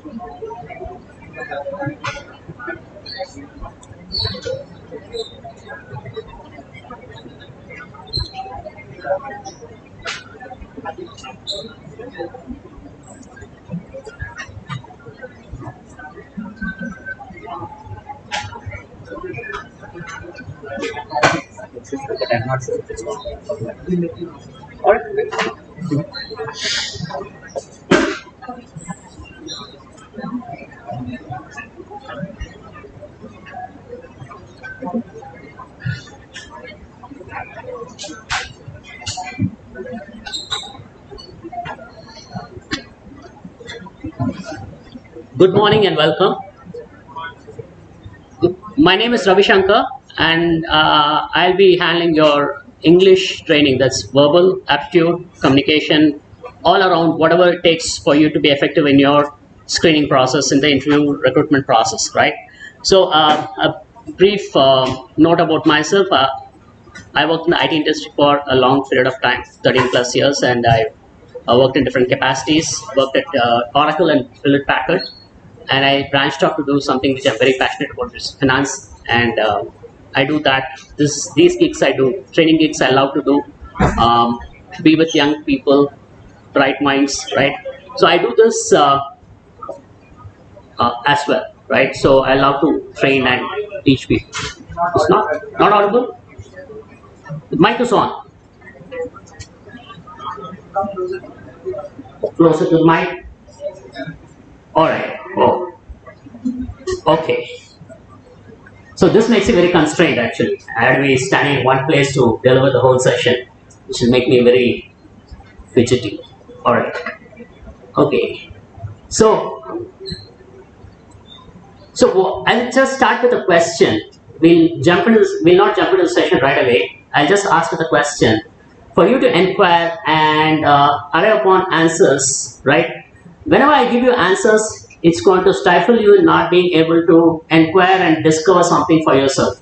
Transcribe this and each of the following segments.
But I'm not sure if it's on. All right. Good morning and welcome. My name is Ravi Shankar, and I'll be handling your English training. That's verbal, aptitude, communication, all around whatever it takes for you to be effective in your screening process, in the interview recruitment process, right? So a brief note about myself. I worked in the IT industry for a long period of time, 13 plus years, and I worked in different capacities, worked at Oracle and Hewlett Packard, and I branched off to do something which I'm very passionate about, which is finance, and I do that. These gigs I do, training gigs I love to do, to be with young people, bright minds, right? So I do this as well, right? So I love to train and teach people. It's not audible? The mic is on. Closer to the mic. All right. Oh. Okay. So this makes it very constrained actually. I had to be standing in one place to deliver the whole session, which will make me very fidgety. All right. Okay. So I'll just start with a question. We'll not jump into the session right away. I'll just ask you the question for you to inquire and arrive upon answers, right? Whenever I give you answers, it's going to stifle you in not being able to inquire and discover something for yourself.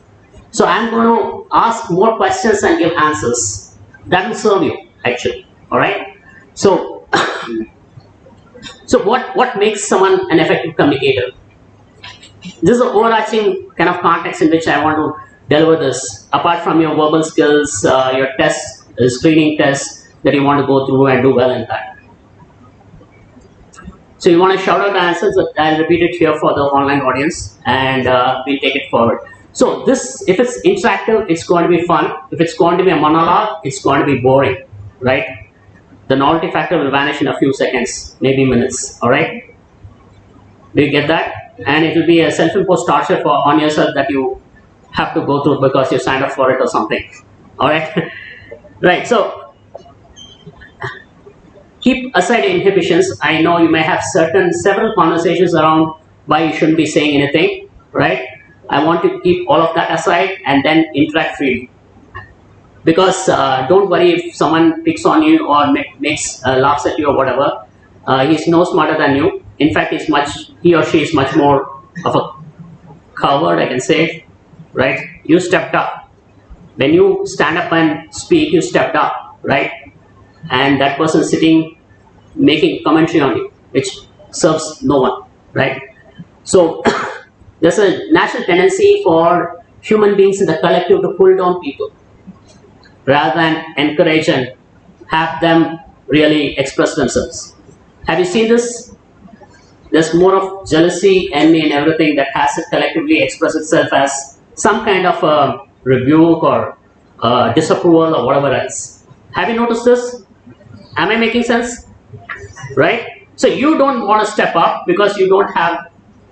So I'm going to ask more questions and give answers. That will serve you, actually. All right? So, what makes someone an effective communicator? This is an overarching kind of context in which I want to deliver this. Apart from your verbal skills, your test, screening tests that you want to go through and do well in that. So you want to shout out the answers, I'll repeat it here for the online audience, and we'll take it forward. So this, if it's interactive, it's going to be fun. If it's going to be a monologue, it's going to be boring, right? The novelty factor will vanish in a few seconds, maybe minutes, all right? Do you get that? And it will be a self-imposed torture on yourself that you have to go through because you signed up for it or something, all right? Right, so keep aside inhibitions. I know you may have several conversations around why you shouldn't be saying anything, right? I want to keep all of that aside and then interact freely. Because don't worry if someone picks on you or laughs at you or whatever. He's no smarter than you. In fact, he or she is much more of a coward, I can say, right? You stepped up. When you stand up and speak, you stepped up, right? And that person sitting making commentary on you, which serves no one, right? So there's a natural tendency for human beings in the collective to pull down people rather than encourage and have them really express themselves. Have you seen this? There's more of jealousy, envy, and everything that has to collectively express itself as some kind of a rebuke or disapproval or whatever else. Have you noticed this? Am I making sense? Right? So you don't want to step up because you don't have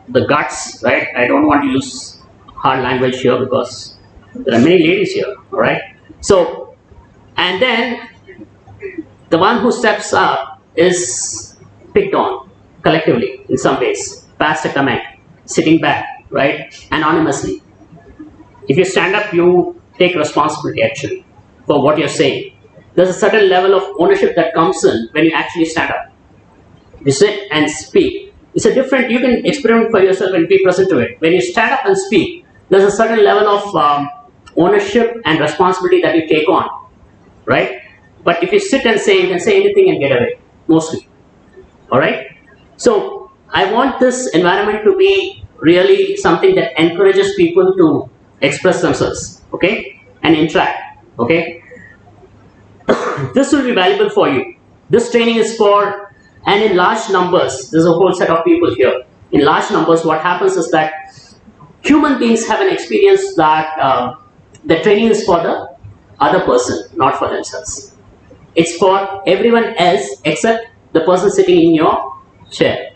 the guts, right? I don't want to use hard language here because there are many ladies here, all right? So, and then the one who steps up is picked on collectively in some ways, passed a comment, sitting back, right? Anonymously. If you stand up, you take responsibility actually for what you're saying. There's a certain level of ownership that comes in when you actually stand up. You sit and speak. It's a different, you can experiment for yourself and be present to it. When you stand up and speak, there's a certain level of ownership and responsibility that you take on, right? But if you sit and say, you can say anything and get away, mostly, all right? So I want this environment to be really something that encourages people to express themselves, okay, and interact, okay. This will be valuable for you. This training is for, and in large numbers, there's a whole set of people here. In large numbers, what happens is that human beings have an experience that the training is for the other person, not for themselves. It's for everyone else except the person sitting in your chair.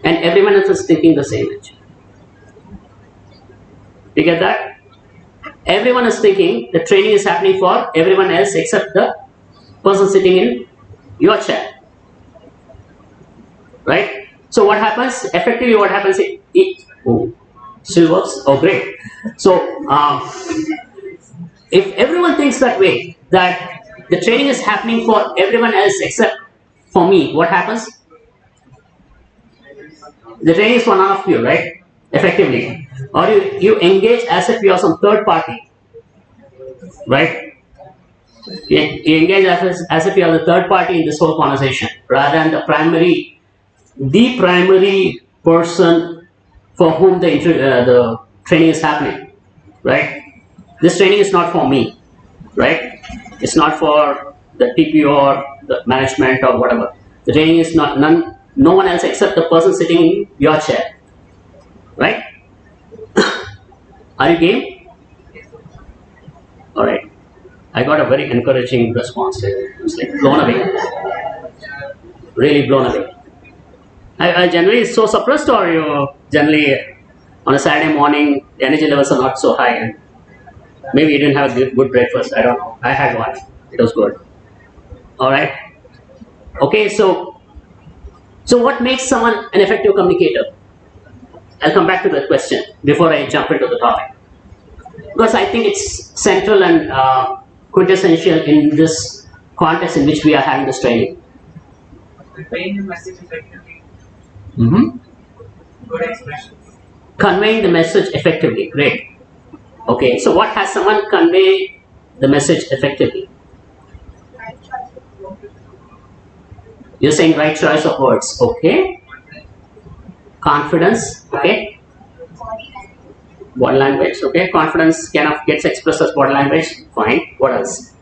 And everyone else is thinking the same age. You get that? Everyone is thinking the training is happening for everyone else except the person sitting in your chair. Right? So what happens? Effectively what happens, it still works? Oh great. So if everyone thinks that way, that the training is happening for everyone else except for me, what happens? The training is for none of you, right? Effectively. Or you engage as if you are some third party, right? You engage as if you are the third party in this whole conversation, rather than the primary person for whom the training is happening, right? This training is not for me, right? It's not for the TPO or the management or whatever. The training is no one else except the person sitting in your chair, right? Are you game? All right. I got a very encouraging response. I was like blown away, really blown away. I generally so suppressed, or you generally on a Saturday morning the energy levels are not so high, and maybe you didn't have a good breakfast. I don't know. I had one. It was good. All right. Okay. So what makes someone an effective communicator? I'll come back to that question before I jump into the topic, because I think it's central and quintessential in this context in which we are having this training. Conveying the message effectively. Mm-hmm. Good expressions. Conveying the message effectively. Great. Okay. So what has someone convey the message effectively? You're saying right choice of words. Okay. Confidence. Okay. Body language. Okay. Confidence kind of gets expressed as body language. Fine. What else?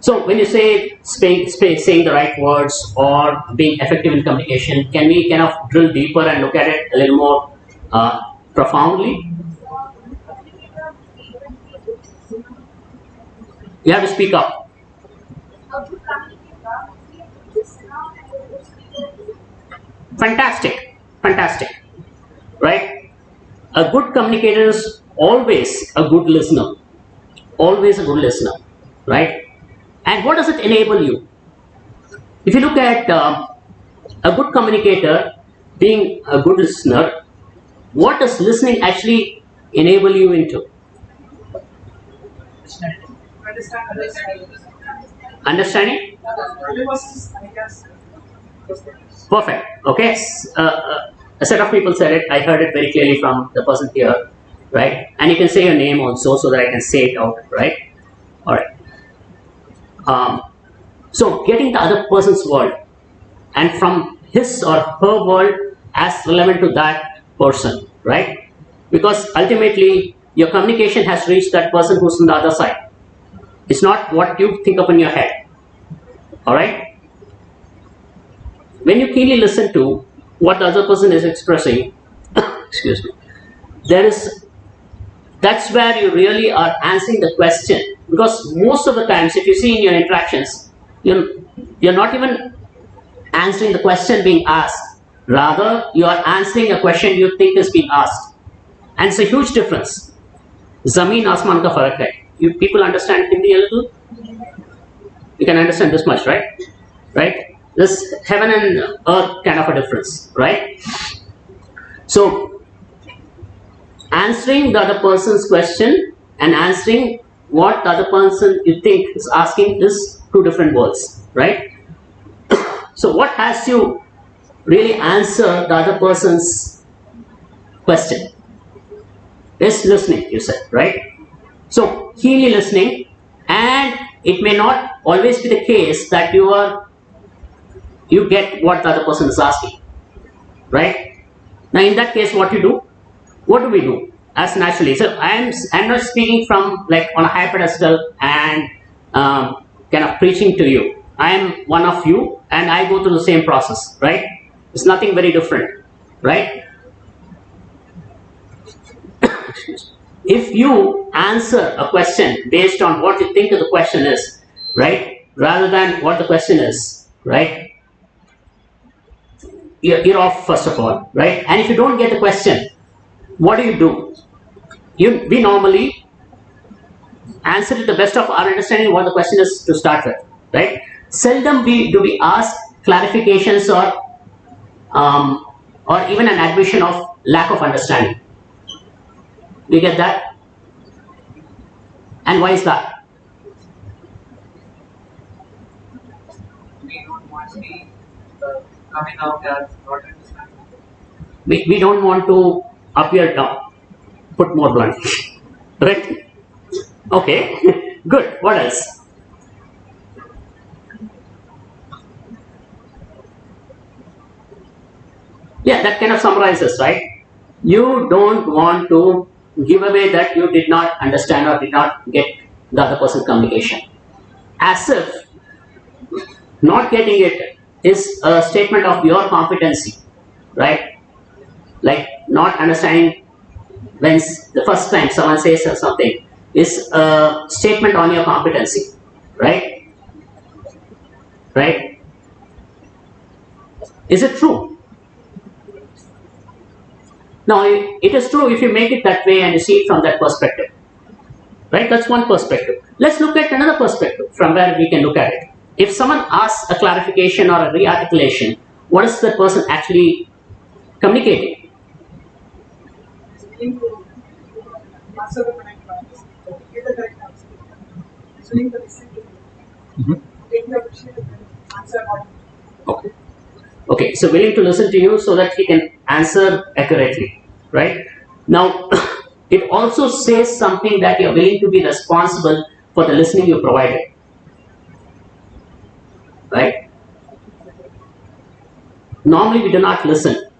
So when you say saying the right words or being effective in communication, can we kind of drill deeper and look at it a little more profoundly? You have to speak up. Fantastic, fantastic, right? A good communicator is always a good listener, right? And what does it enable you? If you look at a good communicator being a good listener, what does listening actually enable you into? Understanding? Perfect. Okay. A set of people said it. I heard it very clearly from the person here, right? And you can say your name also so that I can say it out, right? All right. So getting the other person's world and from his or her world as relevant to that person, right? Because ultimately your communication has reached that person who's on the other side. It's not what you think up in your head. All right. When you keenly listen to what the other person is expressing, excuse me, that's where you really are answering the question. Because most of the times, if you see in your interactions, you're not even answering the question being asked. Rather, you are answering a question you think is being asked. And it's a huge difference. Zameen Asman ka farak hai. You people understand Hindi a little? You can understand this much, right? Right? This heaven and earth kind of a difference, right? So, answering the other person's question and answering what the other person you think is asking is two different words, right? So, what has you really answer the other person's question? Is listening, you said, right? So, keenly listening, and it may not always be the case that you get what the other person is asking. right? Now in that case, what you do? What do we do? As naturally. So I'm not speaking from like on a high pedestal and kind of preaching to you. I am one of you and I go through the same process, right? It's nothing very different, right? If you answer a question based on what you think the question is, right, rather than what the question is, right, you're off first of all, right? And if you don't get the question, what do? We normally answer to the best of our understanding what the question is to start with, right? Seldom do we ask clarifications or even an admission of lack of understanding. Do you get that? And why is that? We don't want to be coming out as not understanding. We don't want to appear dumb, put more bluntly, right? Okay, good. What else? Yeah, that kind of summarizes, right? You don't want to give away that you did not understand or did not get the other person's communication. As if not getting it is a statement of your competency, right? Like not understanding when the first time someone says something is a statement on your competency, right? Right? Is it true? Now, it is true if you make it that way and you see it from that perspective, right? That's one perspective. Let's look at another perspective from where we can look at it. If someone asks a clarification or a re-articulation, what is the person actually communicating? Okay. Okay, so willing to listen to you so that he can answer accurately, right? Now, it also says something that you're willing to be responsible for the listening you provided, right? Normally, we do not listen.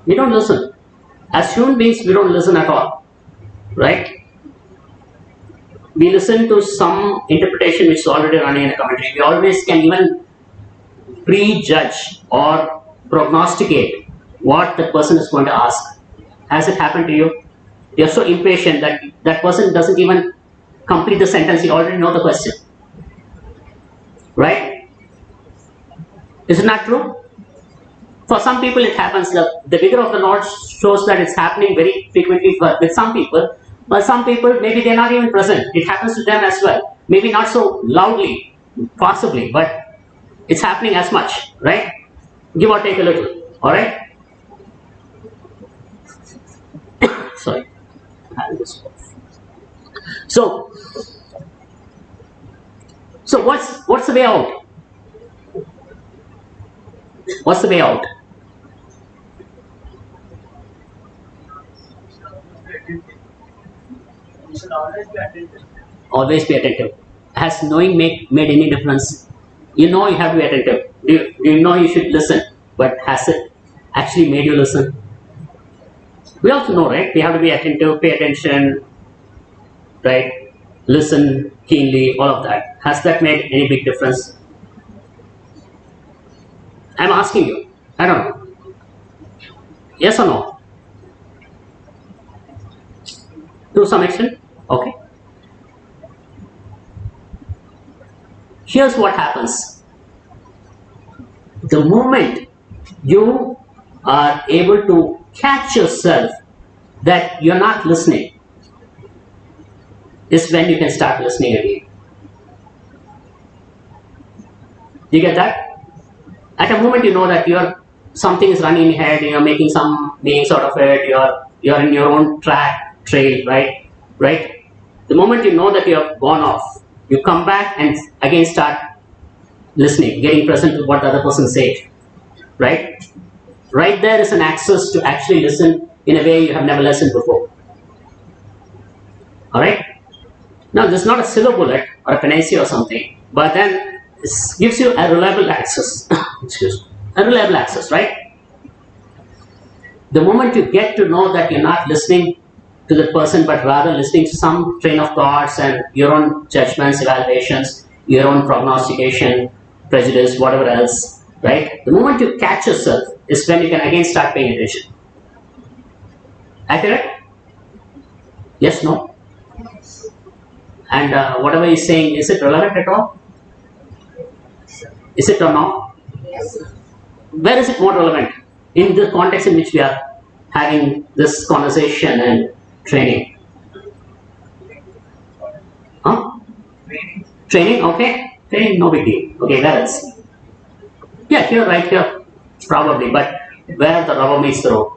We don't listen. As human beings, we don't listen at all, right? We listen to some interpretation which is already running in a commentary. We always can even prejudge or prognosticate what the person is going to ask. Has it happened to you? You're so impatient that that person doesn't even complete the sentence. You already know the question. Right? Is it not true? For some people it happens. The bigger of the knot shows that it's happening very frequently with some people. But some people, maybe they're not even present. It happens to them as well. Maybe not so loudly, possibly, but it's happening as much, right? Give or take a little, alright? Sorry. So what's the way out? What's the way out? You should always be attentive. Always be attentive. Has knowing made any difference? You know you have to be attentive. You know you should listen, but has it actually made you listen? We also know, right? We have to be attentive, pay attention, right? Listen keenly, all of that. Has that made any big difference? I'm asking you. I don't know. Yes or no? To some extent? Okay. Here's what happens. The moment you are able to catch yourself that you're not listening is when you can start listening again. You get that? At a moment you know that something is running in your head, you're making some meanings out of it, you're in your own trail, right? Right? The moment you know that you have gone off, you come back and again start listening, getting present to what the other person said, right? Right there is an access to actually listen in a way you have never listened before. Alright? Now this is not a silver bullet or a panacea or something, but then This gives you a reliable access. Excuse me. A reliable access, right? The moment you get to know that you're not listening to the person, but rather listening to some train of thoughts and your own judgments, evaluations, your own prognostication, prejudice, whatever else, right? The moment you catch yourself is when you can again start paying attention. Accurate? Yes, no? And whatever he's saying, is it relevant at all? Is it or not? Where is it more relevant? In the context in which we are having this conversation and training. Huh? Training, okay. Training, no big deal. Okay, where else? Yeah, here, right here, probably. But where the rubber meets the road?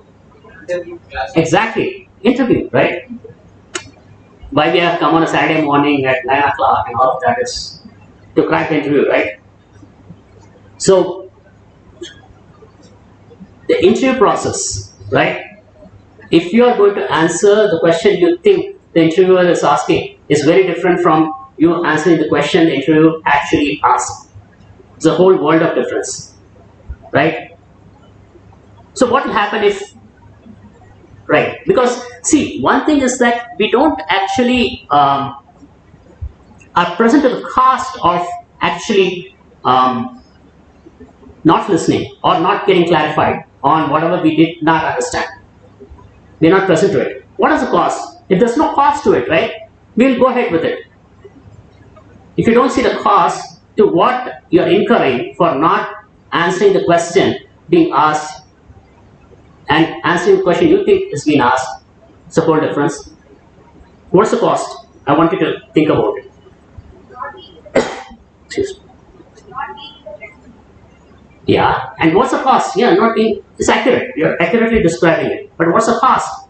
Exactly. Interview, right? Why we have come on a Saturday morning at 9 o'clock and all of that is to crack the interview, right? So, the interview process, right? If you are going to answer the question you think the interviewer is asking, is very different from you answering the question the interviewer actually asked. It's a whole world of difference, right? So what will happen if, right? Because see, one thing is that we don't actually are present to the cost of actually not listening or not getting clarified on whatever we did not understand. We're not present to it. What is the cost? If there's no cost to it, right, we'll go ahead with it. If you don't see the cost to what you're incurring for not answering the question being asked and answering the question you think is being asked, it's a whole difference. What's the cost? I want you to think about it. Excuse me. Yeah, and what's the cost? Yeah, not being, it's accurate. You're accurately describing it. But what's the cost?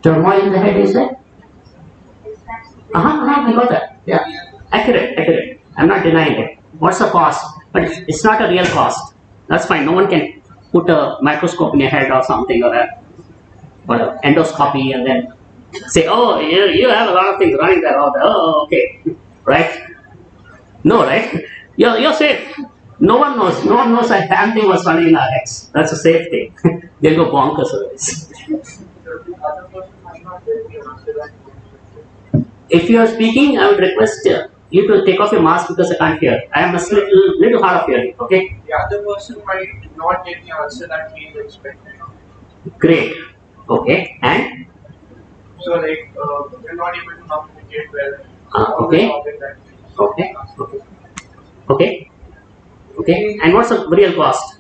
Turmoil in the head, is that? I got that. Yeah, accurate. I'm not denying it. What's the cost? But it's not a real cost. That's fine. No one can put a microscope in your head or something or an endoscopy and then say, oh, you have a lot of things running there. Oh, okay, right? No, right? You're safe. No one knows. No one knows a damn thing was running in our heads. That's a safe thing. They'll go bonkers otherwise. If you are speaking, I would request you to take off your mask because I can't hear. I am a little hard of hearing. Okay. The other person might not get the answer that he is expecting. Great. Okay. And so like we're not able to communicate well. Okay. And what's the real cost?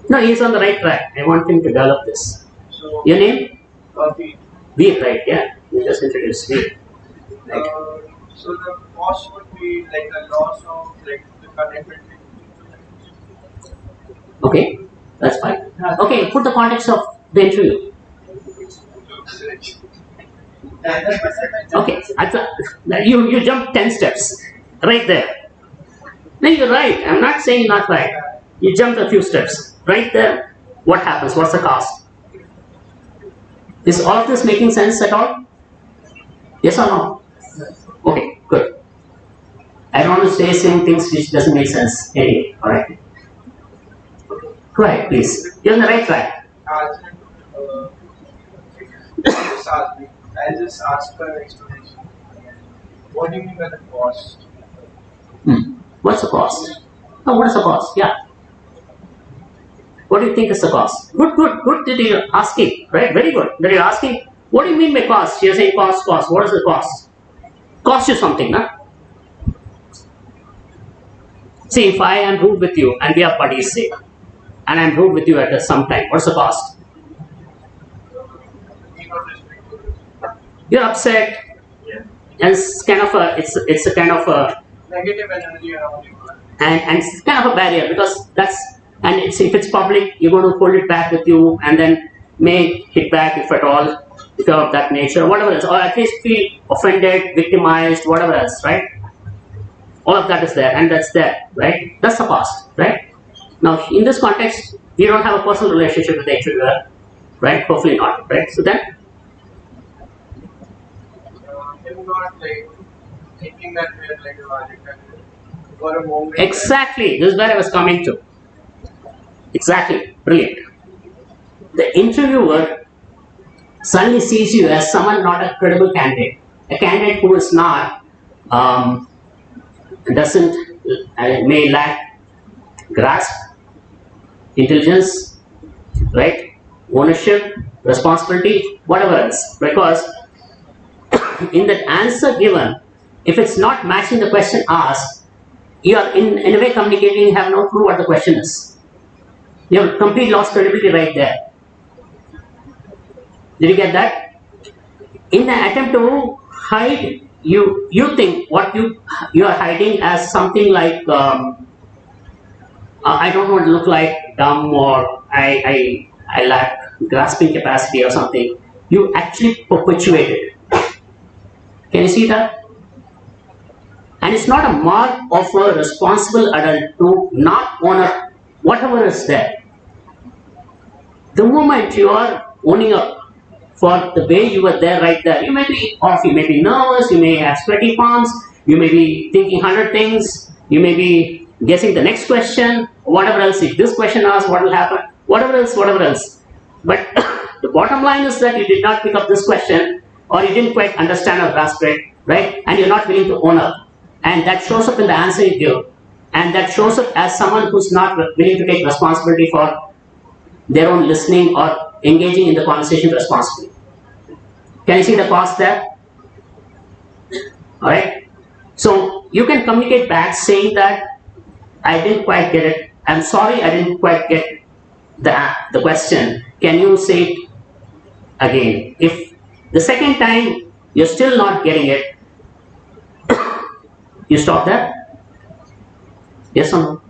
No, he's on the right track. I want him to develop this. So, your name? Veer, right? Yeah. You just introduced Veer. Right. So the cost would be like the loss of like the connectivity. Okay, that's fine. Okay, put the context of the interview. Okay, you jumped 10 steps right there. No, you're right. I'm not saying not right. You jumped a few steps right there. What happens? What's the cost? Is all of this making sense at all? Yes or no? Okay, good. I don't want to say saying things which doesn't make sense anyway. All right. Go ahead, please. You're on the right track. I'll just ask for an explanation. What do you mean by the cost? What's the cost? Oh, what is the cost? Yeah. What do you think is the cost? Good that you're asking, right? Very good. That you're asking, what do you mean by cost? You're saying cost. What is the cost? Cost you something, huh? See, if I am rude with you and we are buddies, say, and I'm rude with you at some time, what's the cost? You're upset, and it's kind of a negative energy around you, and it's kind of a barrier because if it's public, you're going to hold it back with you and then may hit back if at all, if you're of that nature, whatever else, or at least feel offended, victimized, whatever else, right? All of that is there, and that's there, right? That's the cost, right? Now, in this context, you don't have a personal relationship with the interviewer, right? Hopefully not, right? So then, I'm not like thinking that we're like a logic for a moment. Exactly. This is where I was coming to. Exactly. Brilliant. The interviewer suddenly sees you as someone not a credible candidate, a candidate who is not, doesn't, may lack grasp, intelligence, right, ownership, responsibility, whatever else. Because in that answer given, if it's not matching the question asked, you are in a way communicating, you have no clue what the question is. You have completely lost credibility right there. Did you get that? In the attempt to hide, you think what you are hiding as something like I don't want to look like dumb, or I lack grasping capacity or something. You actually perpetuate it. Can you see that? And it's not a mark of a responsible adult to not honor whatever is there. The moment you are owning up for the way you were there right there, you may be off, you may be nervous, you may have sweaty palms, you may be thinking 100 things, you may be guessing the next question, whatever else. If this question asks, what will happen? Whatever else. But the bottom line is that you did not pick up this question, or you didn't quite understand or grasp it, right? And you're not willing to own up. And that shows up in the answer you give. And that shows up as someone who's not willing to take responsibility for their own listening or engaging in the conversation responsibly. Can you see the cost there? Alright? So you can communicate back saying that I didn't quite get it. I'm sorry, I didn't quite get the question. Can you say it again? If the second time you're still not getting it, you stop there? Yes or no?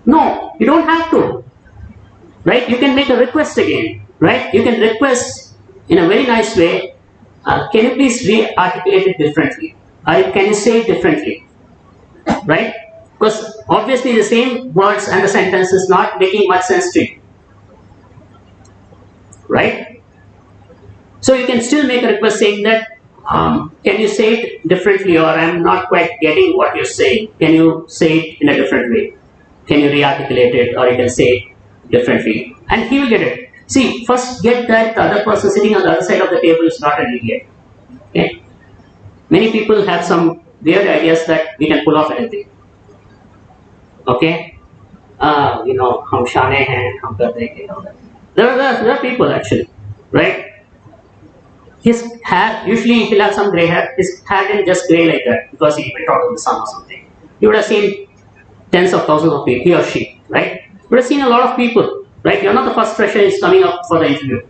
No, you don't have to. Right? You can make a request again. Right? You can request in a very nice way. Can you please re-articulate it differently? Can you say it differently? Right? Because obviously the same words and the sentence is not making much sense to you. Right? So you can still make a request saying that, can you say it differently, or I'm not quite getting what you're saying. Can you say it in a different way? Can you re-articulate it, or you can say it differently? And he will get it. See, first get that the other person sitting on the other side of the table is not an idiot. Okay? Many people have some weird ideas that we can pull off anything. Okay? You know, hum shane hain, hum kar denge. There are people actually, right? His hair, usually he'll have some grey hair. His hair didn't just grey like that because he went out in the sun or something. You would have seen tens of thousands of people, he or she, right? You would have seen a lot of people, right? You're not the first fresher who's coming up for the interview,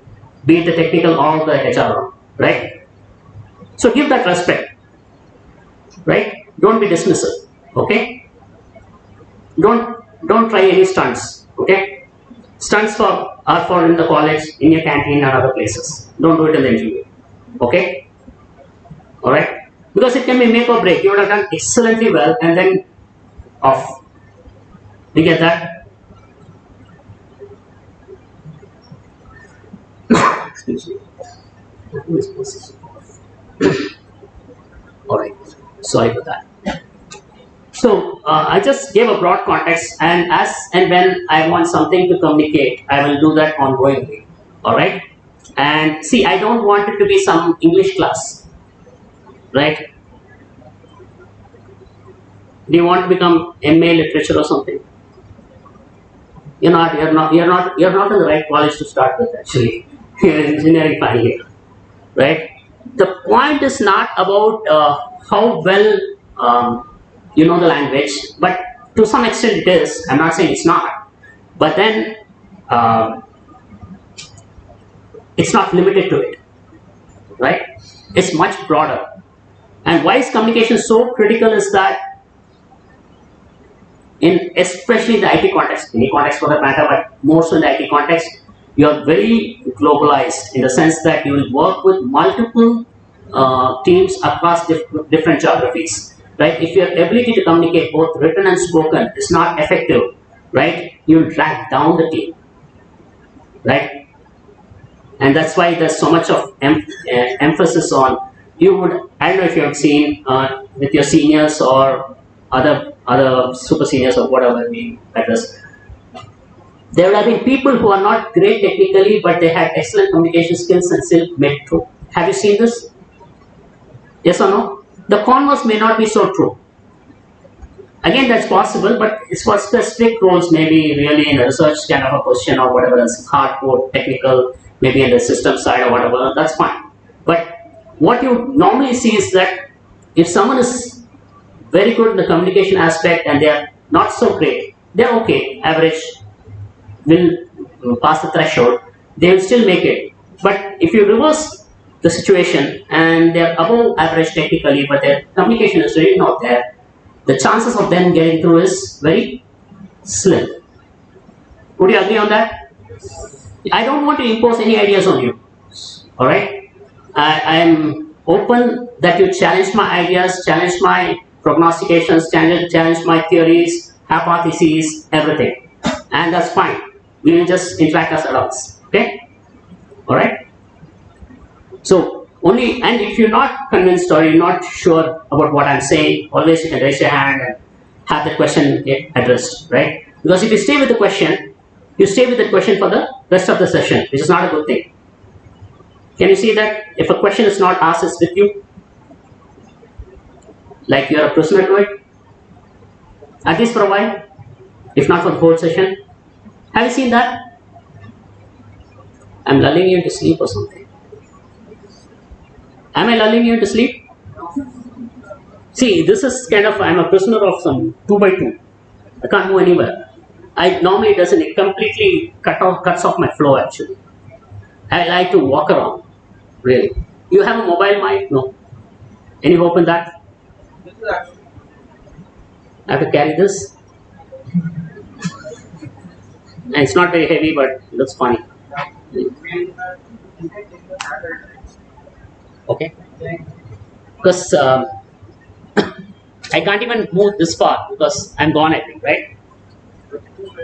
be it the technical or the HR, right? So give that respect, right? Don't be dismissive, okay? Don't try any stunts, okay? Stunts are for in the college, in your canteen, and other places. Don't do it in the interview. Okay? Alright? Because it can be make or break. You would have done excellently well and then off. You get that? Excuse me. Alright. Sorry for that. So, I just gave a broad context, and as and when I want something to communicate, I will do that ongoingly. Alright? And see, I don't want it to be some English class, right? Do you want to become MA literature or something? You're not in the right college to start with actually. You're in engineering final year, right? The point is not about how well you know the language, but to some extent it is. I'm not saying it's not, but then it's not limited to it, right? It's much broader. And why is communication so critical is that in especially the IT context, any context for that matter, but more so in the IT context, you are very globalized in the sense that you will work with multiple teams across different geographies, right? If your ability to communicate both written and spoken is not effective, right, you will drag down the team, right? And that's why there's so much of emphasis on you would, I don't know if you have seen with your seniors or other super seniors or whatever we address. There would have been people who are not great technically, but they had excellent communication skills and still made it through. Have you seen this? Yes or no? The converse may not be so true. Again, that's possible, but it's for specific roles, maybe really in a research kind of a position or whatever else, hardcore, technical, maybe in the system side or whatever, that's fine. But what you normally see is that if someone is very good in the communication aspect and they are not so great, they're okay, average, will pass the threshold, they will still make it. But if you reverse the situation and they're above average technically, but their communication is really not there, the chances of them getting through is very slim. Would you agree on that? I don't want to impose any ideas on you. Alright? I am open that you challenge my ideas, challenge my prognostications, challenge my theories, hypotheses, everything. And that's fine. We will just interact as adults. Okay? Alright? So, only, and if you're not convinced or you're not sure about what I'm saying, always you can raise your hand and have the question get addressed, right? Because if you stay with the question, you stay with the question for the rest of the session, which is not a good thing. Can you see that if a question is not asked, it's with you? Like you're a prisoner to it? At least for a while, if not for the whole session. Have you seen that? I'm lulling you into sleep or something. Am I lulling you into sleep? See, this is kind of, I'm a prisoner of some 2x2. I can't move anywhere. I normally doesn't, it completely cuts off my flow actually. I like to walk around, really. You have a mobile mic? No. Any hope in that? I have to carry this. And it's not very heavy, but it looks funny. Okay? Because I can't even move this far because I'm gone, I think, right?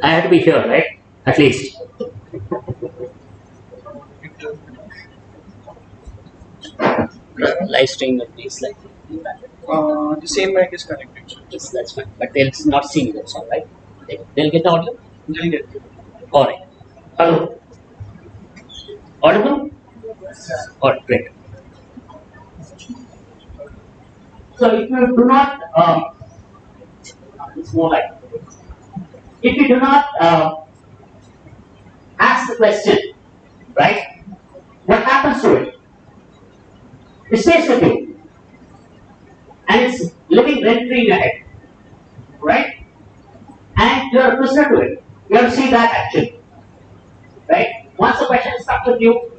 I have to be here, right? At least. Live stream will be slightly. The same mic is connected. Yes, that's fine. But they'll not see me, that's all, right? They'll get the audio? They'll get it. Alright. Hello? Audible? Alright, great. So if you do not, it's more like, if you do not ask the question, right, what happens to it? It stays with you. And it's living rent-free in your head, right? And you're a prisoner to it. You have to see that actually, right? Once the question is stuck with you,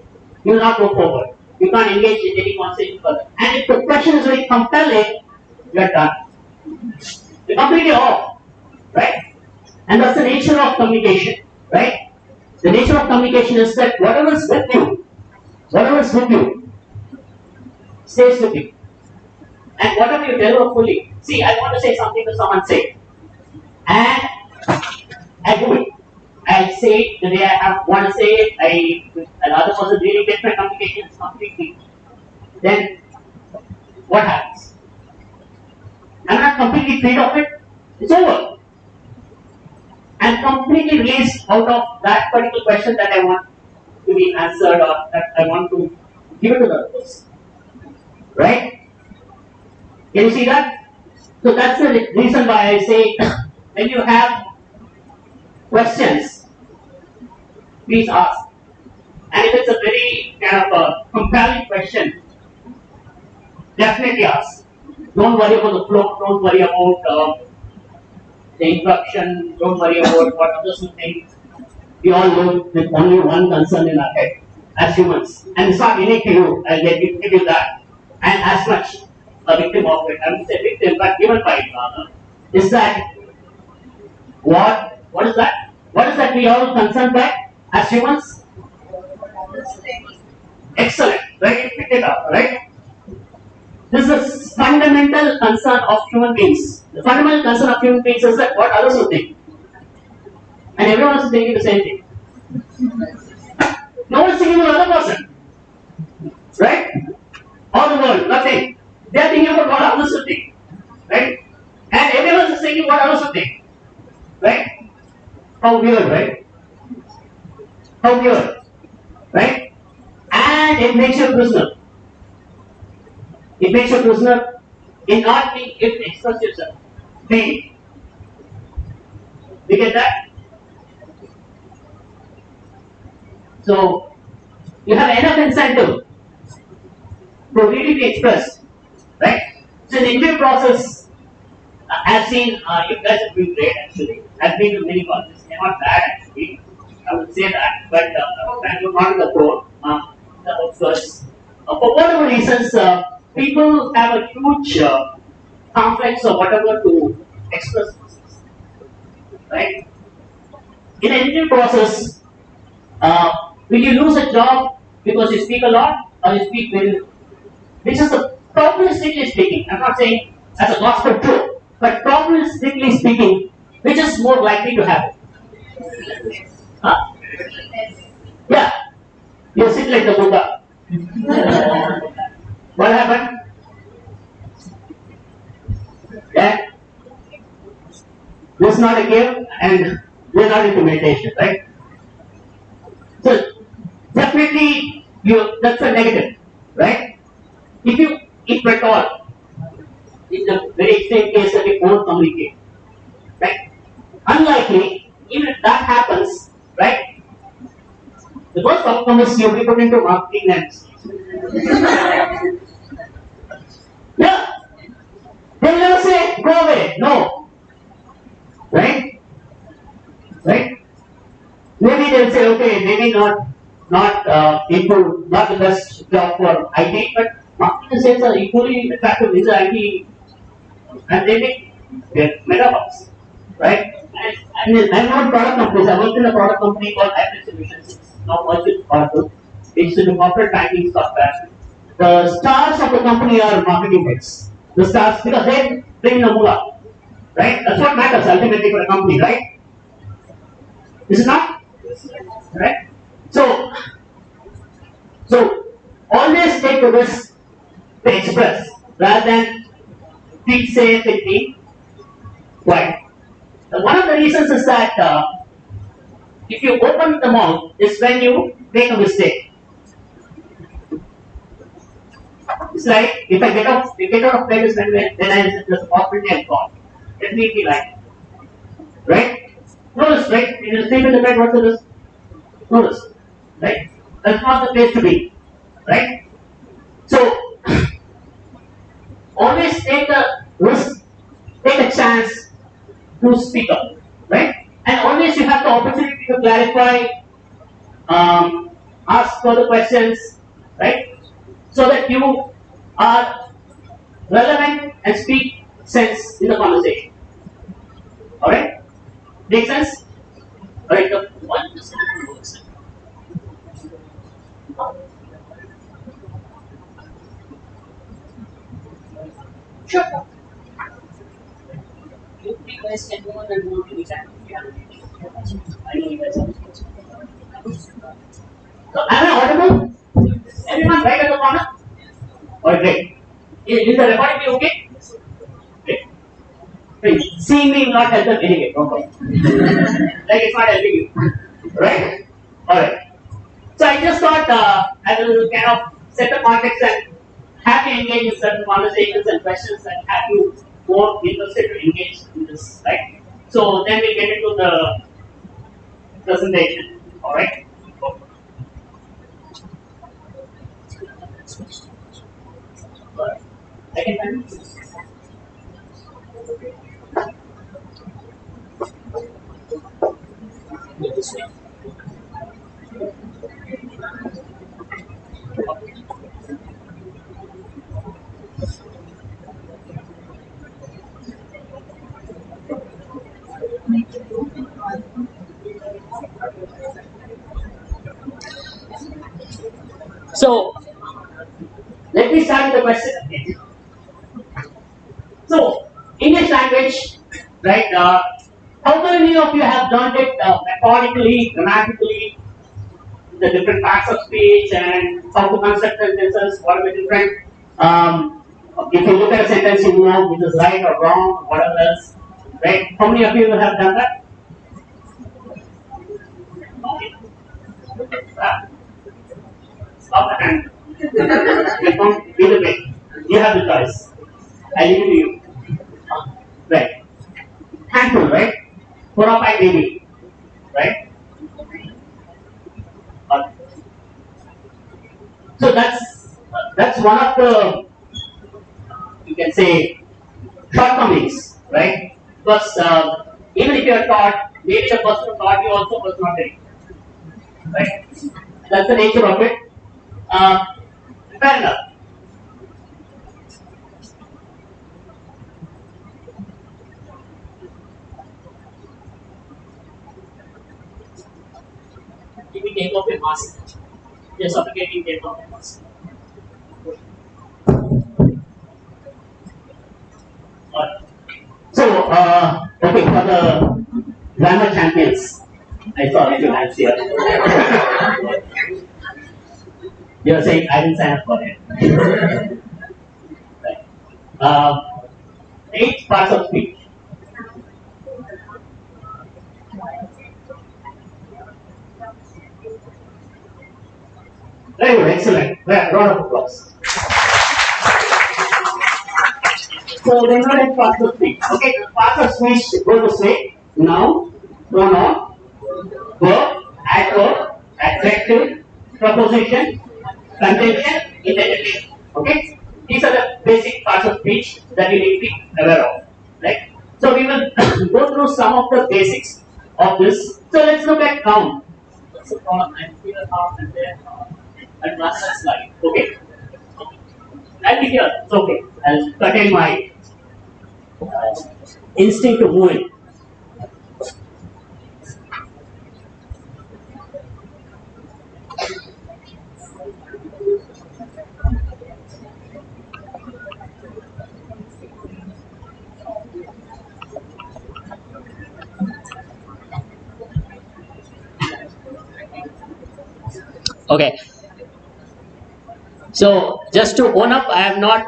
you will not go forward. You can't engage in any conversation further. And if the question is very compelling, you are done. You're completely off, right? And that's the nature of communication, right? The nature of communication is that whatever is with you, stays with you. And whatever you deliver fully. See, I want to say something to someone, say, and I do it. I say it the way I want to say it. Another person really gets my communication completely. Then what happens? I'm not completely freed of it. It's over. I'm completely released out of that particular question that I want to be answered or that I want to give it to the other person. Right? Can you see that? So that's the reason why I say when you have questions, please ask. And if it's a very kind of a compelling question, definitely ask. Don't worry about the flow, don't worry about the interruption, don't worry about what others will think. We all live with only one concern in our head as humans. And it's not unique to you, I'll give you that. And as much a victim of it, I won't say victim, but given by it, is that what is that? What is that we all concerned by as humans? Excellent, right? You picked it up, right? This is a fundamental concern of human beings. The fundamental concern of human beings is that what others will think. And everyone is thinking the same thing. No one is thinking of the other person. Right? All the world, nothing. They are thinking about what others will think, right? And everyone is thinking what others will think, right? How weird, right? How weird, right? And it makes you a prisoner. It makes you a prisoner in not being able to express yourself. See, you get that? So you have enough incentive to really be expressed, right? So in the interview process, I've seen you guys have been great actually. I've been to many colleges, they're not bad actually. I would say that, but I'm not in the pro. Because for whatever reasons, people have a huge complex or whatever to express themselves, right? In an interview process, will you lose a job because you speak a lot or you speak very little? Which is the probabilistically speaking, I'm not saying as a gospel truth, but probabilistically speaking, which is more likely to happen? Huh? Yeah, you sit like the Buddha. What happened? Yeah, this is not a game and we're not into meditation, right? So definitely that's a negative, right? If at all, in the very extreme case that you won't communicate, right? Unlikely, even if that happens, right? The first outcome is you'll be put into marketing and yeah, they will never say go away, no, right? Right? Maybe they'll say okay, maybe not the best job for IT, but marketing sales are equally attractive in the IT, and they make their metaverse, right? And I'm not product companies. I worked in a product company called Aptitude Solutions. It's now merged Oracle. It's in the corporate banking software. The stars of the company are marketing heads. The stars because they bring the moolah, right? That's what matters ultimately for a company, right? Is it not? Right? So always take the risk to express rather than feel safe and being quiet. One of the reasons is that if you open the mouth is when you make a mistake. It's like if I get out of bed is when there's a possibility I'm gone. Let me be like, right? Notice, right? You sleep in the bed, what's the risk? Notice, right? That's not the place to be, right? So always take a risk, take a chance to speak up, right? And always you have the opportunity to clarify, ask further questions, right? So that you are relevant and speak sense in the conversation. Alright? Make sense? Alright, the one works. Sure. You guys can go on and move to the exam. I know you guys are. So, am I audible? Everyone right at the corner? Alright, great. Is the recording be okay? Great. Seeing me will not help them anyway. Okay. Like it's not helping you. Right? Alright. So I just thought I will kind of set the context and have you engage in certain conversations and questions that have you more interested to engage in this, right? So then we get into the presentation. Alright? I can continue. This way. So let me start with the question again. So English language, right? How many of you have learned it methodically, grammatically, the different parts of speech and how to construct sentences? What are the different If you look at a sentence, you know which is right or wrong, whatever else. Right? How many of you have done that? Stop the hand. Either way, you have the choice. I leave it to you. Right. Handful, right? 4 or 5 maybe. Right? So that's one of the, you can say, shortcomings, right? Because even if you are taught, maybe the person who taught you also was not ready, right? That's the nature of it. Fair enough. If we take off your mask, you're suffocating, take off your mask. So, okay, for the grammar champions, I saw a few hands here. You're saying I didn't sign up for it. Right. 8 parts of speech. Very good, excellent. Round of applause. So they know that parts of speech. Okay, parts of speech go to say noun, pronoun, verb, adverb, adjective, preposition, conjunction, interjection. Okay, these are the basic parts of speech that you need to be aware of. Right. So we will go through some of the basics of this. So let's look at noun. So I'm here and there. And last slide. Okay. I'll be here. It's okay. I'll curtail my instinct to move in. Okay. So just to own up, I have not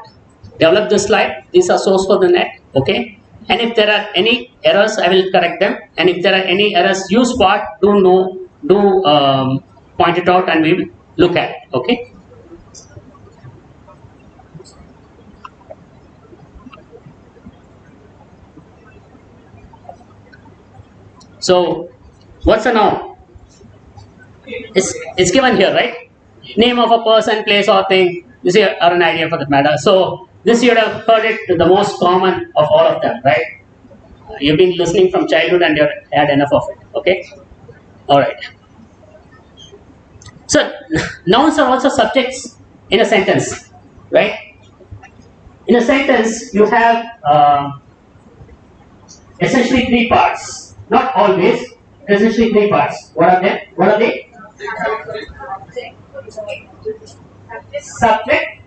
developed this slide. These are sourced for the net. Okay. And if there are any errors, I will correct them. And if there are any errors, you spot, do point it out, and we will look at it. Okay. So, what's a noun? It's given here, right? Name of a person, place, or thing. This is an idea for that matter. So, this you would have heard it the most common of all of them, right? You've been listening from childhood and you've had enough of it. Okay? Alright. So, nouns are also subjects in a sentence, right? In a sentence, you have essentially 3 parts. Not always, essentially 3 parts. What are they? What are they? Subject,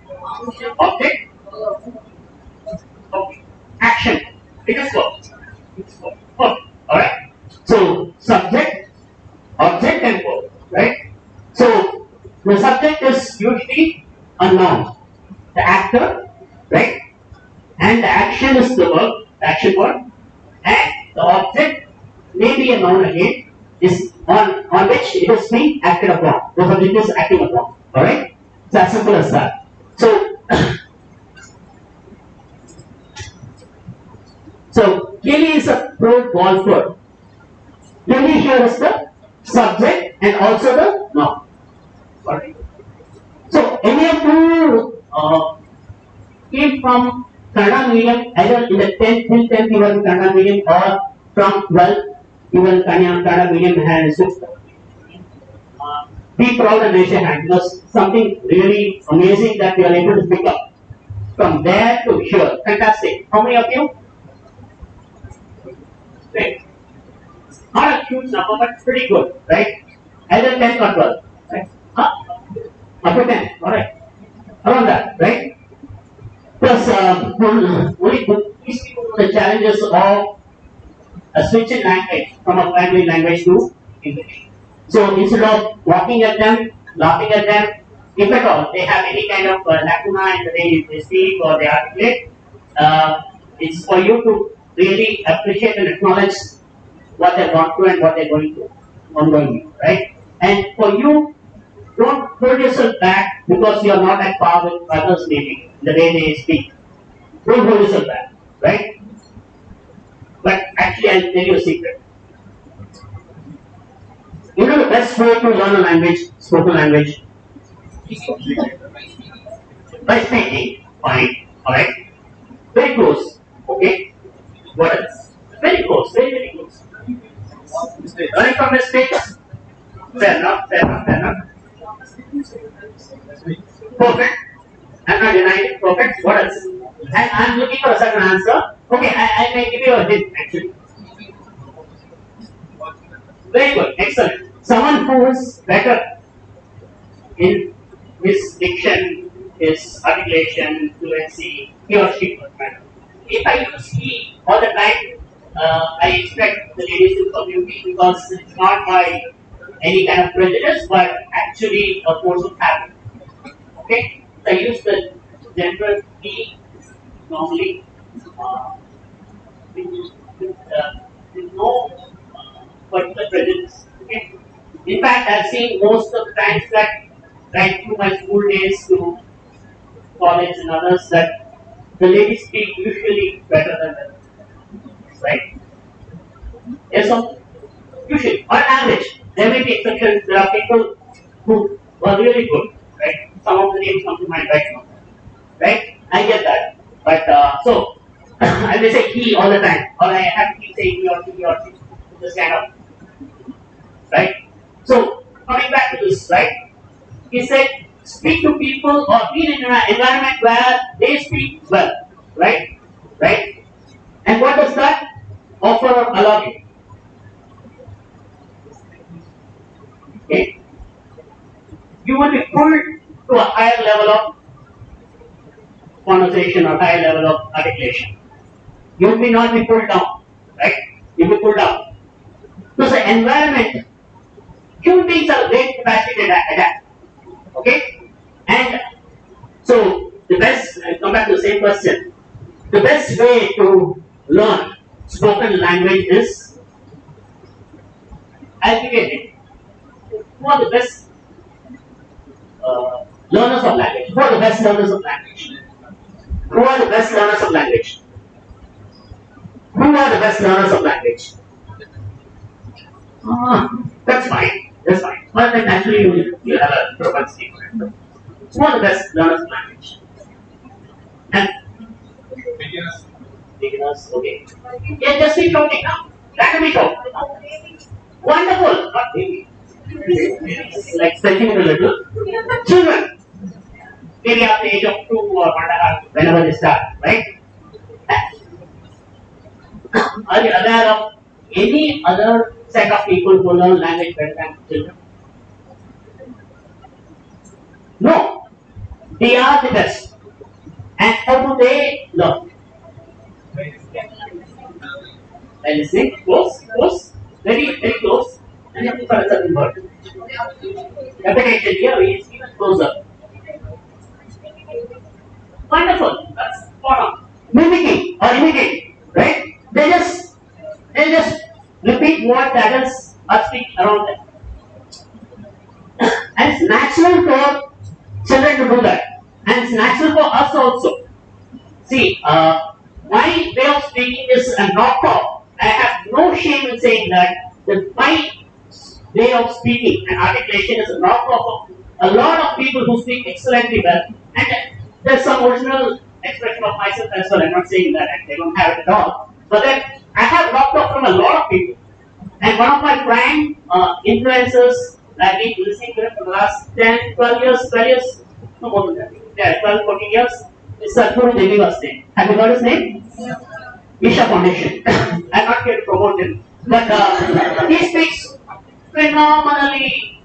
object, action. It is verb. Alright? So, subject, object, and verb. Right? So, the subject is usually a noun. The actor, right? And the action is the verb, the action word. And the object may be a noun again, is on which it is being acted upon. The subject is acting upon. Alright? It's as simple as that. So, Kelly is a pro golfer. Kelly here is the subject and also the noun. Alright? So, any of you came from Kannada medium, either in the 10th, till 10th you were in Kannada medium, or from 12th you were in Kannada medium and 6th. Be proud and raise your hand, because something really amazing that you are able to pick up from there to here. Fantastic. How many of you? Great. Not a huge number, but pretty good, right? Either 10th or 12th. Right? Up to 10, alright. Around that, right? Plus, only these people know the challenges of a switch in language from a primary language to English. So instead of walking at them, laughing at them, if at all they have any kind of lacuna in the way they speak or they articulate, it's for you to really appreciate and acknowledge what they've gone through and what they're going through ongoing, right? And for you, don't hold yourself back because you are not at par with others maybe, the way they speak. Don't hold yourself back, right? But actually, I'll tell you a secret. You know the best way to learn a language, spoken language? By speaking. Fine. Alright? Very close. Okay? What else? Very close. Very, very close. Learning from mistakes? Fair enough. Fair enough. Fair enough. Perfect. I'm not denying it. Perfect. What else? I'm looking for a certain answer. Okay, I may give you a hint actually. Very good. Excellent. Someone who is better in his diction, his articulation, fluency, he or she would matter. If I use he all the time, I expect the ladies to forgive me because it's not by any kind of prejudice, but actually a force of habit. Okay? So I use the gender he normally with no particular prejudice. Okay? In fact, I've seen most of the times that right through my school days to college and others that the ladies speak usually better than the right? Yes, so usually, on average, there may be exceptions. There are people who are really good, right? Some of the names come to mind right now, right? I get that, but so I may say he all the time, or I have to keep saying he or she, this kind of, right? So coming back to this, right? He said, speak to people or be in an environment where they speak well, right? Right? And what does that offer or allow you? Okay. You will be pulled to a higher level of conversation or higher level of articulation. You will not be pulled down, right? You will be pulled down. So the environment, human beings are great capacity to adapt. Okay? And so the best, I'll come back to the same question. The best way to learn spoken language is aggregating. Who are the best learners of language? Who are the best learners of language? Who are the best learners of language? Who are the best learners of language? That's fine. That's fine. But then naturally you have a propensity for it. Who are the best learners of language? And beginners, okay. Yeah, just keep talking now. Let me talk. Wonderful. Not baby. Like stretching it a little. Children. Maybe at the age of 2 or 1.5, whenever they start, right? Are you aware of any other set of people who learn language better than children? No. They are the best. And how do they learn? By listening, close, very, very close, and you have to for a certain word. Repetition here is even closer. Wonderful, that's spot on. Mimicking or imitating, right? They just repeat what the adults are speaking around them. And it's natural for children to do that. And it's natural for us also. See, my way of speaking is a knockoff. I have no shame in saying that my way of speaking and articulation is a knockoff of a lot of people who speak excellently well. And there's some original expression of myself as well. I'm not saying that they don't have it at all. But then I have knocked off from a lot of people. And one of my prime influencers, I've been listening to him for the last 10, 12 years, no more than that. Yeah, 12, 14 years. It's Sadhguru Deviva's name. Have you heard his name? Yeah. Isha Foundation. I'm not here to promote him. But he speaks phenomenally,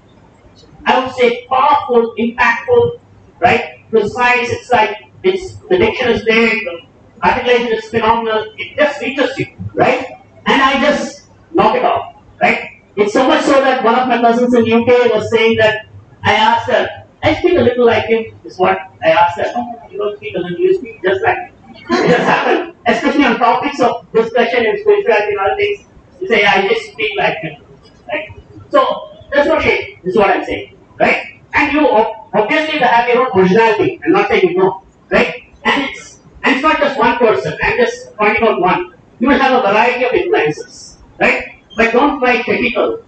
I would say, powerful, impactful, right? Precise, it's like, the diction is there, the articulation is phenomenal, it just reaches you, right? And I just knock it off, right? It's so much so that one of my cousins in UK was saying that I asked her, I speak a little like him, is what I asked them. Oh, you don't speak a little, you speak just like him. It just happened, especially on topics of discussion and spirituality and other things. You say, I just speak like him. Right? So, that's okay, this is what I'm saying. Right? And you obviously have your own originality. I'm not saying you don't. Right? And it's not just one person. I'm just pointing out one. You will have a variety of influences. Right? But don't try technical.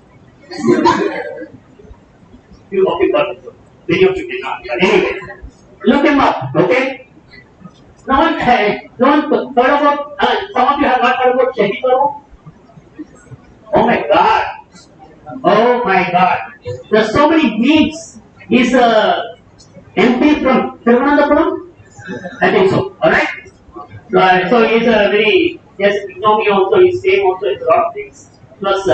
Few of you got it. Many of you did not. But anyway, look him up, okay? No one heard about, some of you have not heard about Chehikaro? Oh my god. Oh my god. There's so many memes. He's a MP from Thiruvananthapuram? I think so. Alright? So he's a very, yes, economy also, his fame also, it's a lot of things. Plus,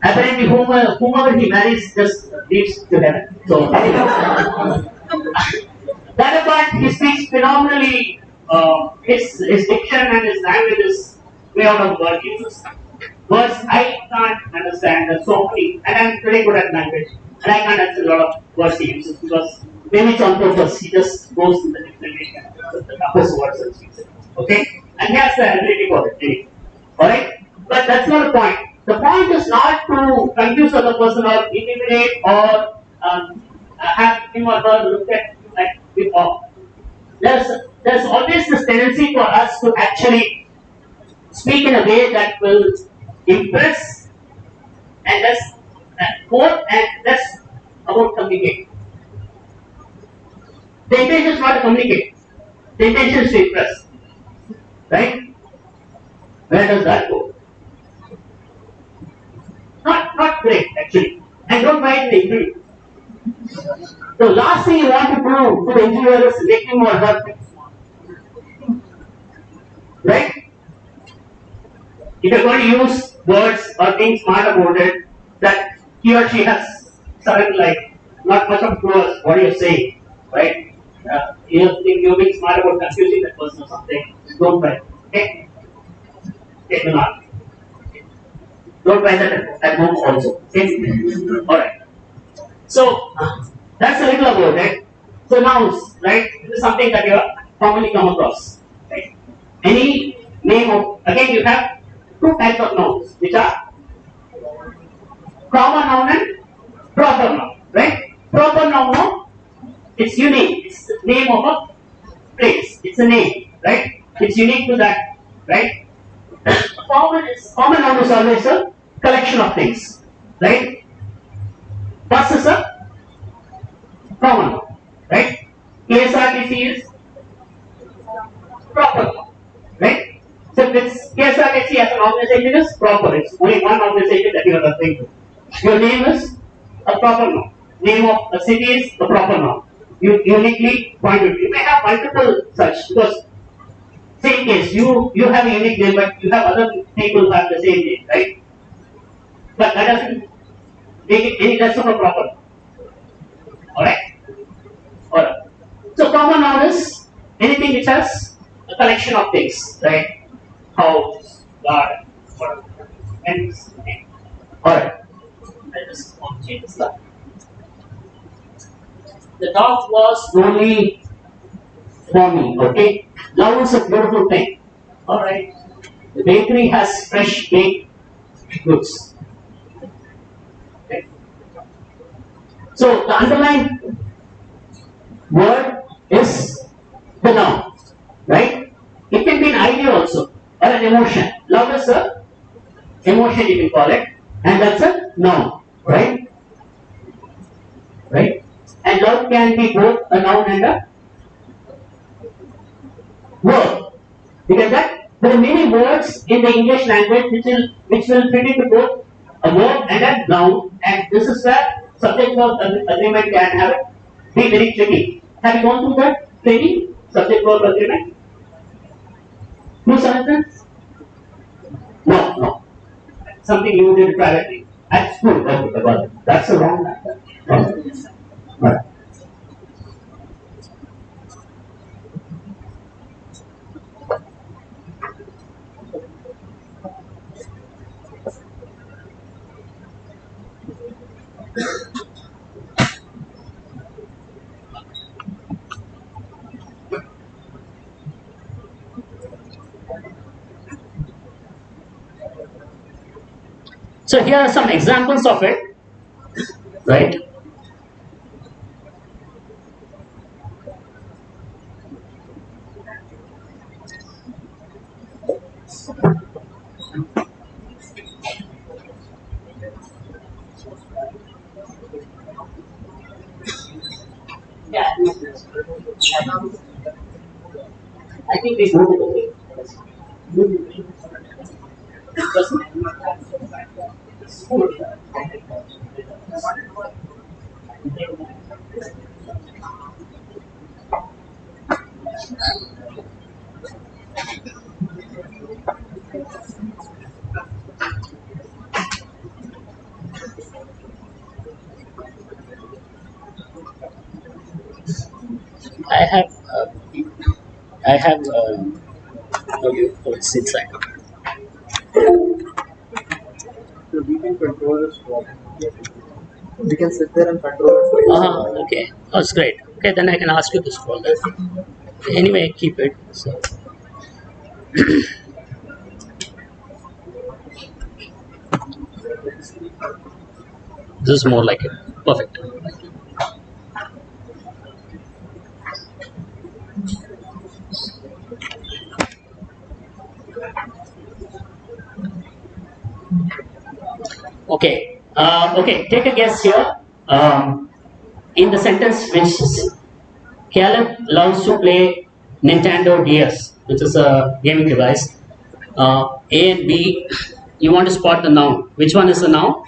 apparently whomever he marries just leaves to heaven. So, that apart, he speaks phenomenally, his diction and his language is way out of God. He uses words I can't understand. There's so many, and I'm pretty good at language, and I can't understand a lot of words he uses because maybe it's on purpose. He just goes to the dictionary and the toughest words and speaks it. Okay? And he has the ability for it. Anyway. Alright? But that's not the point. The point is not to confuse the other person or intimidate or have him or her look at you like before. There's always this tendency for us to actually speak in a way that will impress and less more and less about communicating. The intention is not to communicate. The intention is to impress. Right? Where does that go? Not great actually. And don't write the interview. The last thing you want to do to the interviewer is make him or her. Right? If you're going to use words or things smart about it, that he or she has something like not much of clue what you're saying. Right? You're being smart about confusing that person or something. Don't try. Okay? Okay, do not. Don't try that at home also. Okay? Alright. So, that's a little about it. So, nouns, right? This is something that you commonly come across. Right? Any name of, again, you have two types of nouns, which are common noun and proper noun. Right? Proper noun, no? It's unique. It's the name of a place. It's a name. Right? It's unique to that. Right? Common noun is always a collection of things, right? Bus is a common noun, right? KSRTC is proper noun, right? So this KSRTC as an organization is proper. It's only one organization that you are referring to. Your name is a proper noun. Name of a city is a proper noun. You uniquely pointed. You may have multiple such because same case, you have a unique name, but you have other people who have the same name, right? But that doesn't make it any less of a proper. Alright? Alright. So common noun is anything which has a collection of things, right? House, garden, whatever. Okay. Alright. Let us change that. The dog was only for me, okay? Love is a beautiful thing. Alright. The bakery has fresh baked goods. Okay. So the underlying word is the noun. Right? It can be an idea also or an emotion. Love is a emotion you can call it, and that's a noun. Right? Right? And love can be both a noun and a word. You get that? There are many words in the English language which will fit into both a verb and a noun, and this is where subject verb agreement can have it be very tricky. Have you gone through that training? Subject verb agreement? No sentence? No. Something you did privately. At school. Okay, that's a wrong answer. Right. So here are some examples of it, right? Yeah, I think we moved it away. I have, I have, okay, oh, it's inside. So we can control the scroll. We can sit there and control it. Okay, that's great. Okay, then I can ask you to scroll that. Anyway, keep it. So, this is more like it. Perfect. Okay. Okay. Take a guess here. In the sentence which Caleb loves to play Nintendo DS, which is a gaming device. A and B. You want to spot the noun. Which one is the noun?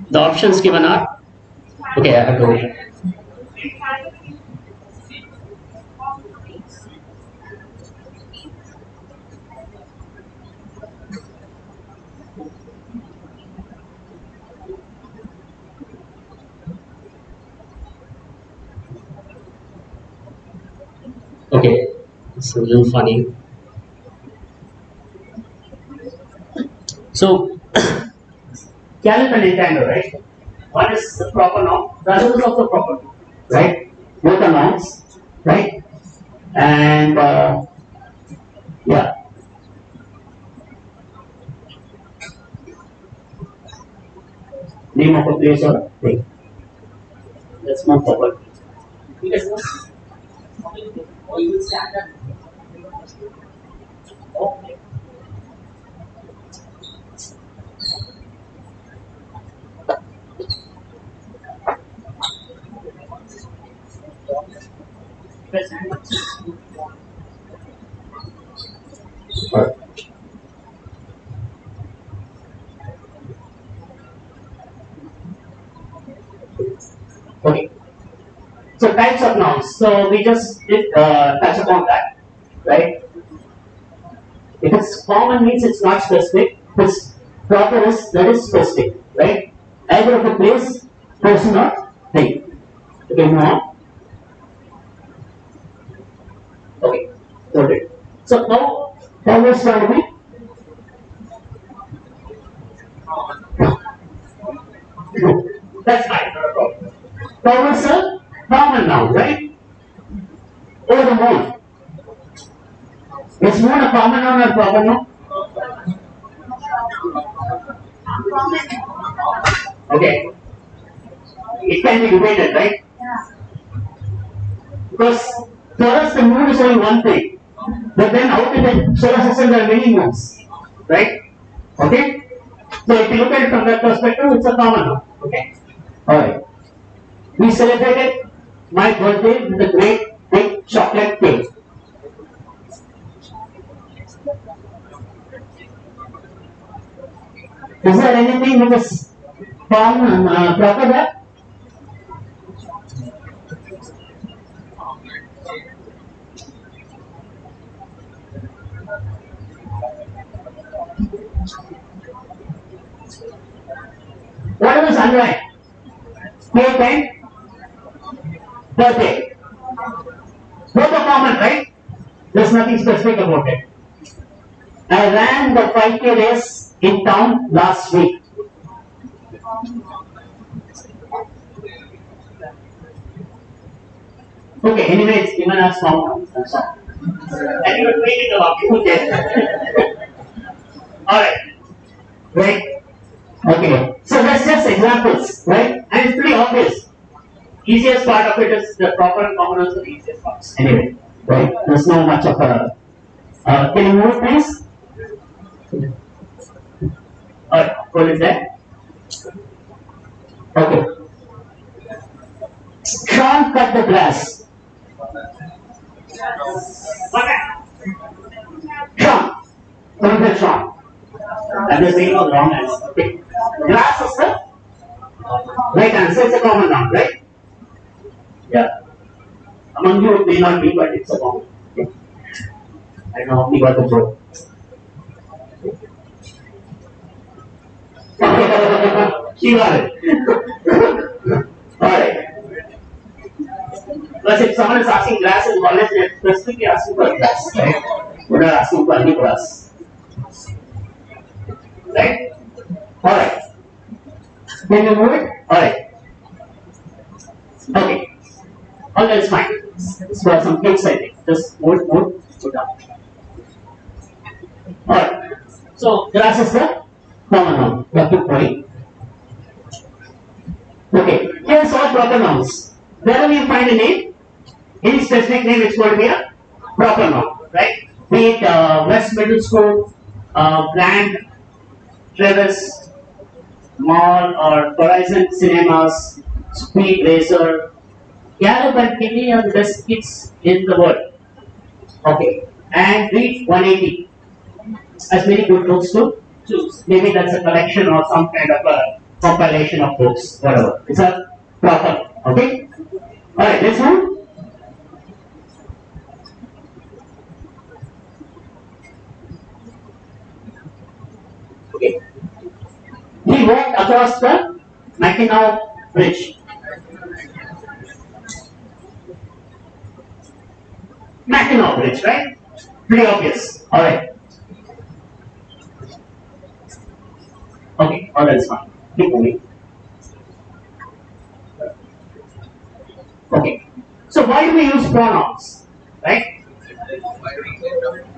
The options given are. Okay, I have to read. Okay, it's a little funny. So, Caleb and Nintendo, right? One is the proper noun, the other is also proper noun, right? Both are nouns, right? And yeah, name of a place or thing. That's not proper. Yes. Or you will stand up. Okay. Okay. So types of nouns. So we just did touch upon that, right? If it's common means it's not specific. If it's proper is that is specific, right? Either of the place, person or thing. Okay, move on. Okay, noted. So now we're starting. That's fine. Power is a common noun, right? Over the moon. Is moon a common noun or proper noun? Okay. It can be debated, right? Because for us the moon is only one thing. But then out in the solar system there are many moons. Right? Okay? So if you look at it from that perspective, it's a common noun. Okay? Alright. We celebrated my birthday with a great big chocolate cake. Is there anything which is common, proper there? What is underlined? Cake and birthday. Both are common, right? There's nothing specific about it. I ran the 5K race in town last week. Okay, anyway, it's given as noun. That's all. And you were doing it along. Okay. Alright. Right? Okay. So that's just examples, right? And it's pretty obvious. Easiest part of it is the proper and commoners are the easiest parts. Anyway, right? There's no much of a. Can you move, please? Alright, hold it there. Okay. Sean cut the grass. Okay. Sean. Don't get Sean. That is saying the wrong answer. Okay. Grass is the right answer. It's a common noun, right? Yeah. Among you it may not be, but it's a common. Okay. I know we got the joke. She got it. Alright. Plus, if someone is asking grass in college, they're specifically asking for grass, right? We're not asking for any grass. Right? Alright. Can you move it? Alright. Okay. All that is fine. It's for some kids, I think. Just move, go down. Alright. So, grass is the common noun. You have to point. Okay. Here's all proper nouns. Wherever you find a name, any specific name, it's going to be a proper noun, right? Be it West Middle School, Grand, Travis, Mall, or Horizon Cinemas, Speed Racer, Gallup and Kinney are the best kids in the world. Okay, and read 180. As many good books to choose. Maybe that's a collection or some kind of a compilation of books, whatever. It's a proper, okay? Alright, let's move. Okay. He walked across the Mackinac Bridge. Mackinac Bridge, right? Pretty obvious. Alright. Okay, all that is fine. Keep moving. Okay. So why do we use pronouns? Right?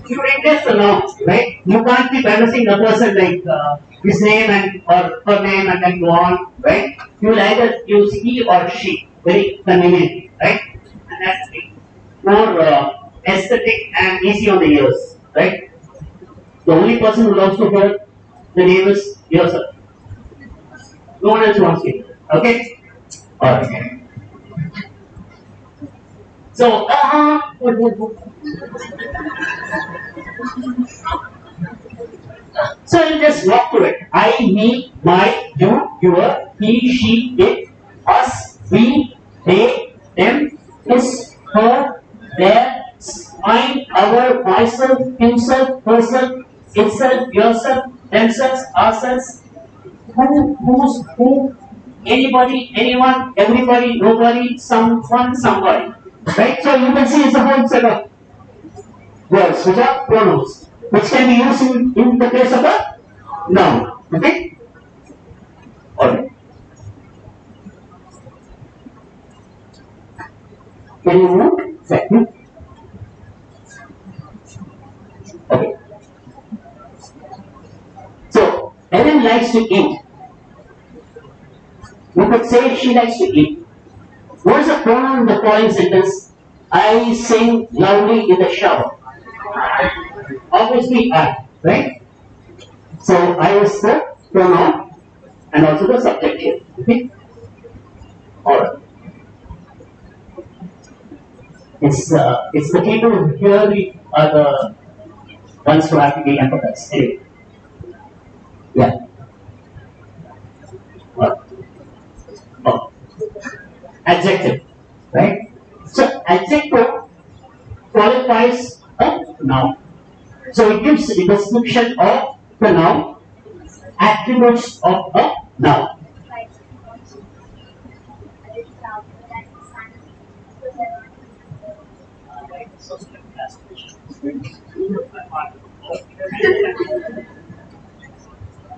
You replace the noun, right? You can't keep addressing the person like his name and or her name and then go on, right? You will either use he or she, very convenient, right? And that's more aesthetic and easy on the ears, right? The only person who loves to hear the name is yourself. No one else wants to hear. Okay? Alright. So, so you just walk through it. I, me, my, you, your, he, she, it, us, we, they, them, his, her, their, mine, our, myself, himself, herself, itself, yourself, themselves, ourselves, who, anybody, anyone, everybody, nobody, someone, somebody. Right? So you can see it's a whole set of words which are pronouns, which can be used in the case of a noun. Okay? Alright. Can you move? Second. Okay. So, Ellen likes to eat. You could say she likes to eat. What is the pronoun in the following sentence? I sing loudly in the shower. Obviously, I, right? So, I is the pronoun and also the subject here. Okay? Alright. It's the people who here are the ones who have to be empathized. Anyway. Yeah. What? Oh. Adjective, right? So adjective qualifies a noun. So it gives the description of the noun, attributes of a noun.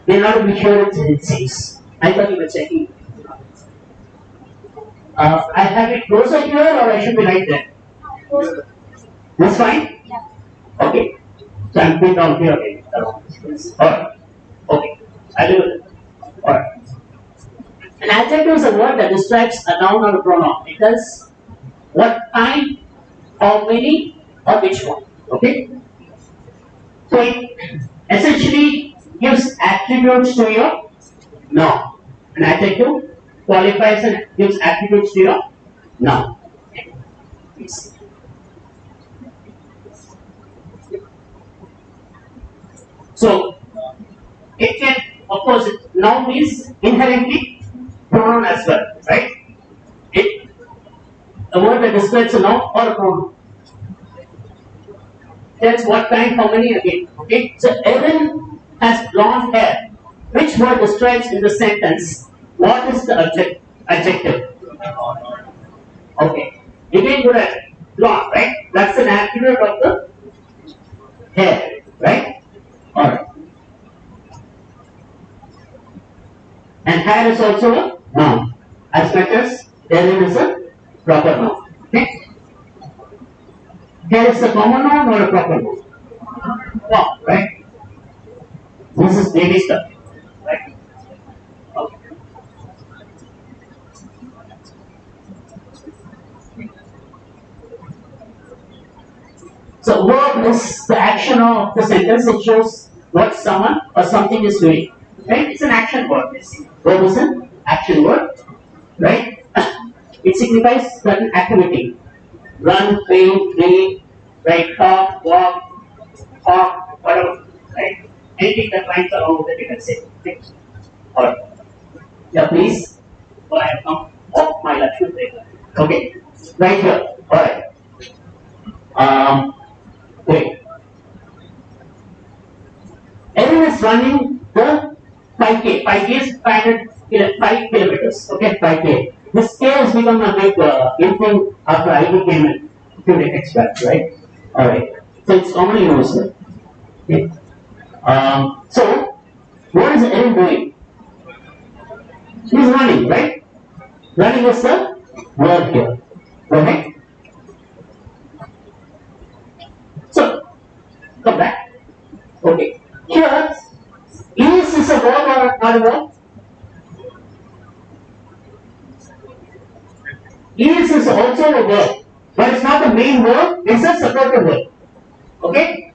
We're not be sure what it says. I thought you were checking. I have it closer here or I should be right there? That's fine? Okay. So I'm putting down here again. Alright. Okay. I do it. Alright. An adjective is a word that describes a noun or a pronoun. It tells what kind, how many, or which one. Okay? So it essentially gives attributes to your noun. An adjective qualifies and gives attributes to your noun. So it can, of course, noun means inherently pronoun as well, right? It a word that describes a noun or a pronoun. Tells what kind, how many again. Okay. So Erin has blonde hair. Which word describes in the sentence? What is the adjective? Okay. You can go at blonde, right? That's an attribute of the hair, right? Alright. And hair is also a noun. As much as Erin is a proper noun. Okay? Hair is a common noun or a proper noun? No, right? This is baby stuff. Right? Okay. So verb is the action of the sentence. It shows what someone or something is doing. Right? It's an action word. Verb is an action word. Right? It signifies certain activity. Run, train, read, right, talk, walk, whatever. Right? Anything that rhymes along with it, you can say. Okay? Alright. Yeah, please. Oh, I have come off my lecture break. Okay. Right here. Alright. Wait. Everyone is running the 5K. 5K is 5 kilometers. Okay, 5K. This K has become a big thing after I came in a few decades back, right? Alright. So it's commonly used. Okay. So, what is Erin doing? He's running, right? Running is the verb here. Correct? So, come back. Okay. Here, is a verb or not a verb? Is also a verb, but it's not the main verb, it's a supportive verb. Okay?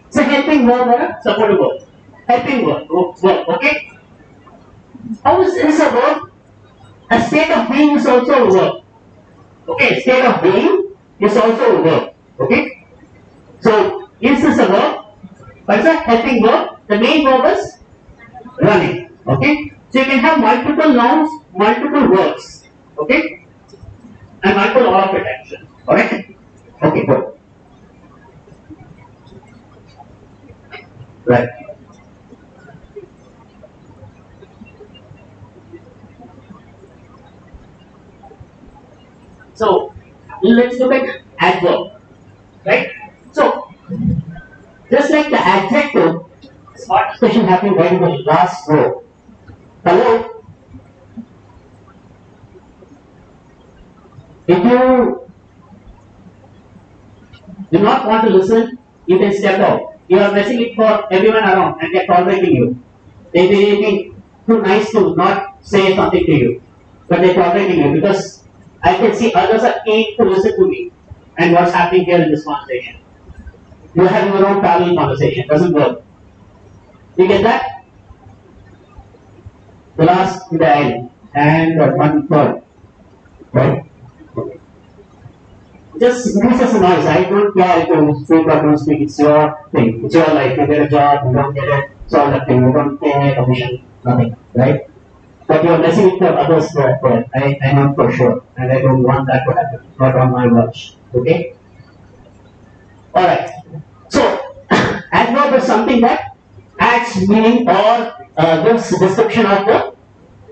It's a helping verb or a supportive verb. Helping verb. Okay? How is this a verb? A state of being is also a verb. Okay? State of being is also a verb. Okay? So, is this a verb? But it's a helping verb. The main verb is running. Okay? So you can have multiple nouns, multiple verbs. Okay? And multiple all of it actually. Alright? Okay, good. Right. So let's look at adverb. Right? So just like the adjective, smart expression happening right in the last row. Hello? If you do not want to listen, you can step out. You are messing it for everyone around and they are tolerating you. They may be too nice to not say something to you. But they are tolerating you because I can see others are keen to listen to me and what's happening here in this conversation. You are having your own parallel conversation. Doesn't work. You get that? The last in the aisle and one third. Right? Just increases the noise. I don't care if you speak or don't speak. It's your thing. It's your life. You get a job, you don't get it. It's all that thing. You don't pay commission, nothing. Right? But you're messing with your others there. I know for sure. And I don't want that to happen. Not on my watch. Okay? Alright. So, adverb is something that adds meaning or gives description of the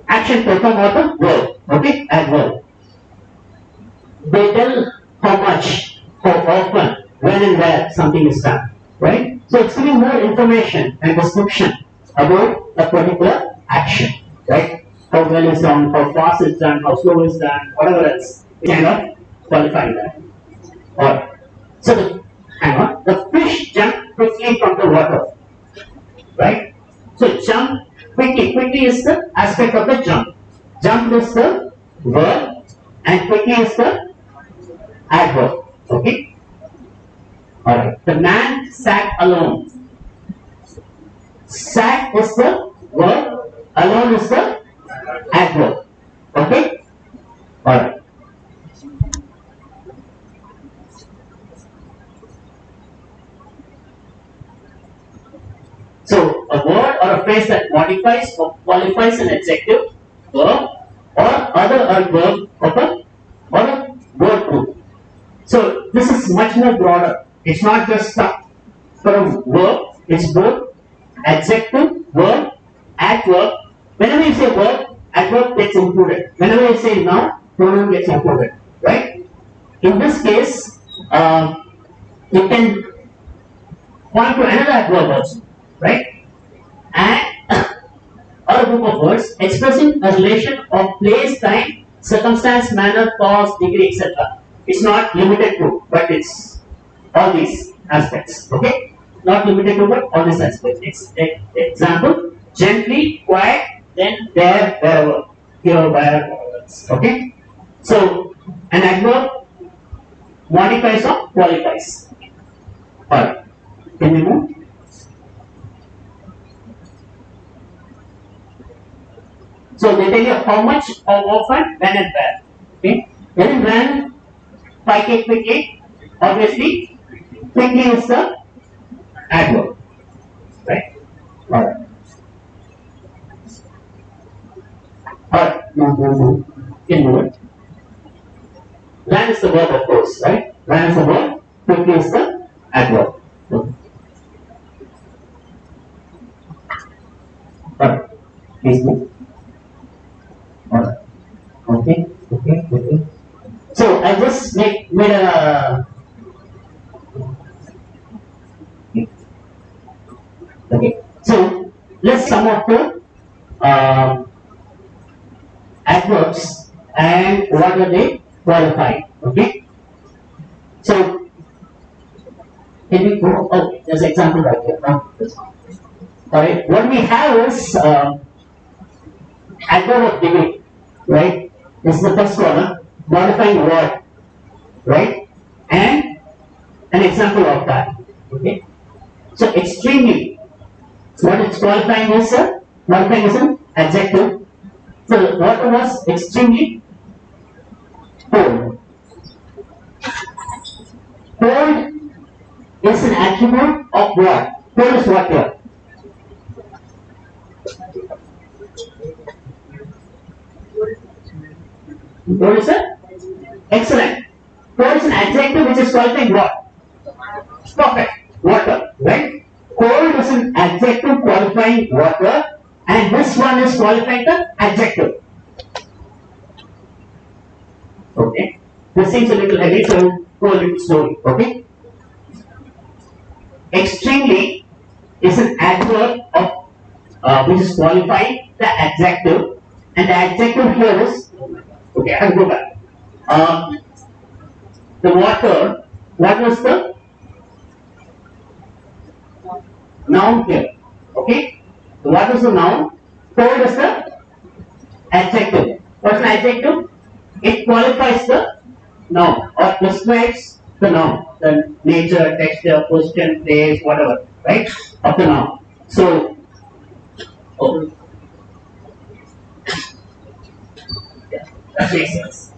action performed or the verb. Okay? Adverb. They tell how much, how often, when and where something is done. Right? So it's giving more information and description about a particular action. Right? How well it's done, how fast it's done, how slow it's done, whatever else. It kind of qualifying that. Alright. So hang on, the fish jumped quickly from the water, right? So jump quickly. Quickly is the aspect of the jump. Jump is the verb, and quickly is the adverb. Okay. All right. The man sat alone. Sat is the verb. Alone is the adverb. Okay. All right. So a word or a phrase that modifies or qualifies an adjective, verb, or other adverb of a or a word group. So this is much more broader. It's not just stuck for a verb. It's both adjective, verb, adverb. Whenever you say verb, adverb gets included. Whenever you say noun, pronoun gets included. Right? In this case, you can point to another adverb also. Right? And or a group of words expressing a relation of place, time, circumstance, manner, cause, degree, etc. It's not limited to, but it's all these aspects. Okay? Not limited to, but all these aspects. Example: gently, quiet, then, there, wherever, here, where. Okay? So an adverb modifies or qualifies. Alright. Can we move? So they tell you how much, how often, when and where. Okay? When and when, quickly, obviously, quickly is the adverb. Right? Alright. Alright, no. Can move it. When is the verb, of course, right? When is the verb, quickly is the adverb. Okay. Alright, please move. Alright. Okay. So I just made a. Okay. So let's some of the adverbs and what are they qualified. Okay. So can we go? Oh, there's an example right here. Alright. What we have is adverb of degree. Right? This is the first column, modifying word, right? And an example of that. Okay. So extremely, what it's qualifying is an adjective. So what was extremely cold? Cold is an attribute of what? Cold is what here? Cold is excellent. Cold is an adjective which is qualifying what? Perfect. Water. Right? Cold is an adjective qualifying water, and this one is qualifying the adjective. Okay. This seems a little heavy, so go a little slowly. Okay. Extremely is an adverb of which is qualifying the adjective, and the adjective here is. Okay, I'll go back. The water, what was the noun here? Okay, what is the noun? Cold is the adjective. What's an adjective? It qualifies the noun or describes the noun, the nature, texture, position, place, whatever, right? Of the noun. So, that makes sense.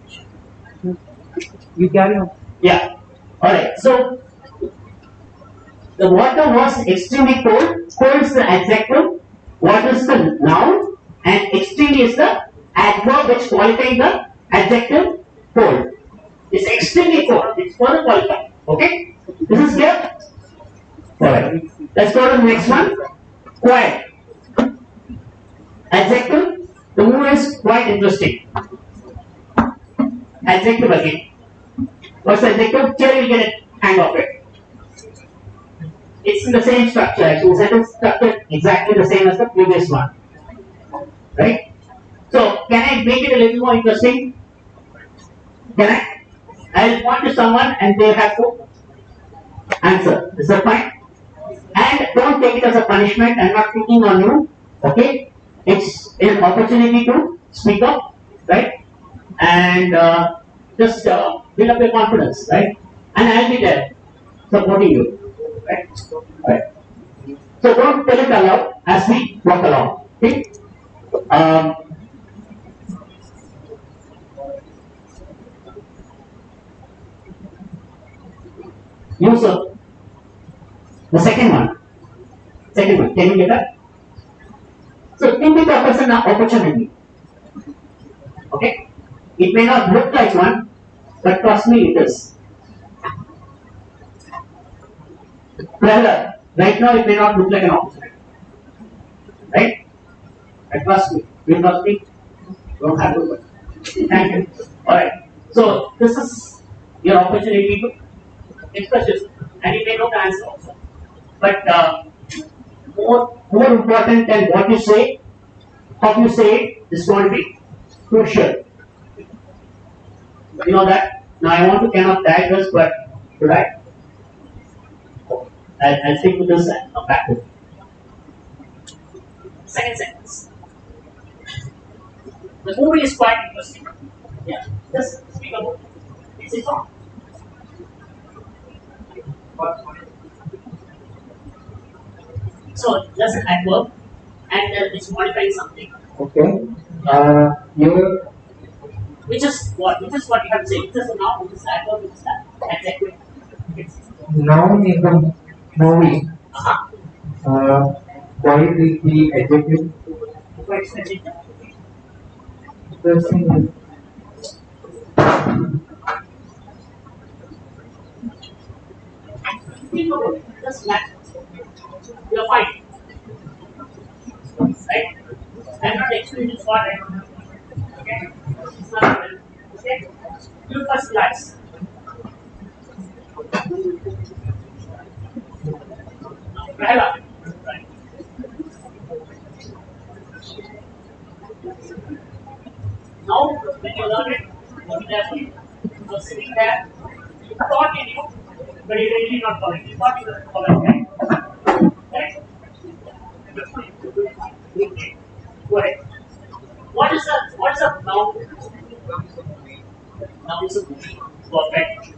You carry on. Yeah. Alright. So the water was extremely cold. Cold is the adjective. Water is the noun. And extremely is the adverb which qualifying the adjective cold. It's extremely cold. It's further qualified. Okay? This is clear? Alright. Let's go to the next one. Quiet. Adjective. The mood is quite interesting. Adjective again. What's the adjective? Here you'll get a hang of it. It's in the same structure actually. The sentence structure exactly the same as the previous one. Right? So, can I make it a little more interesting? Can I? I'll point to someone and they have to answer. Is that fine? And don't take it as a punishment. I'm not picking on you. Okay? It's an opportunity to speak up, right? And just build up your confidence, right? And I'll be there supporting you, right? Right. So don't tell it aloud as we walk along. Okay? Um, Yusuf, the second one. Second one. Can you get that? So think it up as an opportunity. Okay? It may not look like one, but trust me, it is. Rather, right now it may not look like an opportunity. Right? But trust me. You trust me? Don't have to. Thank you. Alright. So this is your opportunity to express yourself. And you may know the answer also. But more important than what you say, how you say it is going to be crucial. You know that? Now I want to kind of tag this, but should I? I'll stick with this and come back to it. Second sentence. The movie is quite interesting. Yeah, just speak about it. It's a song. So just an adverb, and it's modifying something. Okay. Your Which is what? Which is what you have to say. Which is a noun, which is adverb, which is that. Adjective. It's, noun is the movie. uh-huh. Why is the adjective? Quite expensive. Interesting. Think about it. Just math. You're fine. Right? I'm not explaining what I don't know. Okay? It's not good. Okay? You first class. Right. Now, when you learn it, carefully, you're sitting there, you thought you knew, but you really not following. You thought you were following, right? Okay. Go ahead. What is a noun? Noun is a movie. Perfect.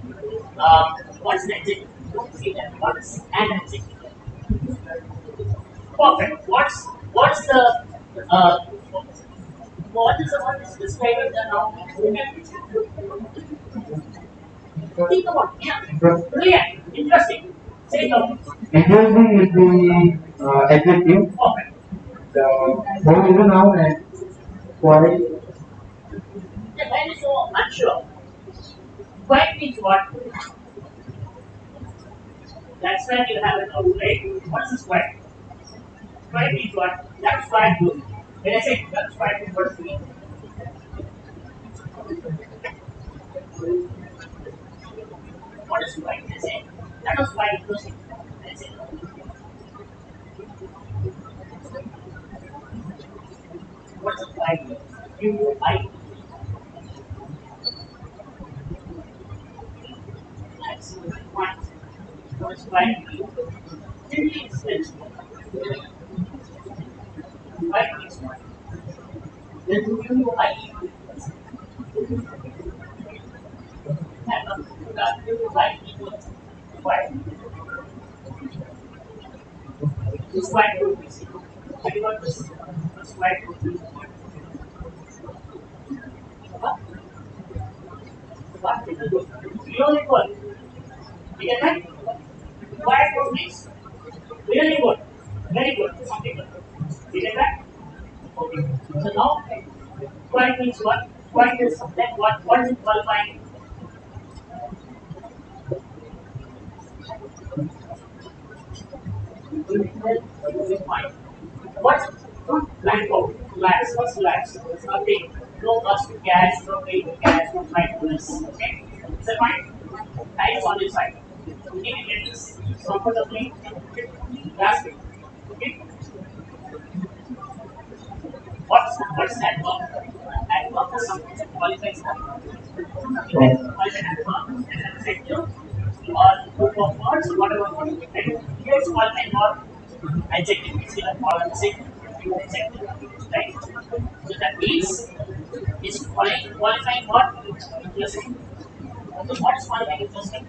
What's an adjective? See that. What is an adjective? Perfect. What's the uh, what is the one is describing the noun? Think about it. Yeah. Brilliant. Interesting. Say it out. Interesting is the adjective. Perfect. The whole is a noun and why Yeah, when is so unsure. Quiet means what? That's when you have an outlet. What is this quiet? Quiet means what? That's quiet good. When I say that's quiet good, what does it mean? What is quiet? I say that was quite interesting. I say what's a quiet good? You I that's quiet. What is quiet good? Simply explains quiet means what? Then you I quiet. It's quite good. I got this. It's quite good. What is good? Really good. You get that? Quite good means really good. Very good. Something good. You get that? Okay. So now, quite means what? Quite is then what is it qualifying? Fine. What's blank out? Lax. What's lax? It's nothing. No cost to cash, no pay to cash, no mindfulness. Okay? Is that fine? Time is on your side. You can get this comfortably. Last thing. Okay? What's adverb? Adverb is something that qualifies something. You can qualify adverb as an adjective or group of words, whatever adjective means you are all the same adjective, right? So that means it's qualifying what interesting. So what is qualifying interesting?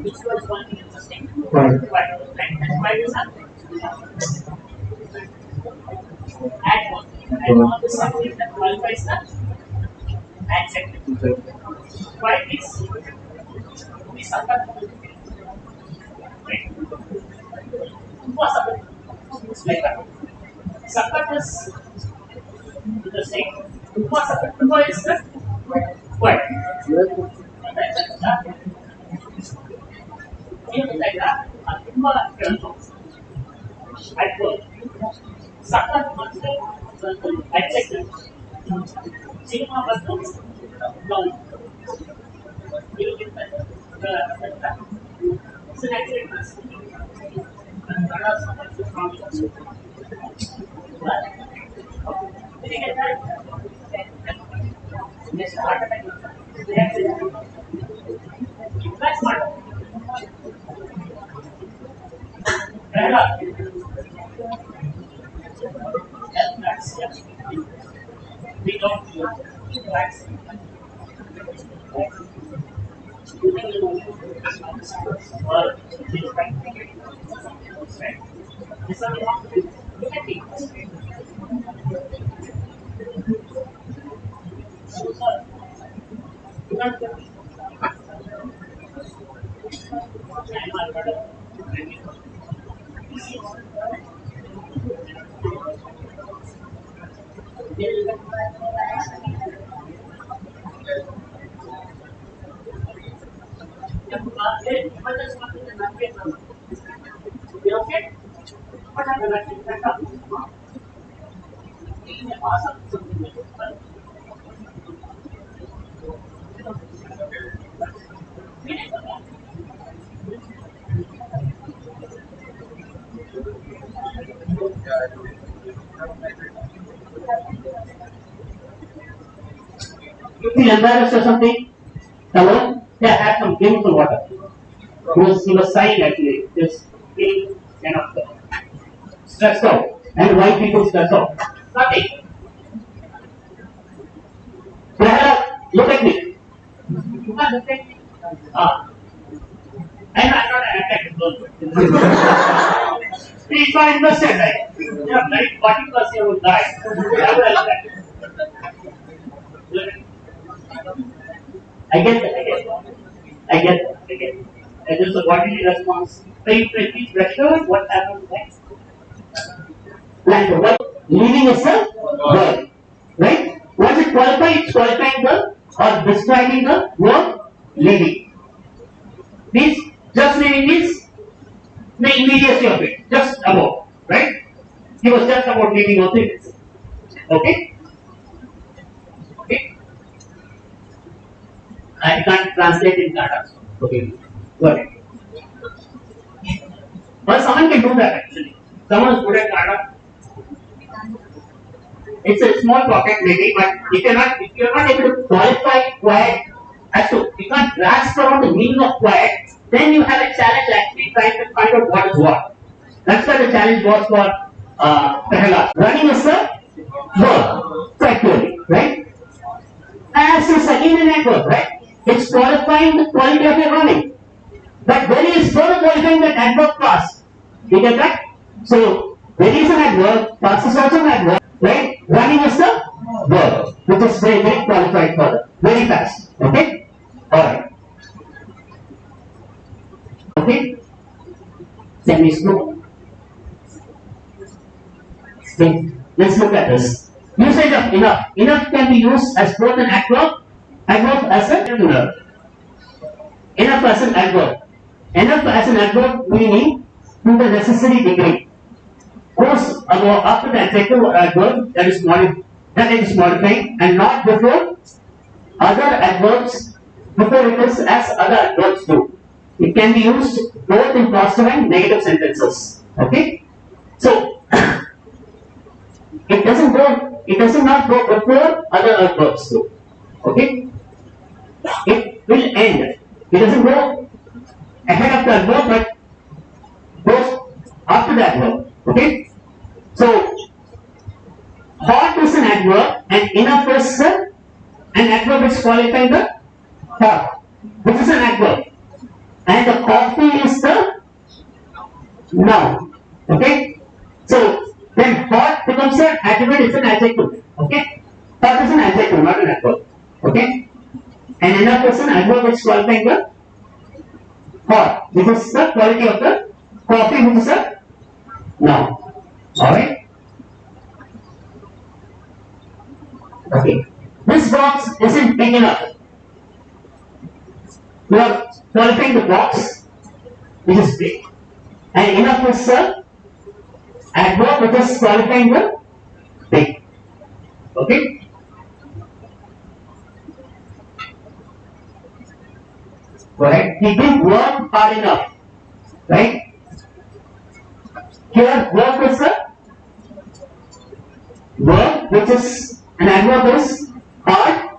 Which word is qualifying interesting? Right. Right. That's why it is adverb. Adverb is something that qualifies the adjective. Why is we suffer? Right. What suffer? It's like that. Suffer is interesting. What suffer? What is the what? Even like that, ತುಂಬಾ ಕೆಲಸ adverb. Suffer ಮತ್ತೆ adjective. Cinema ಮತ್ತು noun. You get that. It's an adjective. And there are some extra problems. But did you get that? Yes, that's smart. That's yes. We don't do that's okay? What happened? You feel embarrassed or something? Hello? Yeah, have some chemical water. He was sighing actually. Just being kind of stressed out. And why people stress out? Nothing. Prahara, look at me. You can't look at me. Ah. I'm not an attack. He's not interested, right? You are like 40% will die. I get that, I get that. I get that, I get that. And there's a bodily response. Pain, pretty pressure, what happens next? Like what? Leaving is a verb. Right? Once it qualifies, it's qualifying the or describing the verb leaving. Means just leaving means the immediacy of it. Just about. Right? He was just about leaving of it. Okay? Okay? I can't translate in Kannada. Okay. Got it. But someone can do that actually. Someone is good at Kannada. It's a small pocket maybe, but if you're not able to qualify quiet as to you can't grasp around the meaning of quiet, then you have a challenge actually trying to find out what is what. That's what the challenge was for Prahalad. Running is a verb, factually, right? As is again an adverb, right? It's qualifying the quality of your running. But when is further qualifying that adverb class? You get that? So there is an adverb, class is also an adverb, right? Running is the verb, which is very, very qualified further. Very fast. Okay? Alright. Okay? Then we slow. Let's look at this. Usage of enough. Enough can be used as both an adverb as a verb. Enough as an adverb. Enough as an adverb meaning to the necessary degree. Goes after the adjective or adverb that is modifying and not before other adverbs before it is as other adverbs do. It can be used both in positive and negative sentences. Okay? So it does not go before other adverbs do. Okay? It will end. It doesn't go ahead of the adverb but goes after the adverb. is qualifying the hot, which is an adverb, and the coffee is the noun. Okay, so then hot becomes an attribute. It's an adjective. Okay, hot is an adjective, not an adverb. Okay, and another person adverb is qualifying the hot, which is the quality of the coffee, which is a noun. Alright? Okay. This box isn't big enough. We are qualifying the box, which is big, and enough is the adverb which is qualifying the big. Okay? Right? He didn't work hard enough. Right? Here, work is the verb which is an adverb is hard,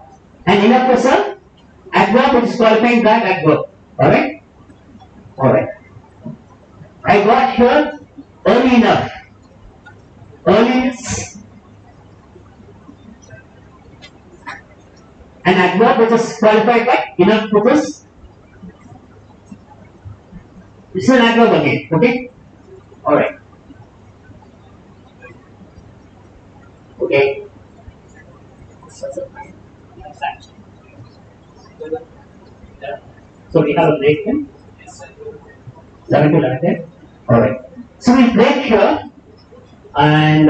and enough is a adverb which is qualifying that adverb. Alright? Alright. I got here early enough. Early is an adverb which is qualified by enough, which is this is an adverb again. Okay? Alright. Okay. So we have a break then? 11 to 11. Alright. So we break here and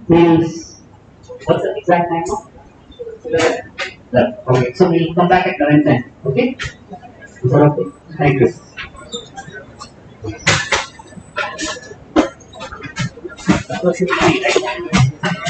we'll. What's the exact time now? 11. Okay. So we'll come back at 11:10. Okay? Is that okay? Thank you. That should be right.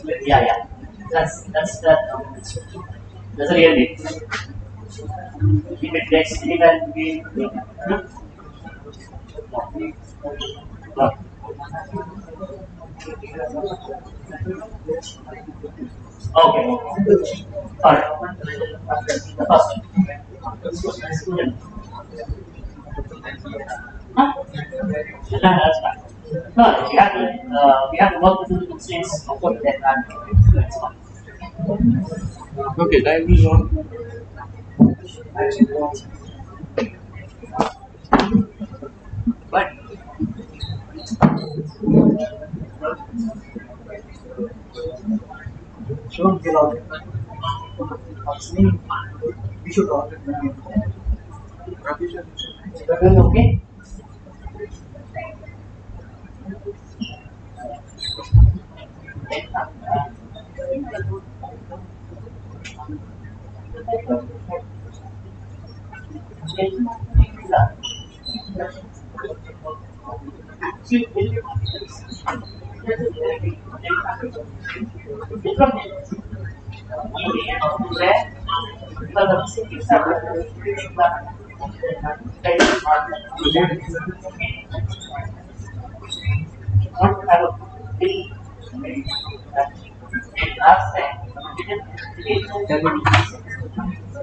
Yeah, yeah. That's the that's a real name. If it gets anywhere between no. Okay. Alright. The first one. Huh? That's fine. No, we have to work within the constraints of what they have. That's fine. Okay, time is on. But Shouldn't get out. We should order it. okay.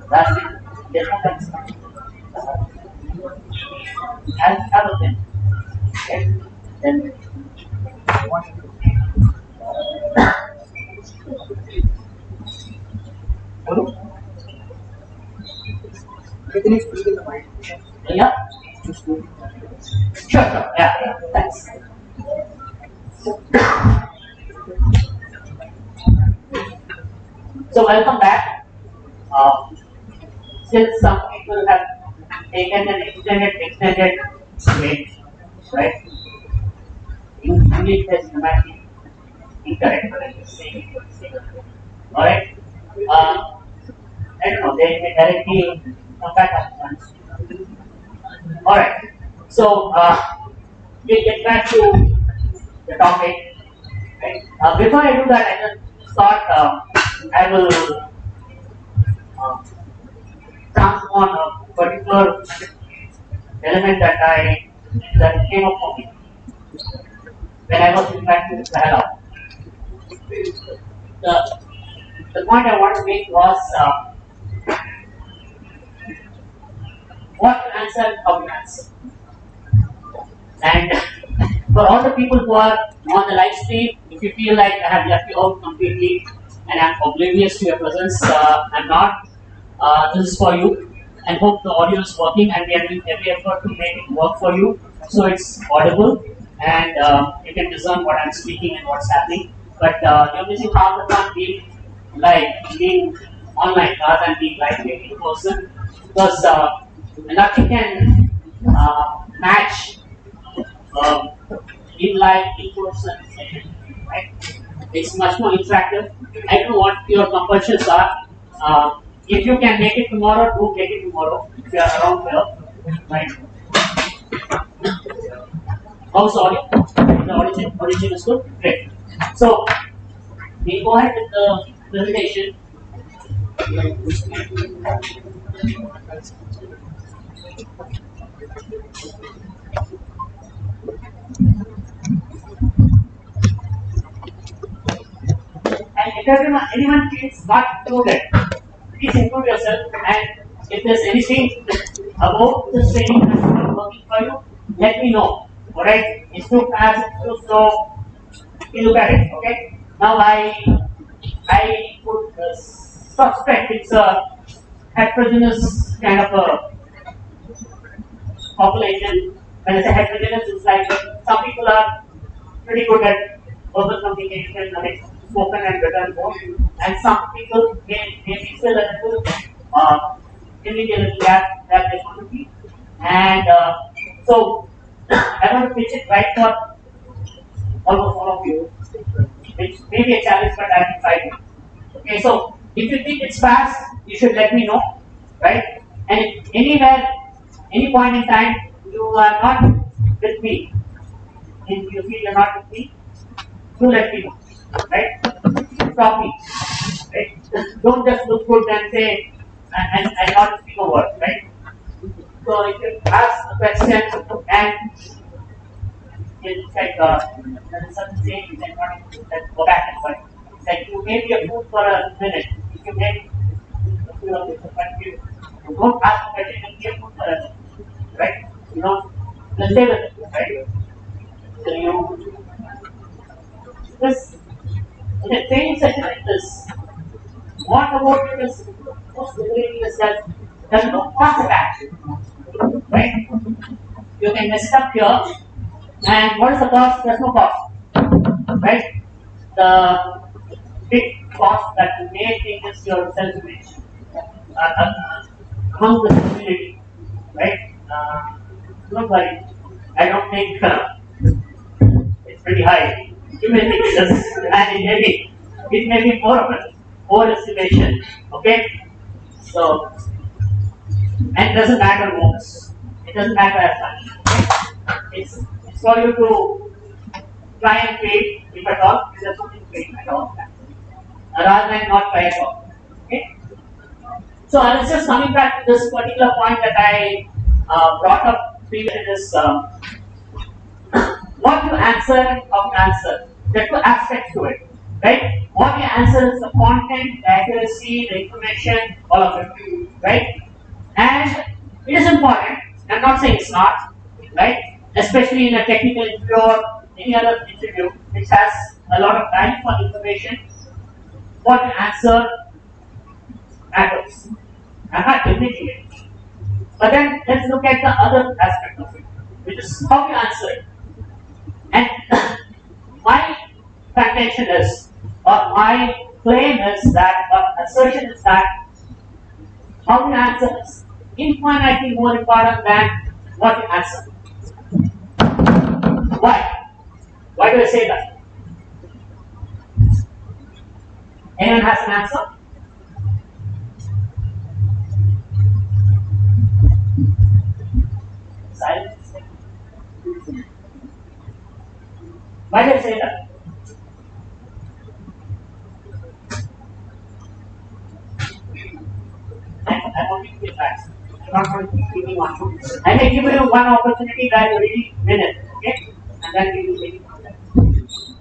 That's it. As other thing. Okay? Then yeah, sure, sure, yeah, thanks. So welcome back. Since some people have taken an extended break, right? In English, there's grammatically incorrect, but I'm just saying it. All right. I don't know. They directly come back after. All right. So we'll get back to the topic. Right? Before I do that, I just thought I will uh, transform a particular element that came up for me when I was interacting with Kahla. The, the point I want to make was what to answer and how to answer. And for all the people who are on the live stream, if you feel like I have left you out completely and I'm oblivious to your presence, I'm not. This is for you, and hope the audio is working and we are doing every effort to make it work for you so it's audible and you can discern what I'm speaking and what's happening. But you're missing half the fun being online rather than being live in person because nothing can match um, in live in person session, right? It's much more interactive. I don't know what your compulsions are. If you can make it tomorrow, do make it tomorrow if you are around here, right? How's the audio? The origin is good? Great. So, we go ahead with the presentation. And if anyone feels not included, please include yourself. And if there's anything about the training that's not working for you, let me know. Alright? It's too fast, it's too slow. You look at it. Okay? Now I would suspect it's a heterogeneous kind of a population. When I say heterogeneous, it's like some people are pretty good at verbal communication, I mean, spoken and written both, and some people may be still a little maybe a little gap that they want to be. And so I want to pitch it right for almost all of you, which may be a challenge, but I will try to. Okay, so if you think it's fast, you should let me know, right? And if anywhere, any point in time, you are not with me, if you feel you're not with me, do let me know, right? properly, right? Don't just look good and say and not speak a word, right? So if you ask a question and it's like there is something saying you cannot go back and forth. It's like you may be a fool for a minute. If you make a fool of yourself, but you don't ask a question and be a fool for a minute, right? You know, let's say that, right? So you this in a training session like this, what about it is most liberating is that there's no cost attached, right? You can mess it up here, and what is the cost? There's no cost, right? The big cost that you may think is your self-image among the community, right? Don't worry, I don't think it's pretty high. You may think it is, and it may be more of an overestimation, okay? So, and it doesn't matter most. It doesn't matter as much. It's for you to try and pay, if at all, if there's something to pay at all, rather than not try at all. Okay? So I was just coming back to this particular point that I brought up previously, is what you answer and how you answer. There are two aspects to it, right? What you answer is the content, the accuracy, the information, all of it, right? And it is important. I'm not saying it's not, right? Especially in a technical interview or any other interview which has a lot of valuable information. What you answer matters. I'm not admitting it. But then let's look at the other aspect of it, which is how you answer it. And my contention is, or my claim is that, or assertion is that, how you answer is infinitely more important than what you answer. Why? Why do I say that? Anyone has an answer? Silence. Why do I say that? I'm only giving facts. I'm not going to give you one. I may give you one opportunity that you really win it, okay? And then we will take it from there.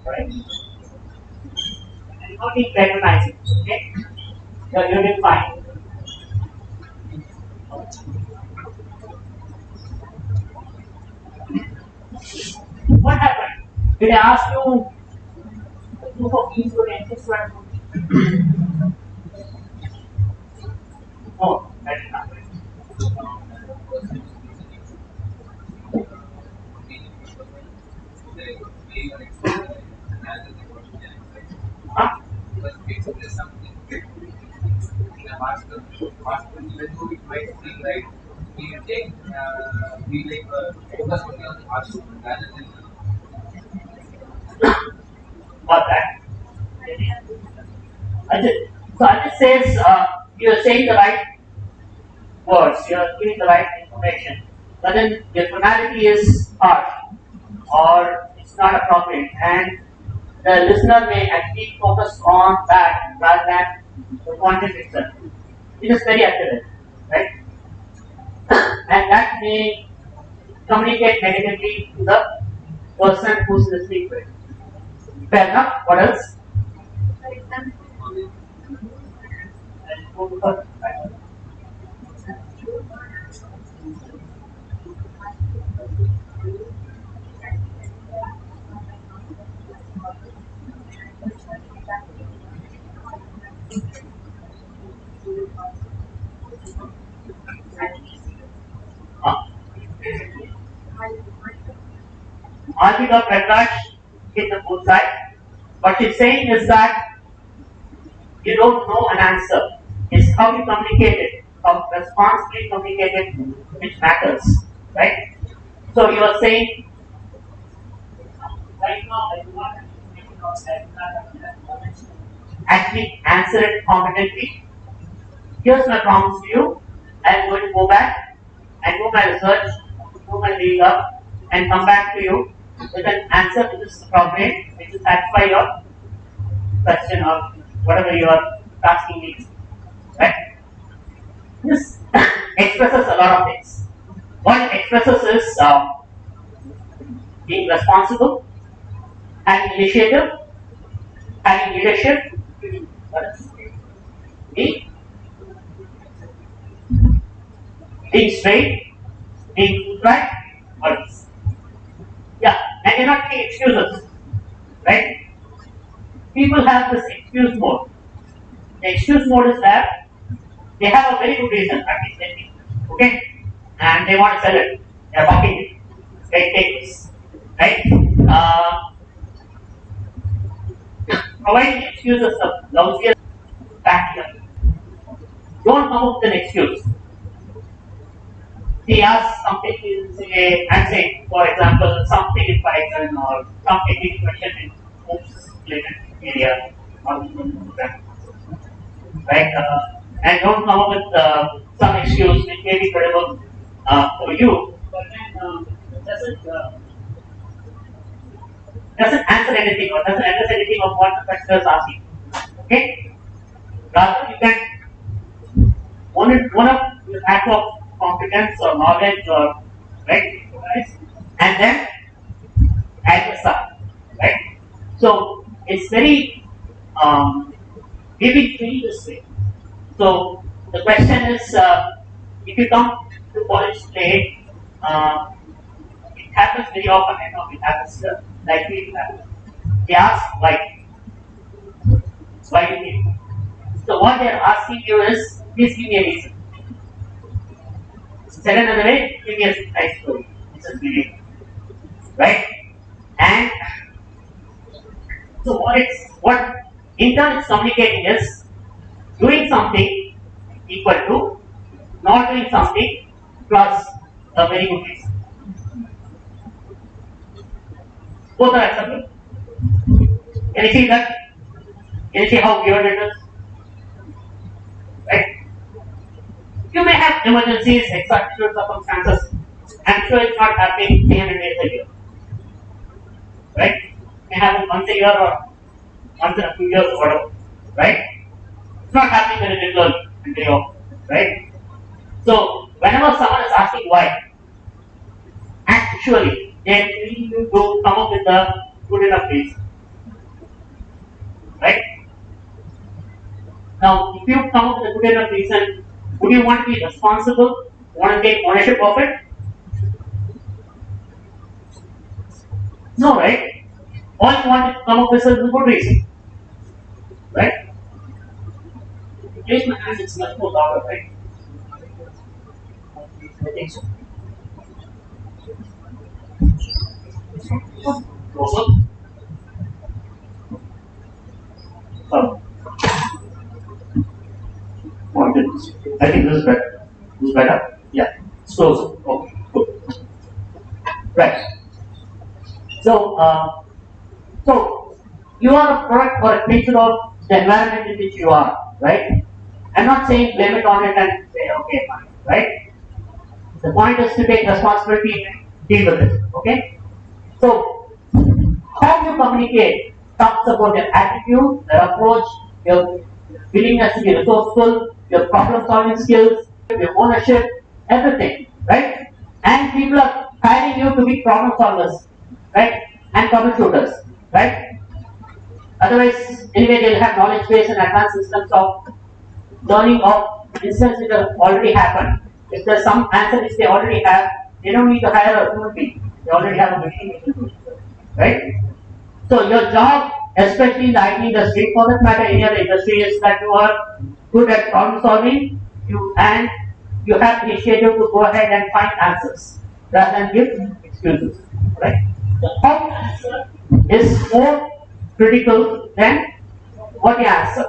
Alright? And not being patronizing, okay? You're doing fine. What happened? Did I ask you the proof of keys would exist or no, that is not right. Huh? Got that? So Ajit says you're saying the right words, you're giving the right information, but then your tonality is harsh or it's not appropriate, and the listener may actually focus on that rather than the content itself. It is very accurate, right? And that may communicate negatively to the person who's listening to it. Fair enough. What else? For example, Archie of Prakash hit the both sides. What she's saying is that you don't know an answer. It's how you communicate it, how responsibly communicate it, which matters, right? So you are saying, right now I do not have information on that. Actually answer it competently. Here's my promise to you. I'm going to go back and do my research, do my reading up, and come back to you with an answer which is appropriate, which will satisfy your question or whatever you are asking me, right? This expresses a lot of things. What it expresses is being responsible, having initiative, having leadership, being straight, being right, all this. Yeah, and you're not taking excuses, right? People have this excuse mode. The excuse mode is that they have a very good reason, practically, okay? And they want to sell it. They are talking it. Right, take this. Right? Providing excuses of lousiest practical. Don't come up with an excuse. He asks something in say, I'm saying, for example, something in Python or some technical question in oops related area or that. Right? And don't come up with some excuse which may be credible for you, but then doesn't answer anything or doesn't address anything of what the question is asking. Okay? Rather, you can one up with lack of competence or knowledge or right, and then add the up. Right? So it's very we've been treated this way. So the question is, if you come to college today, it happens very often. I know it happens likely to happen. They ask why. Why do you think? So what they are asking you is, please give me a reason. Said another way, give me a nice story. This is belief. Right? And so what intern is communicating is doing something equal to not doing something plus a very good reason. Both are acceptable. Can you see that? Can you see how weird it is? Right? You may have emergencies, exceptional circumstances. I'm sure it's not happening 300 days a year. Right? It may happen once a year or once in a few years or whatever. Right? It's not happening very regularly and very often. Right? So, whenever someone is asking why, actually, they need you to come up with a good enough reason. Right? Now, if you come up with a good enough reason, would you want to be responsible? Want to take ownership of it? No, right? All you want to come up with is a good reason. Right? Place my hands, it's much more louder, right? I think so. Closer. Oh. Oh, goodness. I think this is better. This is better? Yeah. It's closer. Okay, good. Right. So you are a product or a picture of the environment in which you are, right? I'm not saying blame it on it and say, okay, fine, right? The point is to take responsibility and deal with it, okay? So, how you communicate talks about your attitude, your approach, your willingness to be resourceful, your problem-solving skills, your ownership, everything, right? And people are hiring you to be problem solvers, right? And troubleshooters, right? Otherwise, anyway, they'll have knowledge base and advanced systems of learning of incidents which have already happened. If there's some answer which they already have, they don't need to hire a human being. They already have a machine which will do it, right? So your job, especially in the IT industry, for that matter, any other industry, is that you are good at problem solving, you have initiative to go ahead and find answers rather than give excuses, right? The how answer is more critical than what you answer.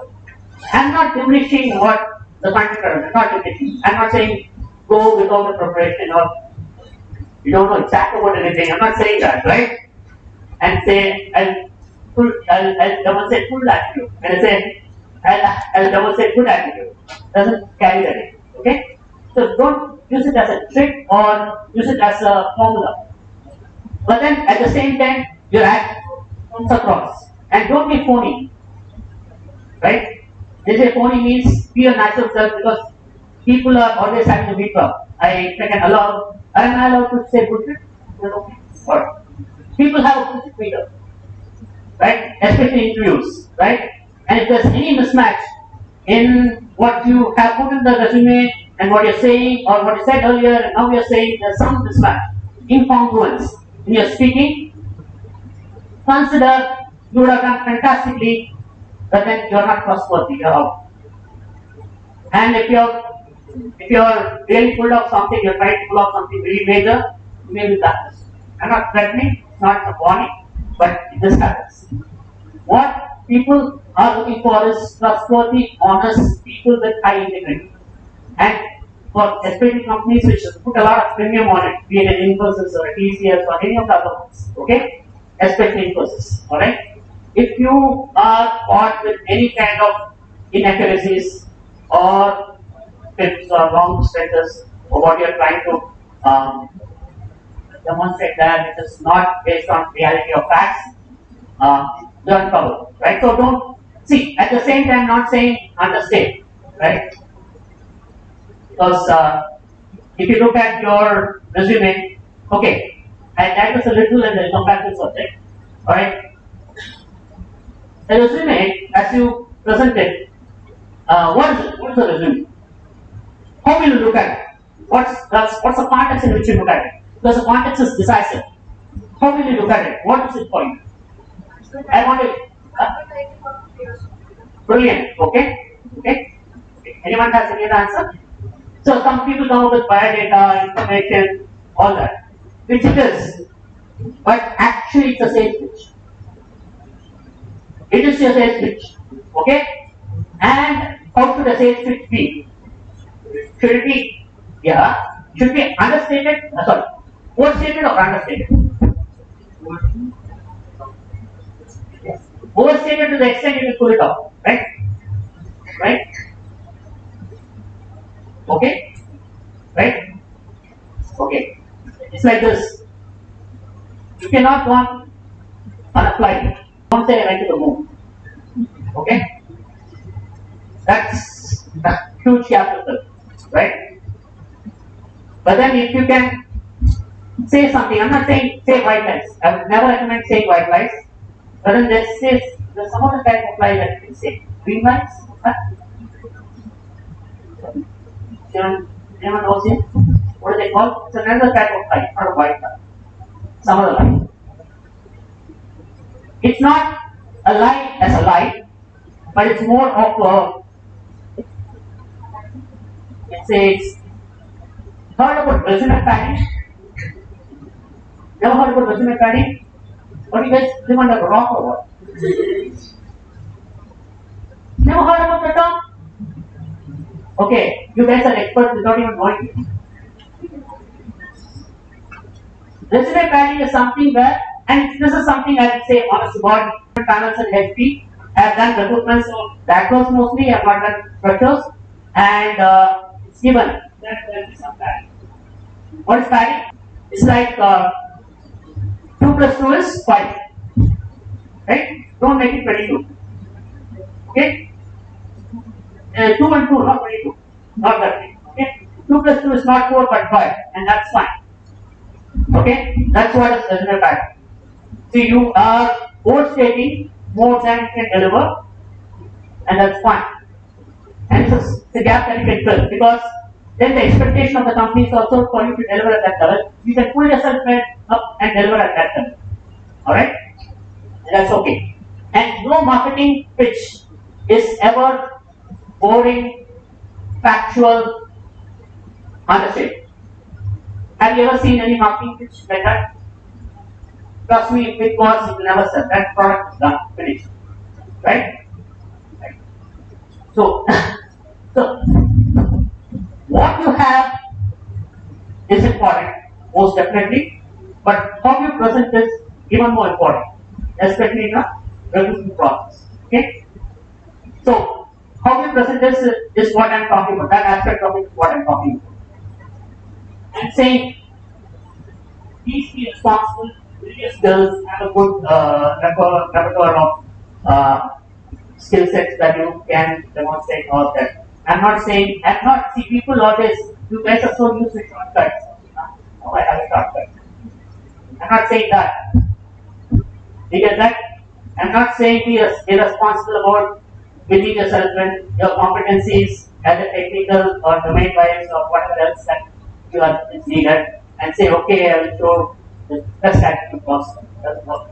I'm not diminishing what the content is, not diminishing. I'm not saying go without a preparation or you don't know exactly about anything. I'm not saying that, right? And say I'll demonstrate full attitude. And I say I'll demonstrate good attitude. Doesn't carry that in. Okay? So don't use it as a trick or use it as a formula. But then at the same time your act comes across. And don't be phony. right? They say phony means be your natural self because people are always having to beat up. If I can allow, am I allowed to say bullshit? Okay. What? People have a bullshit meter, right? Especially interviews, right? And if there's any mismatch in what you have put in the resume and what you're saying or what you said earlier and now you're saying, there's some mismatch, incongruence in your speaking, consider you would have done fantastically, but then you're not trustworthy, you're out. And if you're really full of something, you're trying to pull off something really major, you may be practice. I'm not threatening, it's not a warning, but this happens. What people are looking for is trustworthy, honest people with high integrity. And for especially companies which put a lot of premium on it, be it an Infosys or a TCS or any of the other ones, okay? Especially Infosys, alright? If you are caught with any kind of inaccuracies or tips or wrong stretches or what you're trying to demonstrate that it is not based on reality or facts, you're in trouble, right? So don't see at the same time not saying understate, right? Because if you look at your resume, okay, I digress a little and then come back to the subject, alright? The resume, as you present it, what is it? What is the resume? How will you look at it? What's the context in which you look at it? Because the context is decisive. How will you look at it? What is it for you? I want to. Brilliant. Okay. Okay. Anyone has any other answer? So some people come up with biodata, information, all that, which it is, but actually it's a sales pitch. It is your sales pitch. Okay. And how should a sales pitch be? Should it be, should be understated? Sorry, overstated or understated? Yes. Overstated to the extent you can pull it off, right? Right? Okay? Right? Okay. It's like this. You cannot go on a flight. Don't say I went to the moon. Okay? That's a huge capital, right? But then if you can say something, I'm not saying say white lies. I would never recommend saying white lies. But then there's some other type of lie that you can say. Green lies? Anyone knows it? What do they call? It's another type of lie, not a white lie. Some other lie. It's not a lie as a lie, but it's more of a, it's heard about resume padding? Never heard about resume padding? What do you guys live under a rock or what? Never heard about the term? Okay, you guys are experts without even knowing it. Resume padding is something where, and this is something I would say honest to God, panels and HP have done recruitment, so that was mostly I have not done structures, and it's given that there will be some padding. What is padding? It's like 2 plus 2 is 5. Right? Don't make it 22. Okay? 2 and 2, not 22. Not that way. Okay? 2 plus 2 is not 4 but 5, and that's fine. Okay? That's what is resume padding. See, you are overstating more than you can deliver, and that's fine. And it's a gap that you can fill because then the expectation of the company is also for you to deliver at that level. You can pull yourself up and deliver at that level. Alright? That's okay. And no marketing pitch is ever boring, factual, understated. Have you ever seen any marketing pitch like that? Trust me, if it was, you will never sell. That product is done, finished. Right? Right. So, what you have is important, most definitely, but how you present is even more important, especially in the recruitment process. Okay? So, how you present is what I am talking about. That aspect of it is what I am talking about. And saying, please be responsible, build your skills, have a good repertoire of skill sets that you can demonstrate all that. See, people always, you guys are so used to shortcuts. Oh, I have a shortcut. I'm not saying that. You get that? I'm not saying be irresponsible about building yourself when your competencies as a technical or domain wise or whatever else that you are needed and say, okay, I will show the best attitude possible. Doesn't work.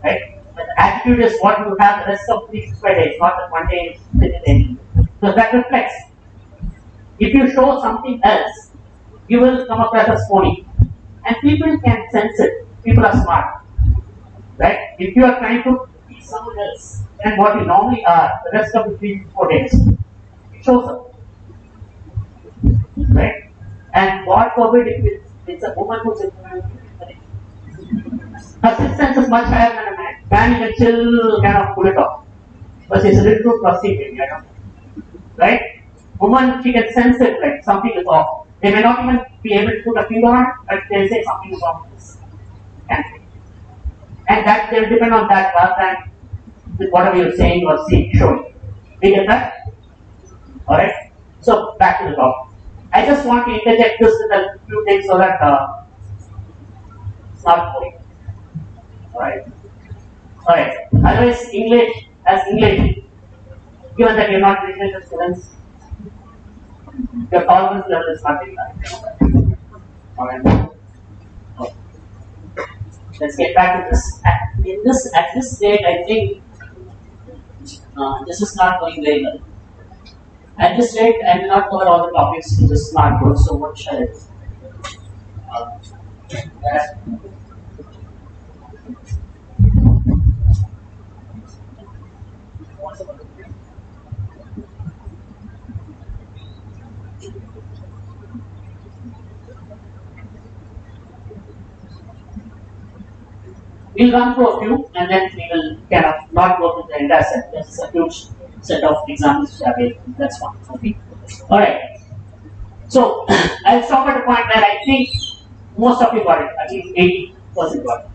Right? But attitude is what you have the rest of 365 days, not the one day sitting. So that reflects. If you show something else, you will come across as phony. And people can sense it. People are smart. Right? If you are trying to be someone else than what you normally are the rest of the 3-4 days, it shows up. Right? And God forbid if it's a woman who's her sixth sense is much higher than a man. Man, you can still kind of pull it off. But it's a little too trusty, maybe, I don't know. Right? Woman, she can sense it, like something is off. They may not even be able to put a finger on it, but they'll say something is off with this. And that they'll depend on that rather than with whatever you're saying or showing. Do you get that? Alright? So, back to the topic. I just want to interject this with a few things so that it's not boring. Alright? Alright. Otherwise, English, given that you're not literature students, your tolerance level is not very high. Alright? Okay. Let's get back to this. At this stage, I think this is not going very well. At this rate, I will not cover all the topics in this smart board, so what shall I do? We'll run through a few and then we will kind of not go through the entire set. There's a huge set of examples which are available. That's one. Okay. Alright. So I'll stop at a point where I think most of you got it. At least 80% got it.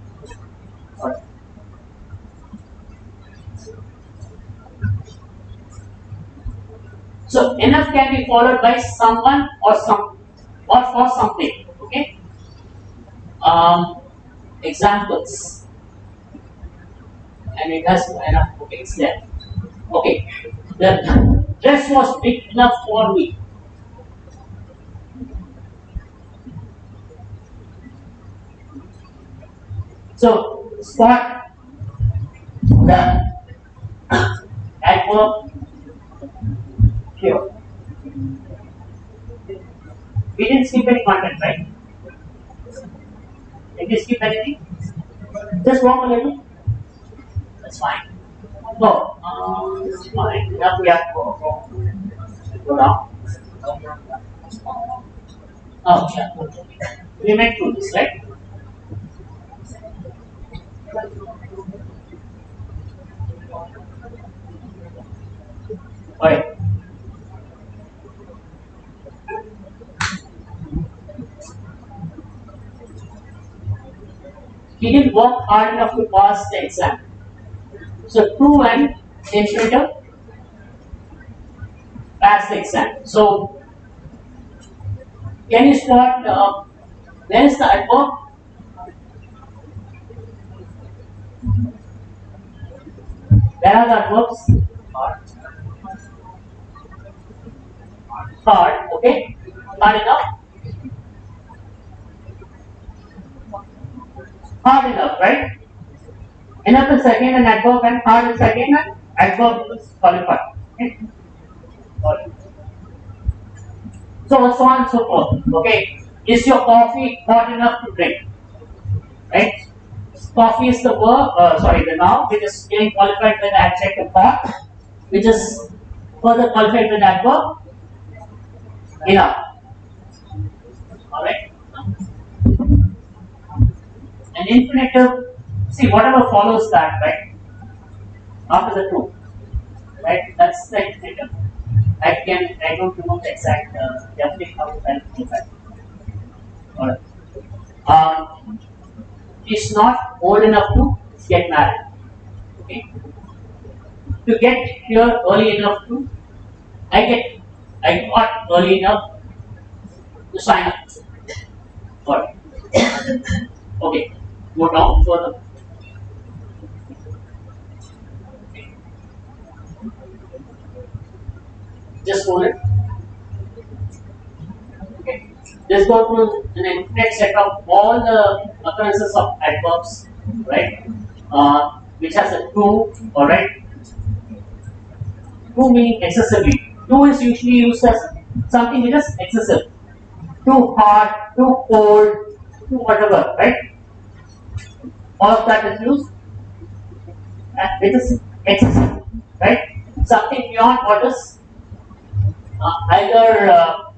Alright. So enough can be followed by someone or for something. Okay. Examples. And it has enough bookings there. Okay, the dress was big enough for me. So, spot the adverb here. We didn't skip any content, right? Did you skip anything? Just walk a little. That's fine. No, it's fine. Now we have to go down. Oh, yeah. We went through this, right? Alright. He didn't work hard enough to pass the exam. So, true and infinitive pass the exam. So, can you spot where is the adverb? Where are the adverbs? Hard, okay? Hard enough? Hard enough, right? Enough is second and adverb and hard is second and adverb is qualified. Okay? So on and so forth. Okay? Is your coffee hot enough to drink? Right? Coffee is the verb, the noun, which is getting qualified with the adjective hot, which is further qualified with the adverb enough. Alright? An infinitive, see whatever follows that, right? After the two, right? That's the infinitive. I don't remember the exact definition of that. Alright. Is not old enough to get married. Okay. to get here early enough to I got early enough to sign up for it. Okay, go down further. Just hold it. Okay. Just go to an infinite set of all the occurrences of adverbs, right? Which has a to, alright? To meaning excessively. To is usually used as something which is excessive. Too hot, too cold, too whatever, right? All of that is used. It is excessive, right? Something beyond what is either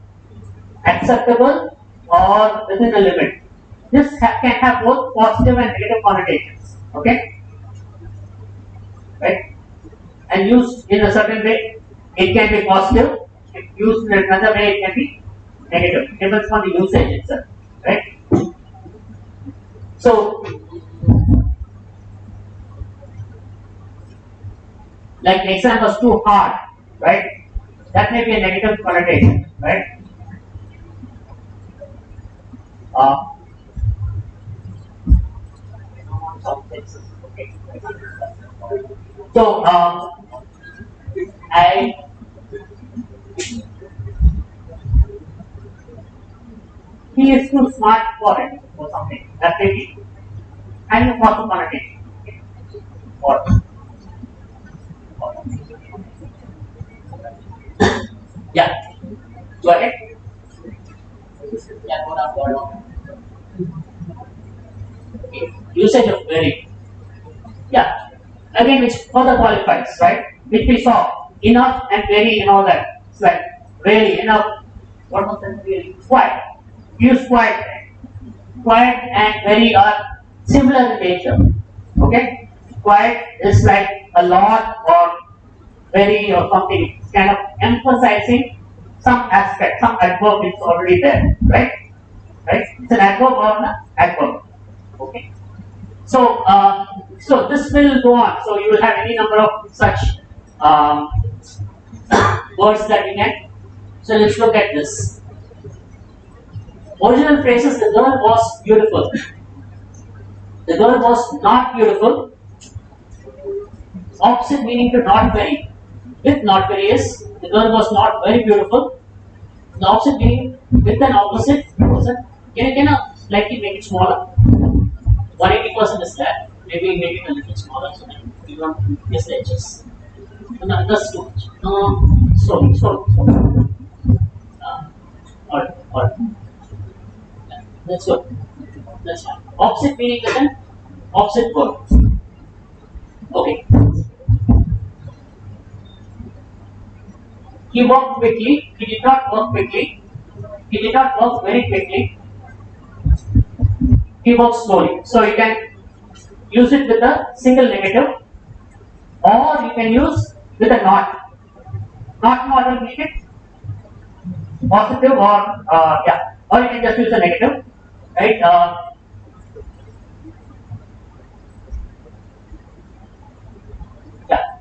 acceptable or within a limit. This can have both positive and negative connotations. Okay, right? And used in a certain way, it can be positive. If used in another way, it can be negative. It depends on the usage itself, right? So, like the exam was too hard, right? That may be a negative connotation, right? So, he is too smart for it or something. That may be kind of also connotation. Or yeah, go ahead. Yeah, go down. Okay. Usage of very. Yeah, again, which further qualifies, right? Which we saw enough and very and all that. It's like really enough. What was that really? Quiet. Use quiet. Quiet and very are similar in nature. Okay? Quiet is like a lot or very or something. It's kind of emphasizing some aspect, some adverb is already there, right? Right? It's an adverb or an adverb. Okay. So, so this will go on. So you will have any number of such words that we can. So let's look at this. Original phrases: the girl was beautiful. The girl was not beautiful. Opposite meaning to not very. With not very is the girl was not very beautiful. The opposite meaning with an opposite person. Can you slightly make it smaller? 180% is that. Maybe make it a little smaller so that you don't miss the edges. No, that's too much. Slowly. Alright. Yeah, that's good. That's fine. Opposite meaning with an opposite word. Okay. He worked quickly. He did not work quickly. He did not work very quickly. He works slowly. So you can use it with a single negative, or you can use with a not. Not will make it positive or yeah, or you can just use a negative, right? Yeah.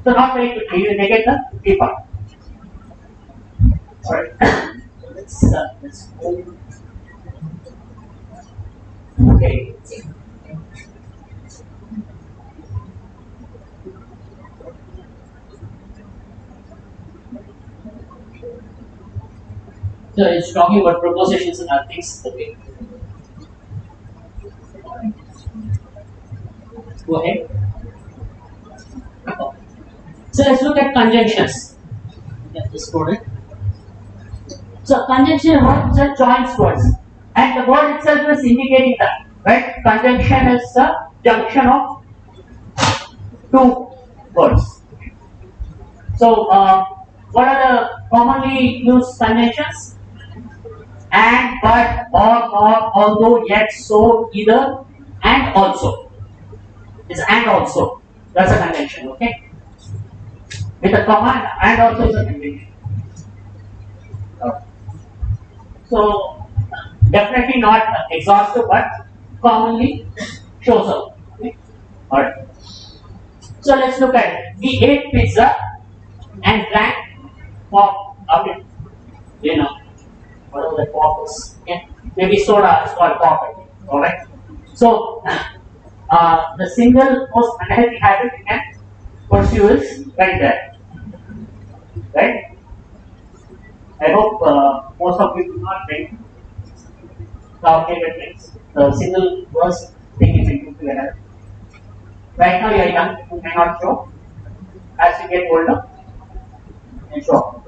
So not very quickly. You negate the key part. Alright. Let's go. Okay. So it's talking about propositions and other things. Okay. Go ahead. So let's look at conjunctions. Get this coded. So conjunction is a joint words, and the word itself is indicating that, right? Conjunction is a junction of two words. So what are the commonly used conjunctions? And, but, or, not, although, yet, so, either, and also. It's and also. That's a conjunction, okay? With a comma, and also is a conjunction. So, definitely not exhaustive, but commonly shows up. Okay? Alright. So let's look at it. We ate pizza and drank pop after dinner. Whatever the pop is. Okay? Maybe soda is called pop. Alright. So the single most unhealthy habit we can pursue is right there. Right? I hope most of you do not drink carbonated drinks. The single worst thing is into your health. Right now you are young, you may not show. As you get older, you show.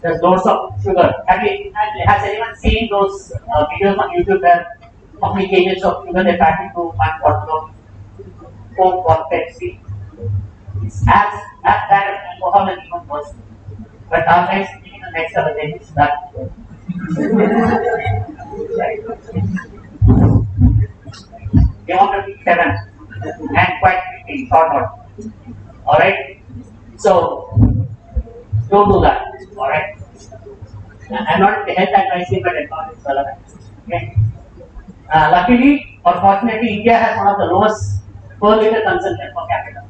There's loads of sugar. Has anyone seen those videos on YouTube where how many kgs of sugar they pack into one bottle of Coke or Pepsi? It's as bad as alcohol and even worse. But our guys taking the next level, they miss that. They want to be 7 and quite quickly, short out. Alright? So, don't do that. Alright? I'm not the health advisory, but I thought it's relevant. Okay? Luckily or fortunately, India has one of the lowest per liter consumption per capita.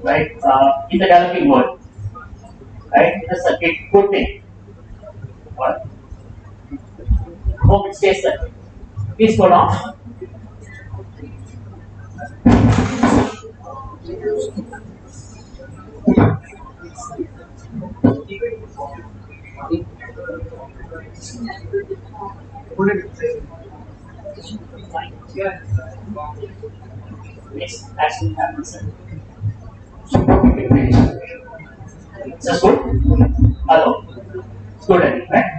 Right? In the developing world. Right? That's a good thing. Alright? Hope it stays that way. Please go down. Yes, that's what happens. Is this good? Hello? It's good, right?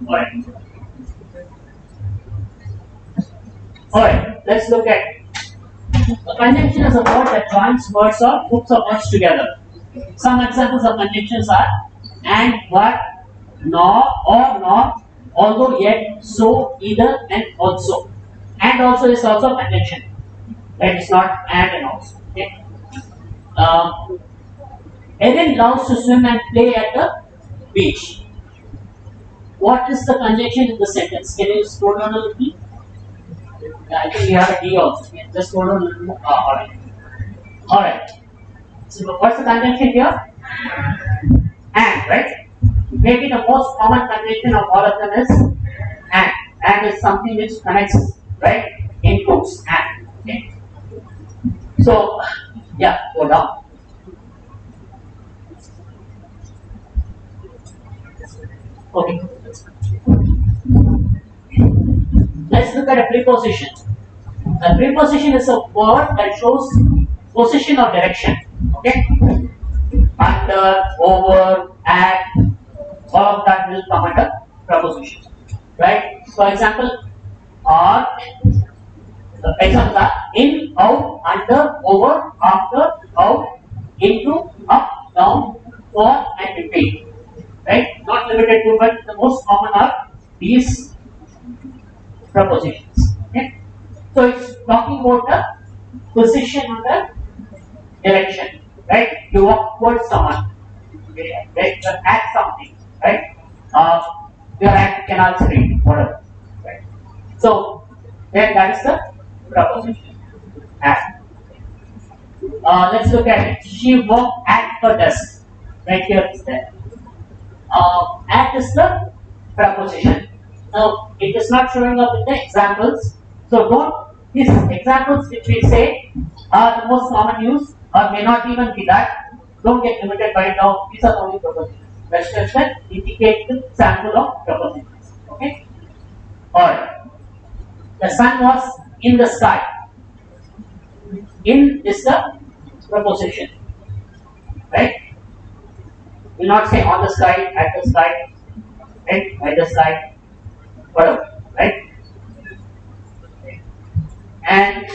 Alright. Alright, let's look at a conjunction is a word that joins words or groups of words together. Some examples of conjunctions are and, but, nor, or not, although, yet, so, either, and also. And also is also a conjunction. Right? It's not and also. Okay. Erin loves to swim and play at the beach. What is the conjunction in the sentence? Can you scroll down a little? I think you have a D also. Just scroll down a little more. Alright. Alright. So what's the conjunction here? And, right? Maybe the most common conjunction of all of them is and. And is something which connects, right? Includes and. Okay. So, yeah, go down. Okay. Let's look at a preposition. A preposition is a word that shows position or direction. Okay? Under, over, at, all of that will come under preposition. Right? For example, or examples are in, out, under, over, after, out, into, up, down, for, and between. Right? Not limited to, but the most common are these prepositions. Okay? So it's talking about the position or the direction. Right? You walk towards someone. Okay? Right? You're at something. Right? You're at Canal Street, whatever. Right? So then that is the preposition. At. Let's look at it. She walked at her desk. Right here is there. At is the preposition. Now it is not showing up in the examples. So don't these examples which we say are the most common use or may not even be that. Don't get limited by now. These are the only prepositions. Let's just indicate the sample of prepositions. Okay? Alright. The sun was in the sky. In is the preposition. Right? Will not say on the sky, at the sky, right? At the sky, whatever, right? And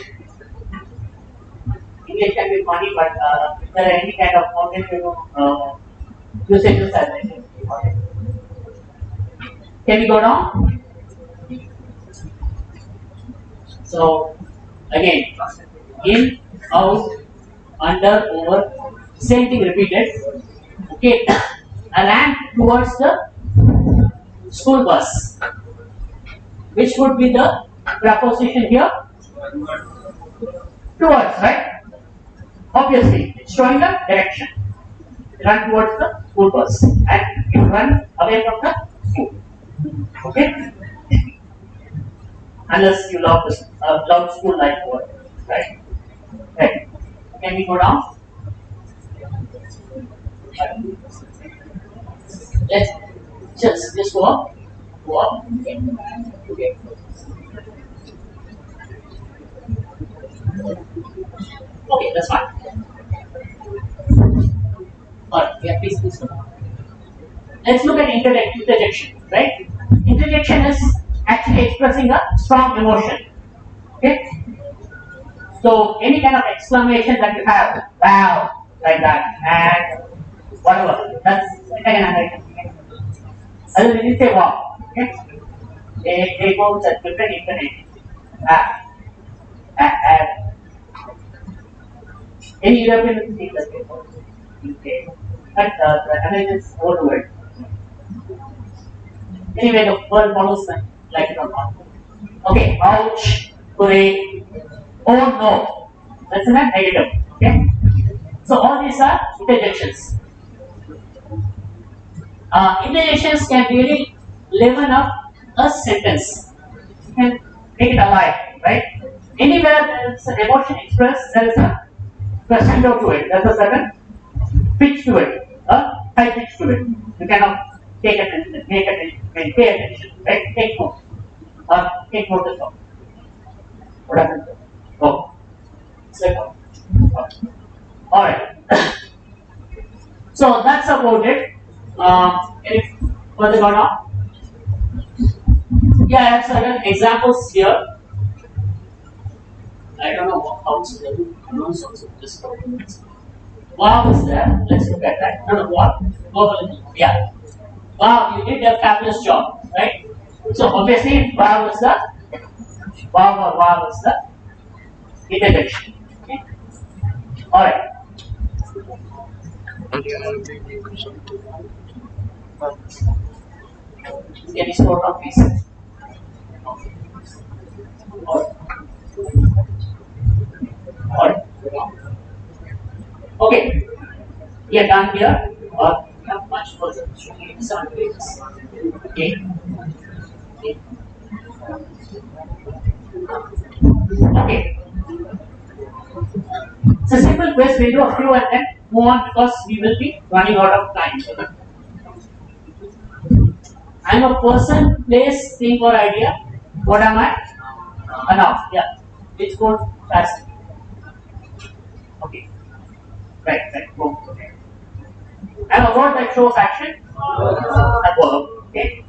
English can be funny, but if there are any kind of modern usages as I think. Can we go down? So again, in, out, under, over, same thing repeated. Okay, I ran towards the school bus. Which would be the preposition here? Towards, right? Obviously, it's showing the direction. Run towards the school bus and you run away from the school. Okay? Unless you love this, love school life more. Right? Right. Can we go down? Let's just go up. Go up. Okay. Okay. Okay, that's fine. Alright, yeah, please go. Let's look at interjection, right? Interjection is actually expressing a strong emotion. Okay? So any kind of exclamation that you have, wow, like that, and whatever, that's second. Other than you say wow, okay? They go with a different intonation. Ah, ah. Any European speak the same word. Okay. But the Americans old word. Anyway, the word follows them, like it or not. Okay, ouch, hooray, oh no. That's a negative. Okay? So all these are interjections. Interjections can really liven up a sentence. You can make it alive, right? Anywhere there is an emotion expressed, there is a crescendo to it. There's a certain pitch to it, a high pitch to it. You cannot take attention, make attention, pay attention, right? Take note. Take notice of. What happened? Oh, slip up. Alright. So that's about it. Any further going on? Yeah, I have certain examples here. I don't know how to pronounce also this. Wow is there. Let's look at that. No, what? Yeah. Wow, you did a fabulous job, right? So obviously, wow is the interjection. Okay. All right. Can you slow down, please? All right. Okay. We are done here. Or we have much further. Some pages. Okay. Okay. Okay. It's a simple quiz. We do a few and then move on because we will be running out of time. I'm a person, place, thing, or idea. What am I? A noun. Yeah. It's called fast. Okay. Right. Go. Okay. I'm a word that shows action. A verb. Okay.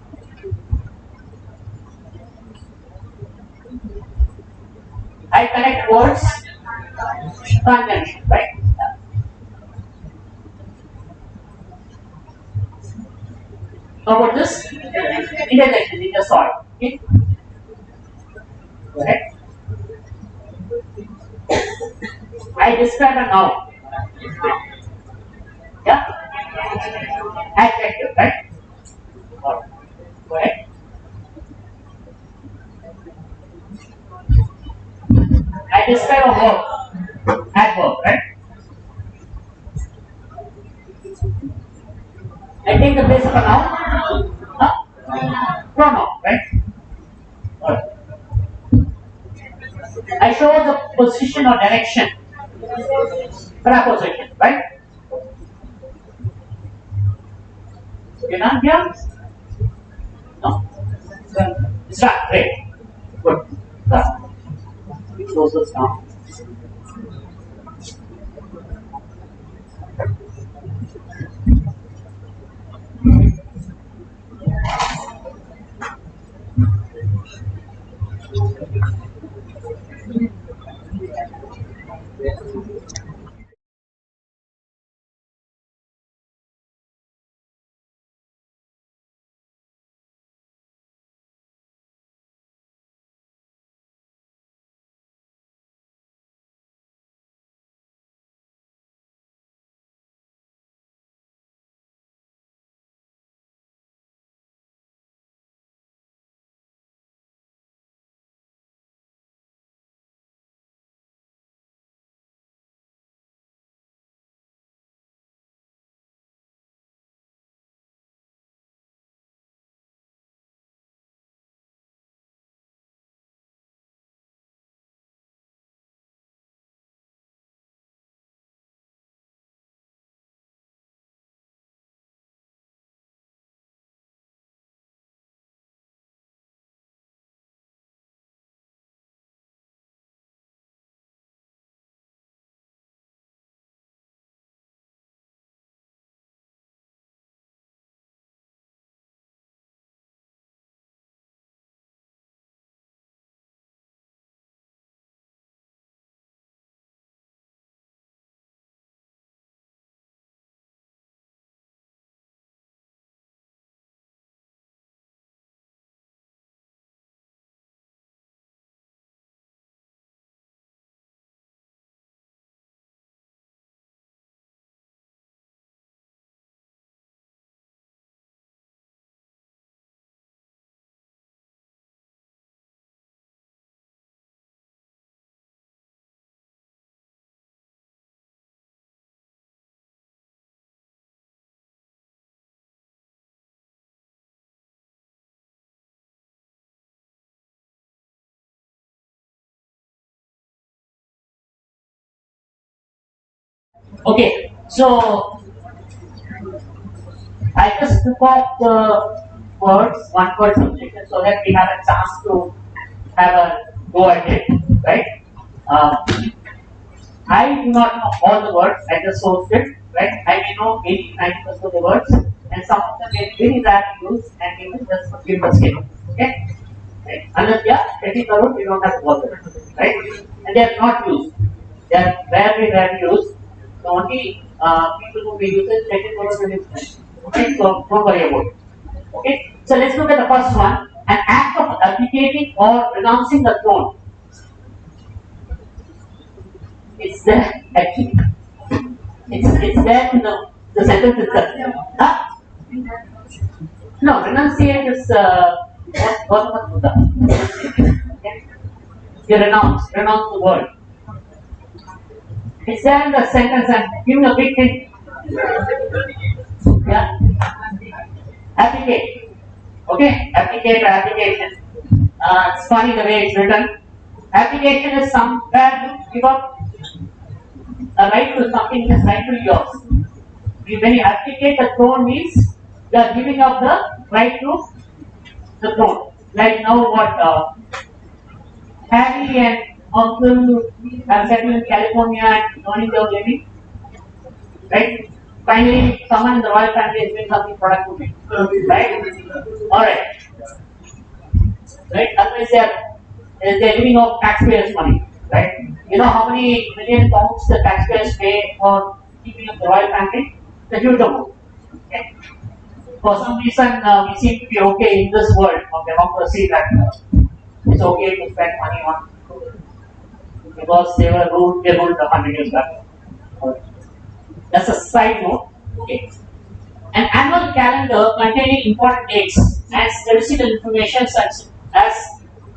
I connect words. Conjunction. Right. How about this? Interjection in the soil. Okay. Correct. I describe a noun. Yeah. Adjective. Right. Or, correct. I describe a verb. Adverb. Right. I take the place of a noun. Pronoun. Right. Or, I show the position or direction. Preposition. Right. You're not here? No? Start. Great. Good. Start. Close this down. Okay, so I just took off the words, one word substitution, so that we have a chance to have a go at it, right? Uh, I do not know all the words, I just sourced it, right? I may know 80-90% of the words, and some of them may be very rarely used, and we will just give the skill, okay? Right? Unless they are technical, we don't have to bother, right? And they are not used. They are rarely used. The only people who may use it, technical and instruments. Okay, so don't worry about it. Okay, so let's look at the first one. An act of abdicating or renouncing the throne. It's there actually. It's there in the sentence itself. Huh? No, renunciate is what Buddha. Okay. You renounce the word. It's there in the sentence and give me a big hint. Yeah. Applicate. Okay, applicate or application. It's funny the way it's written. Application is somewhere you give up a right to something that's rightfully yours. When you applicate the throne means you are giving up the right to the throne. Like now what Harry and Uncle have settled in California and earning their living, right? Finally, someone in the royal family is doing something productive, right? All right, right? Otherwise, they're living off taxpayers' money, right? You know how many million pounds the taxpayers pay for keeping up the royal family? It's a huge amount. Okay? For some reason, we seem to be okay in this world of democracy that it's okay to spend money on because they were ruled, they ruled the 100 years back. That's a side note. Okay. An annual calendar containing important dates and statistical information such as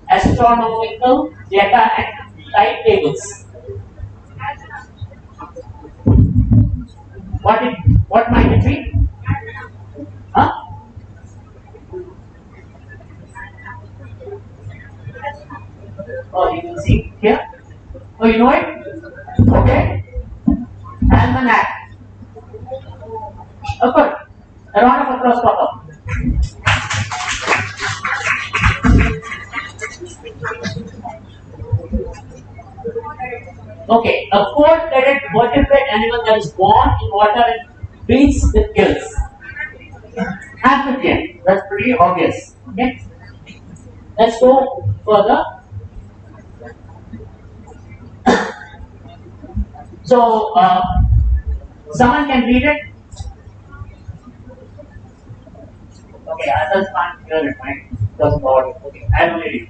astronomical data and timetables. What it, what might it be? Huh? Oh, you can see here. Oh, you know it? Okay. Almanac. Of course. A round of applause for her. Okay, a four-legged vertebrate animal that is born in water and breathes with gills. Amphibian, that's pretty obvious. Okay, let's go further. So, someone can read it. Okay, others can't hear it, right? Doesn't bother. Okay, I will read it.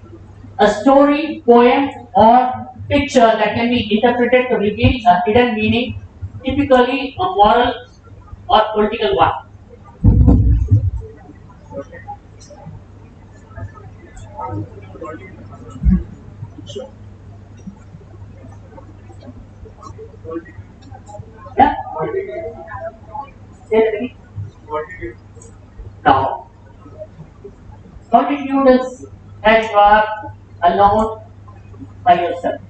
A story, poem, or picture that can be interpreted to reveal a hidden meaning, typically a moral or political one. Yeah? Say that again. Now, solitude is that you are alone by yourself.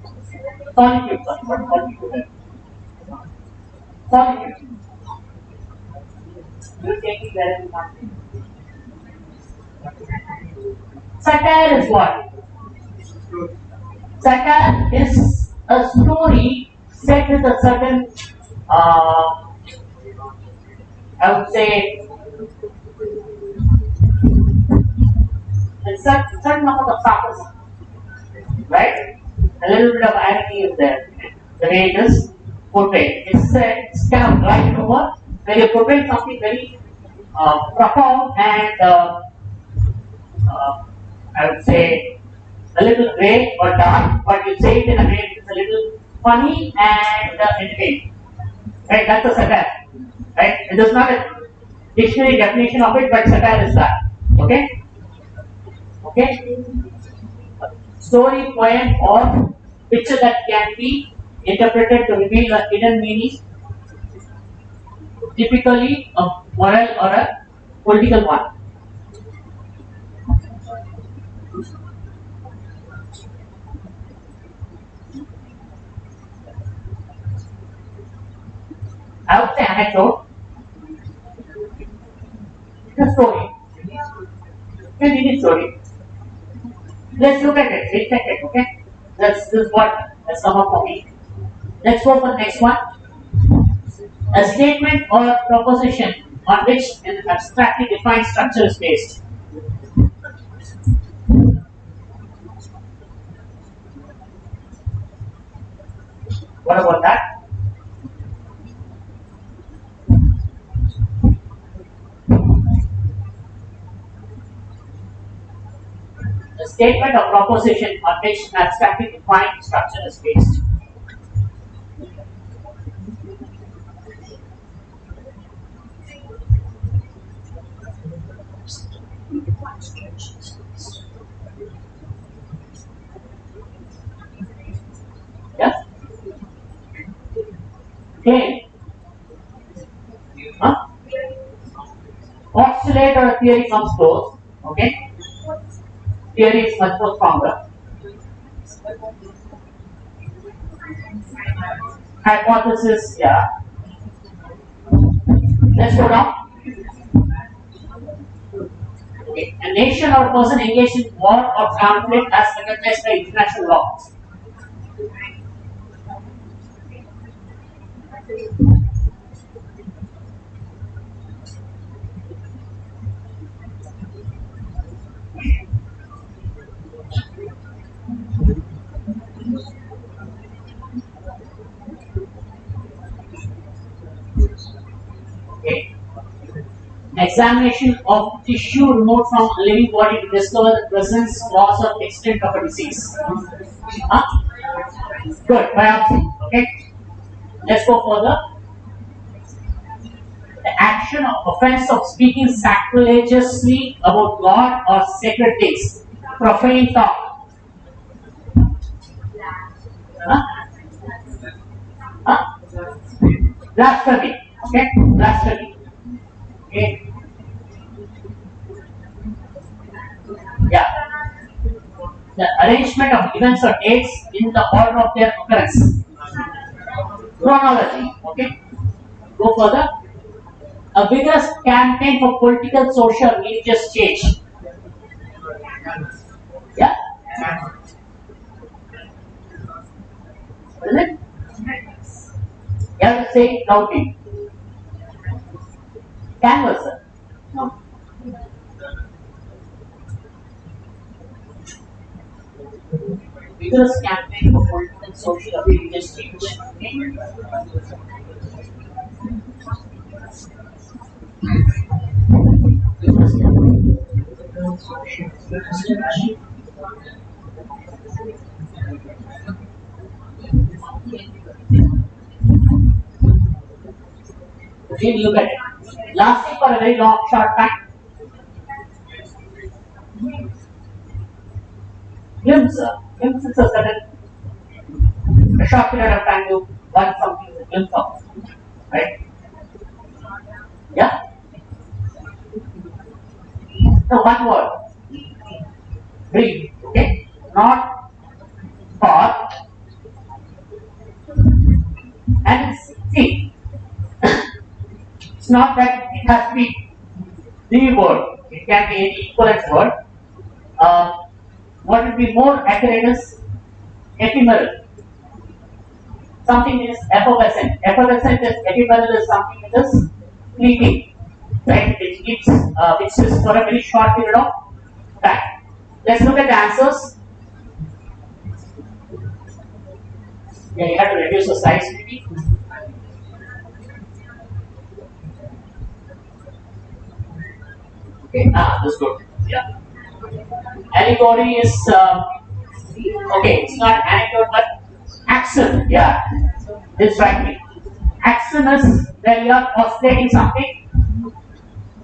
Solitude, sorry, what solitude is? Solitude. You take it wherever you want. Satire is what? Satire is a story set with a certain, I would say, a certain amount of sarcasm, right? A little bit of irony is there. The way it is portrayed. It's kind of dry humor where you portray something very profound and I would say a little gray or dark, but you say it in a way which is a little funny and entertaining. Right? That's a satire. Right? It is not a dictionary definition of it, but satire is that. Okay? Okay? Story, poem, or picture that can be interpreted to reveal a hidden meaning, typically a moral or a political one. had told? The story. Okay, we need story. Let's look at it. We'll check it. Okay. This is what has come up for me. Let's go for the next one. A statement or proposition on which an abstractly defined structure is based. What about that? A statement or proposition on which an abstractly defined structure is based. Yeah? Claim. Huh? Postulate or a theory comes close. Okay? Theory is much more stronger. Hypothesis, yeah. Let's go down. Okay. A nation or a person engaged in war or conflict as recognized by international law. Okay. Examination of tissue removed from a living body to discover the presence, cause, or extent of a disease. Huh? Good. Biopsy. Okay. Let's go further. The action or offense of speaking sacrilegiously about God or sacred things. Profane talk. Huh? Huh? Blasphemy. Okay. Blasphemy. Okay. Yeah. The arrangement of events or dates in the order of their occurrence. Chronology. Okay. Go further. A vigorous campaign for political, social, religious change. Yeah. What is it? You have to say it loudly. Canvasser. No. Vigorous campaign for political, social, religious change. Okay. Okay, look at it. Lasting for a very long, short time. Glimpse. Glimpse is a short period of time you want something to glimpse of. Right? Yeah? So one word. Brief. Okay? Not for. And see. It's not that it has to be the word. It can be any equivalent word. What would be more accurate is ephemeral. Something is effervescent. Effervescent is ephemeral is something that is fleeting, right? Which is for a very short period of time. Let's look at the answers. Yeah, you have to reduce the size maybe. Okay, this is good. Yeah. Allegory is okay. It's not anecdote, but action. Yeah, this right me. Action is where you are postulating something,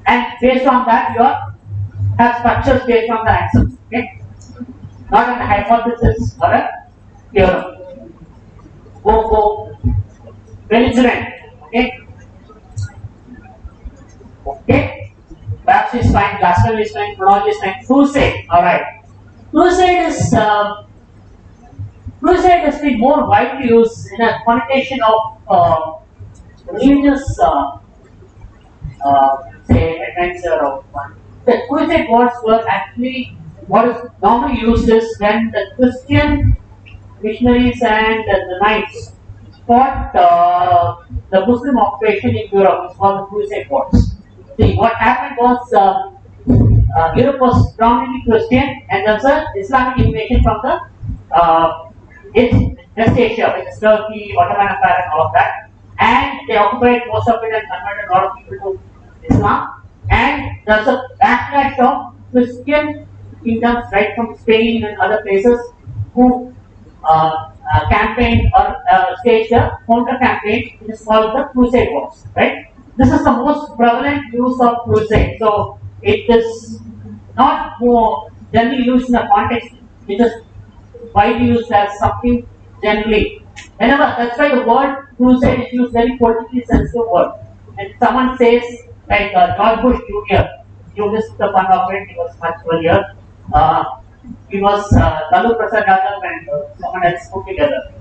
and based on that, you have structures based on the action. Okay, not an hypothesis or a theorem. Go belligerent. Okay. Okay. Perhaps is fine, blasphemy is fine, chronology is fine. Crusade, alright. Crusade has been more widely used in a connotation of religious say adventure of one. The crusade wars were actually what is normally used is when the Christian missionaries and the knights fought the Muslim occupation in Europe. It's called the crusade wars. See, what happened was Europe was predominantly Christian, and there was an Islamic invasion from the West Asia, which is Turkey, Ottoman Empire, and all of that. And they occupied most of it and converted a lot of people to Islam. And there was a backlash of Christian kingdoms right from Spain and other places who campaigned or staged a counter campaign, which is called the Crusade Wars. Right? This is the most prevalent use of crusade. So it is not more generally used in a context. It is widely used as something generally. Whenever that's why the word crusade is used very politically sensitive word. And someone says like George Bush Jr. You missed the fun of it. He was much earlier. He was Lalu Prasad Yadav and someone else put together.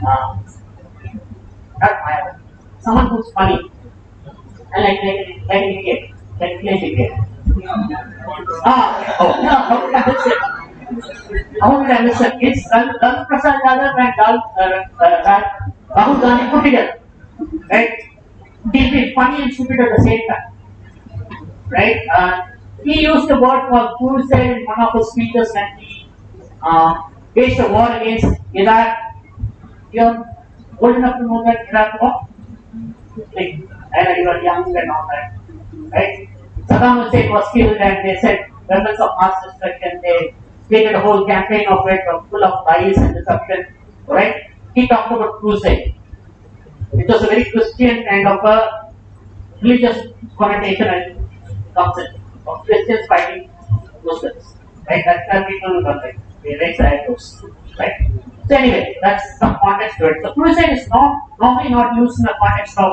Not my someone who's funny and like an idiot, like an idiot. How did I miss it? How did I miss it? It's Lalu Prasad Yadav and Rahul Gandhi put together. Right? He'll be funny and stupid at the same time. Right? He used the word for crusade in one of his speeches when he waged a war against Iraq. You're old enough to know that Iraq war? Like, I know you are young and all that. Right? Saddam Hussein was killed and they said weapons of mass destruction. They created a whole campaign of it, full of lies and deception. Right? He talked about crusade. It was a very Christian kind of a religious connotation and concept of Christians fighting Muslims. Right? That's where people like they raise the eyebrows. Right? So anyway, that's some context to it. So crusade is normally not used in the context of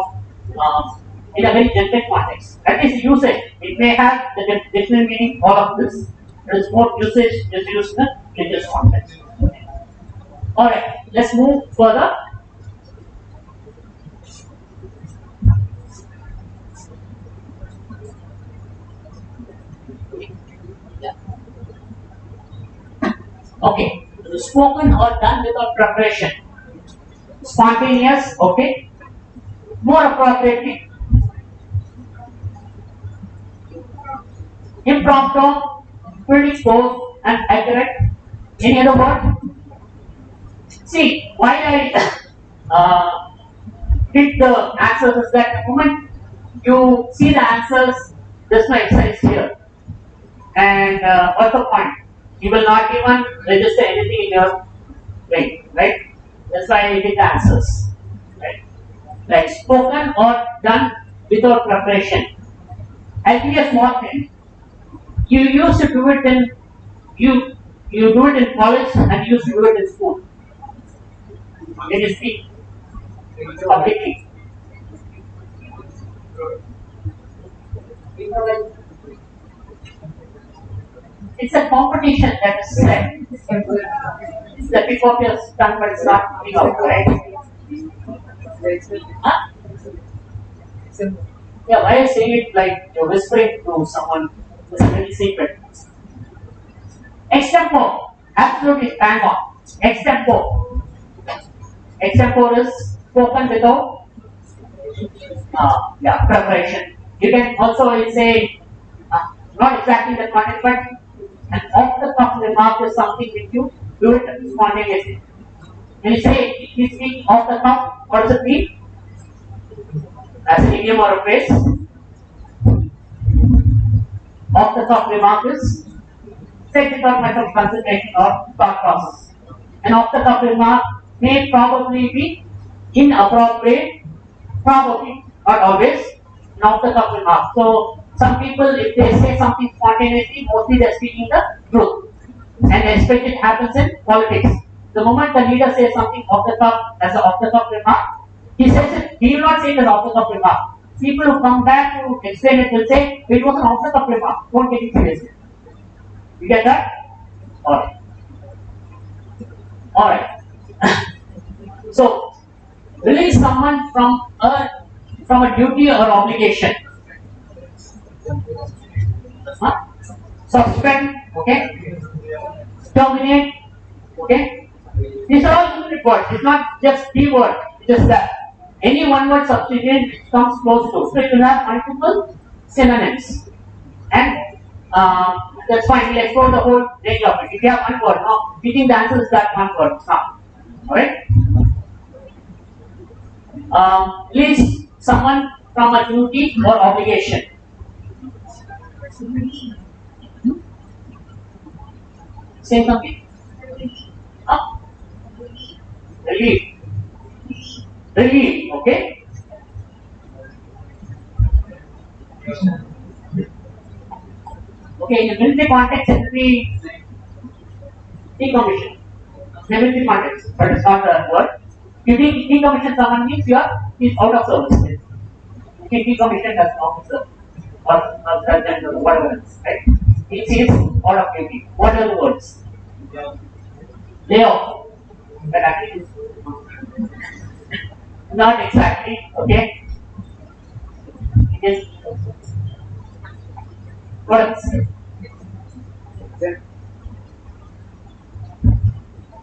in a very generic context. That is usage. It may have the dictionary meaning all of this. There is more usage is used in the religious context. Alright, let's move further. Okay, spoken or done without preparation. Spontaneous, okay. More appropriately, impromptu, pretty close and accurate. Any other word? See, why I did the answers is that the moment you see the answers, there's no exercise here. And what's the point? You will not even register anything in your brain, right? That's why I did the answers, right? Like spoken or done without preparation. I'll give you a small thing. You used to do it in you do it in college and you used to do it in school. Did you speak publicly? It's a competition that is set. It's the tip of your tongue, but it's not coming out, right? Huh? Yeah, why are you saying it like you're whispering to someone? It's a very secret. Extempo, absolutely bang on. Extempo. Extempo is spoken without preparation. You can also say not exactly the context, but an off the cuff remark is something which you do it spontaneously. When you say he's speaking off the cuff, what does it mean? As an idiom or a phrase. Off the cuff remark is said without much of concentration or thought process. An off the cuff remark may probably be inappropriate, probably, not always, an off the cuff remark. So some people, if they say something spontaneously, mostly they're speaking the truth. And especially it happens in politics. The moment the leader says something off the cuff as an off the cuff remark, he says it, he will not say it as off the cuff remark. People who come back to explain it will say, it was an off the cuff remark, don't take it seriously. You get that? Alright. Alright. So, release someone from a from a duty or obligation. Huh? Suspend, okay? Terminate, okay? These are all unit words. It's not just the word. It is that any one word substitute comes close to. So you will have multiple synonyms, and that's fine. We'll explore the whole range of it. If you have one word, no, we think the answer is that one word. Now, alright? Release someone from a duty or obligation. Say something. Huh? Relief. Relief, okay? Okay, in the military context, it will be decommission. Military context, but it's not a word. You decommission someone means he's out of service. Okay, decommission as an officer or sergeant or whatever else, right? It says out of duty. What are the words? Layoff. But actually, not exactly, okay? It is. What else?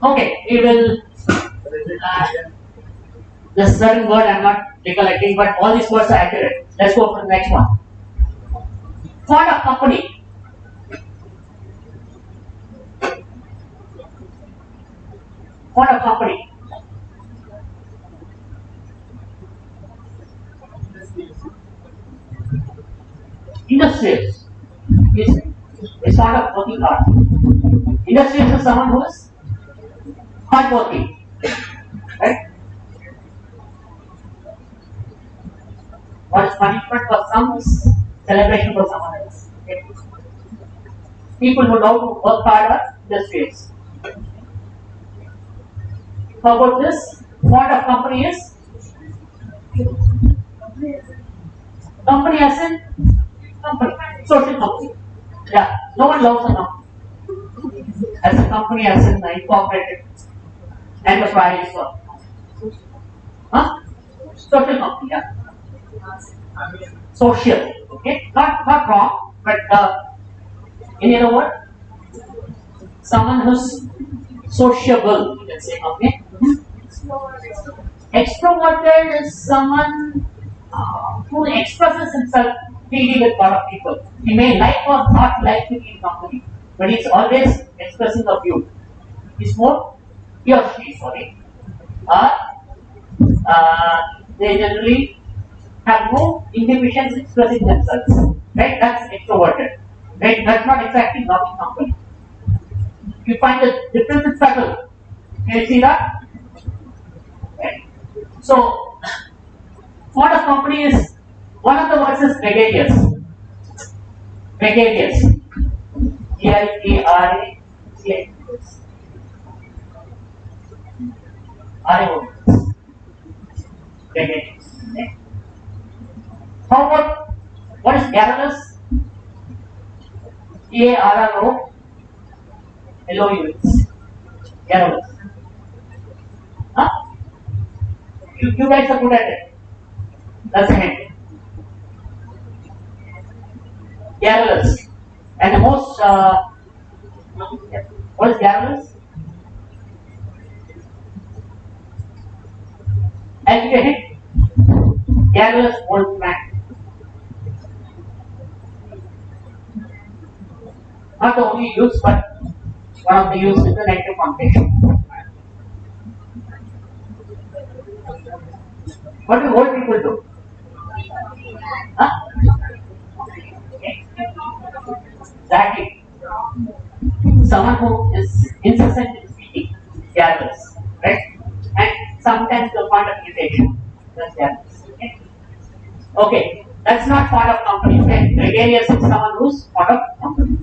Okay, we will. The certain word I'm not recollecting, but all these words are accurate. Let's go for the next one. Font of company. Font of company. Industrious. It's not a working hard. Industrious is someone who is hard working. Right? What is punishment for some is celebration for someone else. Okay? People who know to work hard are industrious. How about this? Font of company is company as in company, social company. Yeah, no one loves a company. As a company as in incorporated enterprise or social company, yeah. Social, okay? Not wrong, but in other words, someone who's sociable, you can say, okay? Extroverted is someone who expresses himself freely with a lot of people. He may like or not like to be in company, but he's always expressing a view. He's more, he or she, sorry, they generally have no inhibitions expressing themselves. Right? That's extroverted. Right? That's not exactly not in company. You find the difference is subtle. Can you see that? Right. So, font of company is one of the words is gregarious. Gregarious. G-R-A-R-A-C-A-S. R-A-O. Gregarious. Okay. How about what is garrulous? G-A-R-R-O-L-O-U-S. Garrulous. Huh? You guys are good at it. That's a hint. Garrulous. And the most, what is garrulous? I'll give you a hint. Garrulous old man. Not the only use, but one of the use is the negative connotation. What do old people do? Huh? Exactly. Someone who is incessant in speaking, garrulous, right? And sometimes the point of irritation. That's garrulous. Okay, that's not part of company. Okay? Gregarious is someone who's part of company.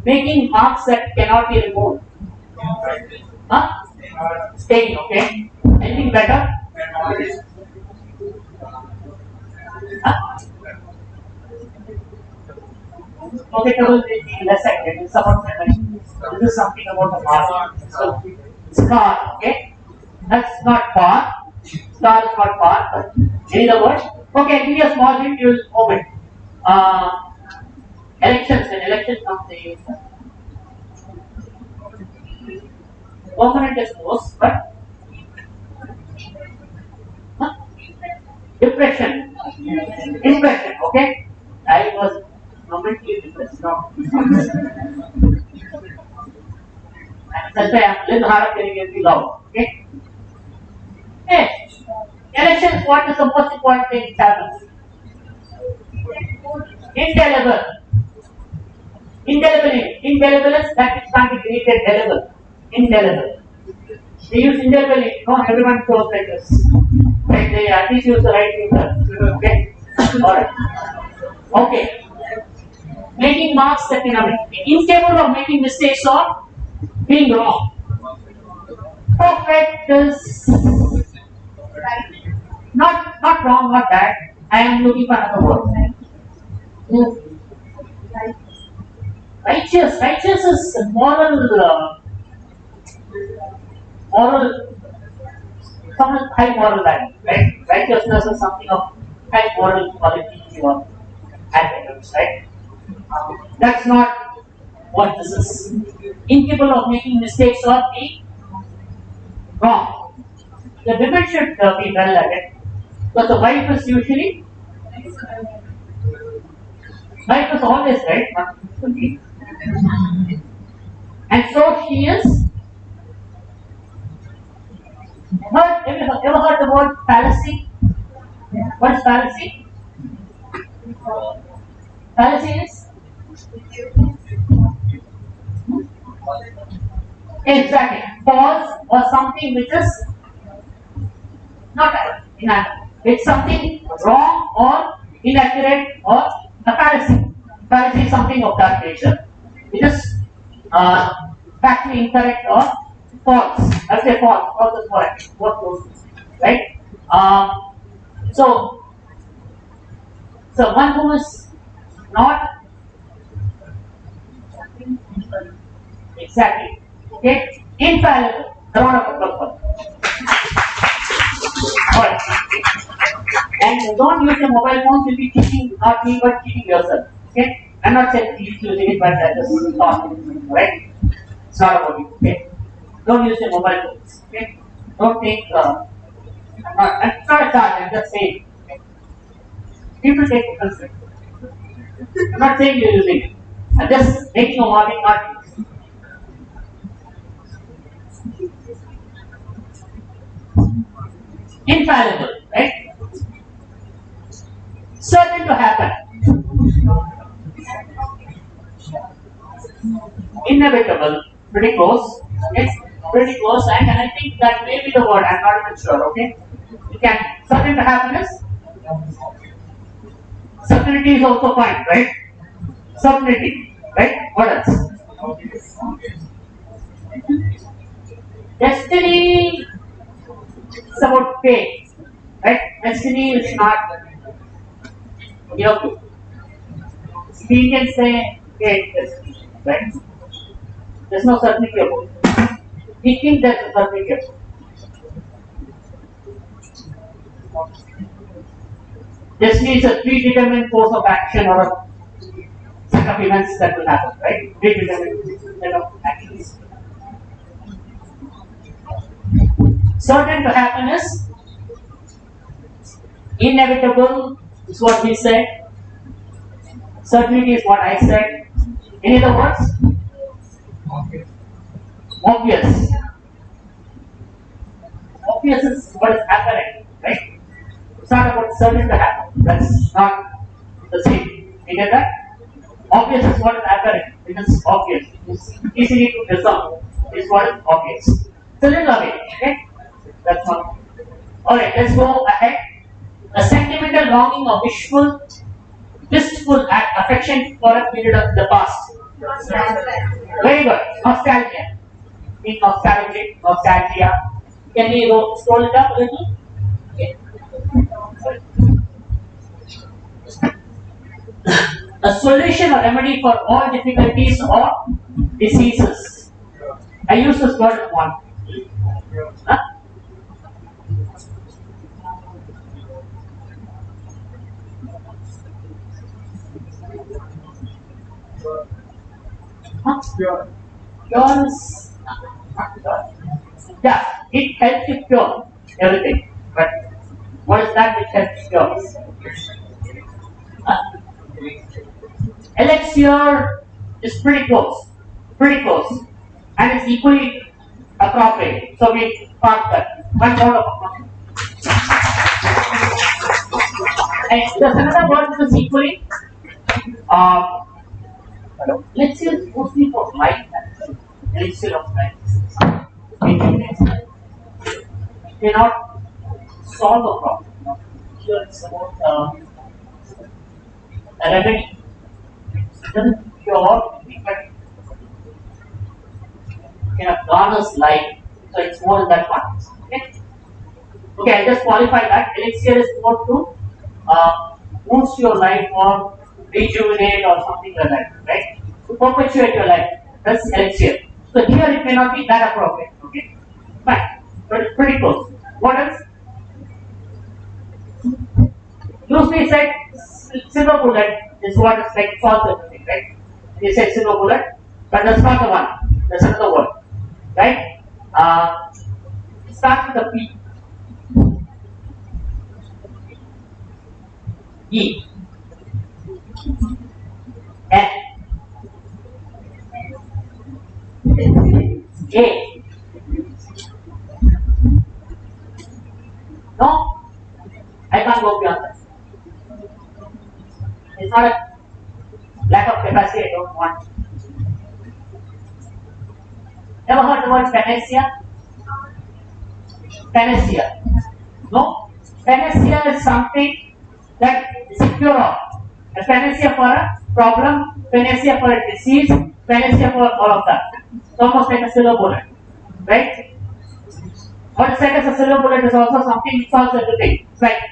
Making marks that cannot be removed. Huh? Stain, okay? Anything better? Huh? Okay, trouble less accurate. It's about this is something about the mark. So, scar, okay? That's not far. Star is not far, but in other words, okay, give you a small hint, you will open. Elections, when elections come, they use that. Permanent is close, but huh? Depression. Impression, okay? I was momently depressed. No. That's why I'm a little hard of getting it loud. Okay? Hey, elections, what is the most important thing which happens? Indelible. Indelible is that which can't be created delible. Indelible. They use indelible ink. No, everyone goes like this. Right? They at least use the right finger. Okay? Alright. Okay. Making marks that cannot be. Incapable of making mistakes or being wrong. Perfect is not wrong, not bad. I am looking for another word. Righteous is moral, some high moral value, right? Righteousness is something of high moral quality or attributes, right? That's not what this is. Incapable of making mistakes or being wrong. The women should be well at it, because the wife is usually, wife is always right, not usually. And so she is. Ever heard the word fallacy? What is fallacy? Fallacy is? Exactly. False or something which is not inaccurate. It's something wrong or inaccurate or a fallacy. Fallacy is something of that nature. It is factually incorrect or false. I say false. False is correct. What those things, right? So one who is not exactly okay, infallible. The round of applause. Alright. And don't use your mobile phones. You'll be cheating, not me, but cheating yourself. Okay? I'm not saying keep using it, but that is thought. Right? It's not about you. Okay? Don't use your mobile phones. Okay? Don't take. It's not a charge. I'm just saying. Okay? People take it. I'm not saying you're using it. I'm just making a warning not use. Infallible, right? Certain to happen. Inevitable, pretty close. It's pretty close, and I think that may be the word. I'm not even sure. Okay, you can certain to happen is certainty is also fine, right? Certainty, right? What else? Destiny is about fate, right? Destiny is not. You know, we can say fate, destiny, right? There's no certainty about it. We think there's a certainty about it. Destiny is a predetermined course of action or a set of events that will happen, right? Predetermined set of actions. Certain to happen is inevitable is what we said. Certainty is what I said. In other words, obvious. Obvious is what is happening, right? It's not about certain to happen. That's not the same. You get that? Obvious is what is happening. It is obvious. It's easy to discern. It's what is obvious. It's a little away. Okay? That's all. Alright, let's go ahead. A sentimental longing or wistful affection for a period of the past. Very good. Nostalgia. Being nostalgic, nostalgia. Can we scroll it up a little? Okay. A solution or remedy for all difficulties or diseases. I use this word one. Huh? Huh? Pure. Cures. Yeah, it helps to cure everything. But what is that which helps to cure? Huh? Elixir is pretty close. Pretty close. And it's equally appropriate. So we park that. One round of applause. And there's another word which is equally elixir is mostly for life. Elixir of life. It cannot solve a problem. Here it's about a remedy. It doesn't cure, but kind of garners life. So it's more in that context. Okay, I'll just qualify that. Elixir is more to boost your life or rejuvenate or something like that, right? To perpetuate your life. That's elixir. So here it may not be that appropriate. Okay, fine, but it's pretty close. What else? Usually said silver bullet is what is like solves everything, right? You say silver bullet, but that's not the one. That's another word, right? It starts with a P. E. F. A. No, I can't go beyond that. It's not a lack of capacity I don't want. Ever heard the word panacea? Panacea. No? Panacea is something that is a cure-all. A panacea for a problem, panacea for a disease, panacea for all of that. It's almost like a silver bullet. Right? What is said as a silver bullet is also something which solves everything. It's like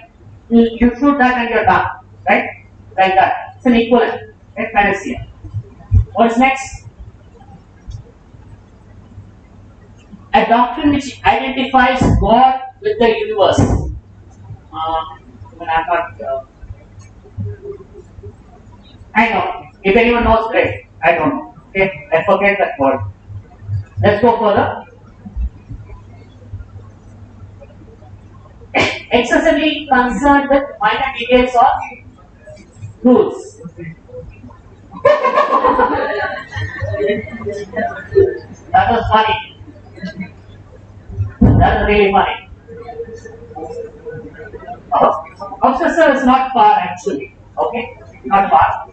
you shoot that and you're done. Right? Like that. It's an equivalent. Right? Panacea. What's next? A doctrine which identifies God with the universe. When I'm not. I know. If anyone knows, great. I don't know. Okay, I forget that word. Let's go further. Excessively concerned with minor details of rules. That was funny. That was really funny. Obsessor is not far actually. Okay? Not far.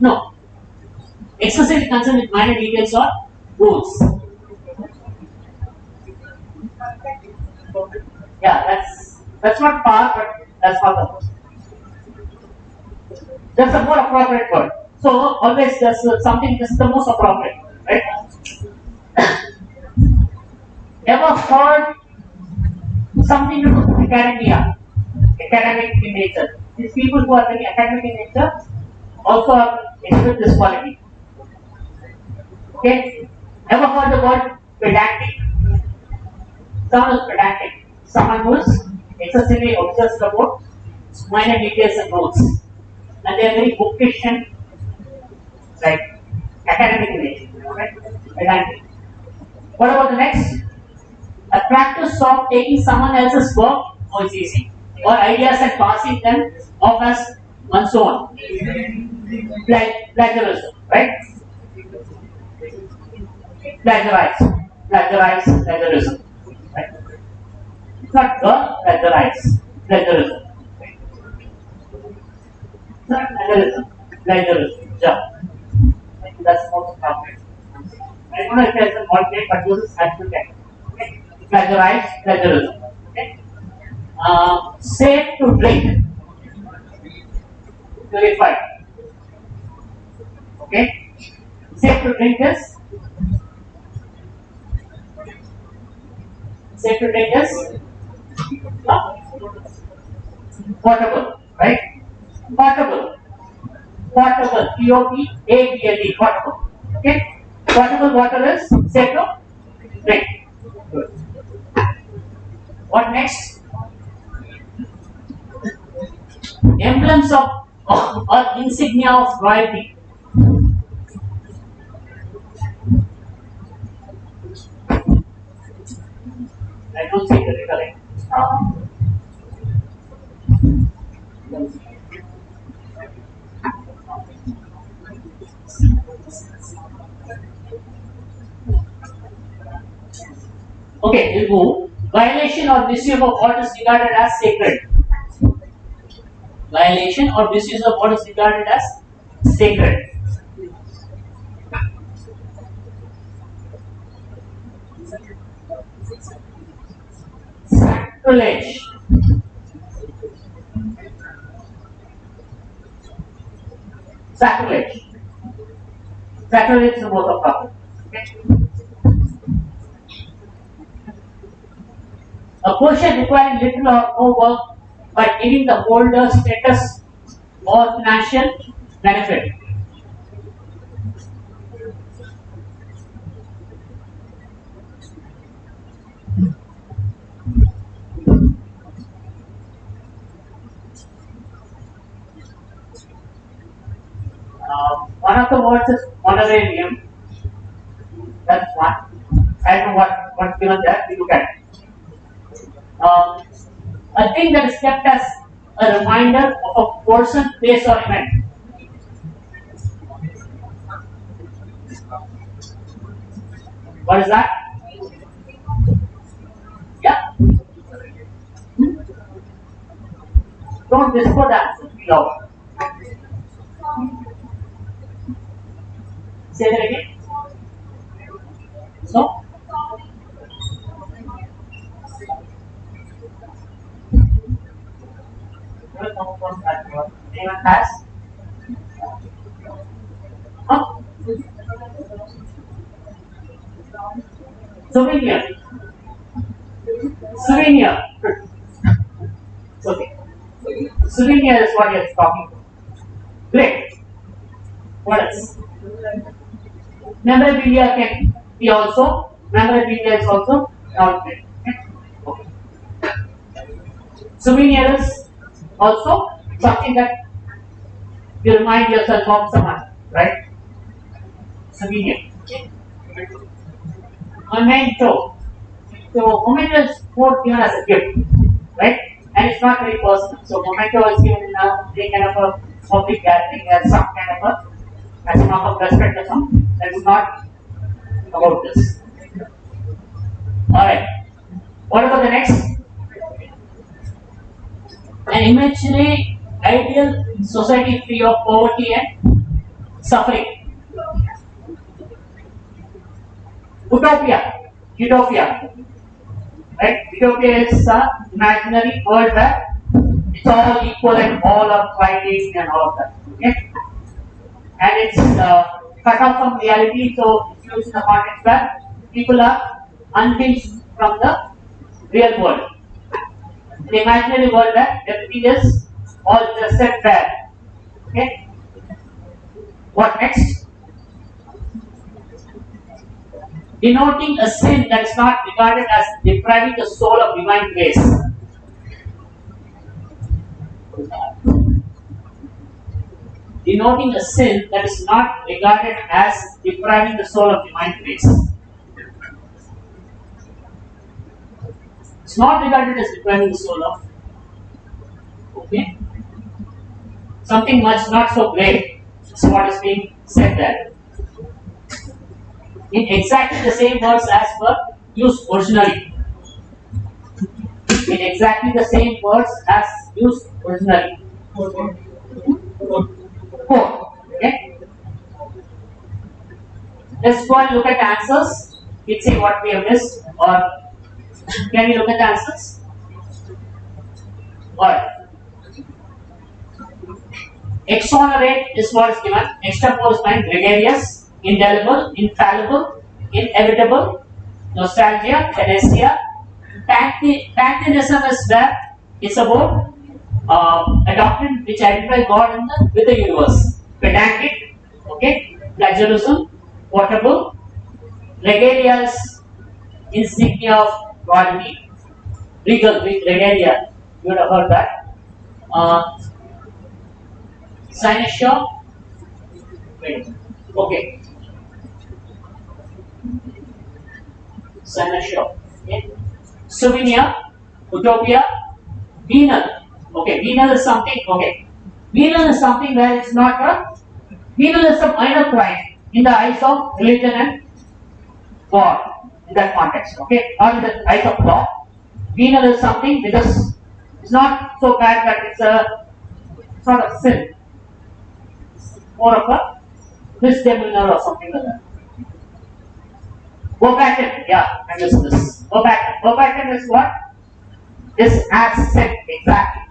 No. Excessively concerned with minor details or rules. Yeah, that's not far, but that's not the. That's a more appropriate word. So always there's something that's the most appropriate, right? Ever heard something to do with academia, academic in nature? These people who are very academic in nature also exhibit this quality. Okay? Ever heard the word pedantic? Someone who's pedantic. Someone who's excessively obsessed about minor details and rules. And they are very bookish and like academic in nature. Right? Pedantic. What about the next? A practice of taking someone else's work, oh, it's easy, or ideas and passing them off as one's own. Plagiarism, right? Plagiarism. Right? It's not plagiarism. Right? It's not plagiarism. Yeah. I think that's most appropriate. I don't know if there's an alternate, but this is actual text. Okay? Plagiarism. Okay? Safe to drink. Purified. Okay? Safe to drink is portable, right? Portable. P-O-P-A-B-L-E. Portable. Okay? Portable water is safe to drink. Good. What next? Emblems of or insignia of royalty. I don't see the recollect. Okay, we'll move. Violation or misuse of what is regarded as sacred. Violation or misuse of what is regarded as sacred. Sacrilege. Sacrilege. Sacrilege is the most of problem. Okay. A question requiring little or no work but giving the holder status or financial benefit. One of the words is honorarium. That's one. I don't know what's given there. We look at it. A thing that is kept as a reminder of a person, place, or event. What is that? Yeah. Don't whisper the answer. Be loud. Say that again. So? Anyone has? Huh? Souvenir. Souvenir. Okay. Souvenir is what you're talking about. Great. What else? Memorabilia can be also. Memorabilia is also non-great. Okay. Souvenir is also something that you remind yourself of someone, right? Souvenir. Memento. So memento is more given as a gift, right? And it's not very personal. So memento is given in a kind of a public gathering as some kind of a as a mark of respect or something. That is not about this. Alright. What about the next? An imaginary ideal society free of poverty and suffering. Utopia. Utopia. Right? Utopia is an imaginary world where it's all equal and all are fighting and all of that. Okay? And it's cut off from reality, so it's used in the context where people are unhinged from the real world. The imaginary world where everything is all just and fair. Okay? What next? Denoting a sin that is not regarded as depriving the soul of divine grace. Denoting a sin that is not regarded as depriving the soul of divine grace. It's not regarded as depriving the soul of. Okay? Something much not so great is what is being said there. In exactly the same words as were used originally. In exactly the same words as used originally. Four. Okay? Let's go and look at the answers. We'll see what we have missed, or can we look at the answers? Alright. Exonerate is what is given. Extempore is fine. Gregarious, indelible, infallible, inevitable, nostalgia, panacea. Pantheism is where it's about a doctrine which identifies God with the universe. Pedantic, okay, plagiarism, portable, gregarious, insignia of royalty, regalia. You would have heard that. Cynosure. Wait. Okay. Cynosure. Okay. Souvenir. Utopia. Venal. Okay. Venal is something. Okay. Venal is something where it's not a. Venal is a minor crime in the eyes of religion and God in that context. Okay. Or in the eyes of law. Venal is something because it's not so bad that it's not a sin. It's more of a misdemeanor or something like that. Verbatim, yeah, I missed this. Verbatim. Verbatim is what? Is as said exactly.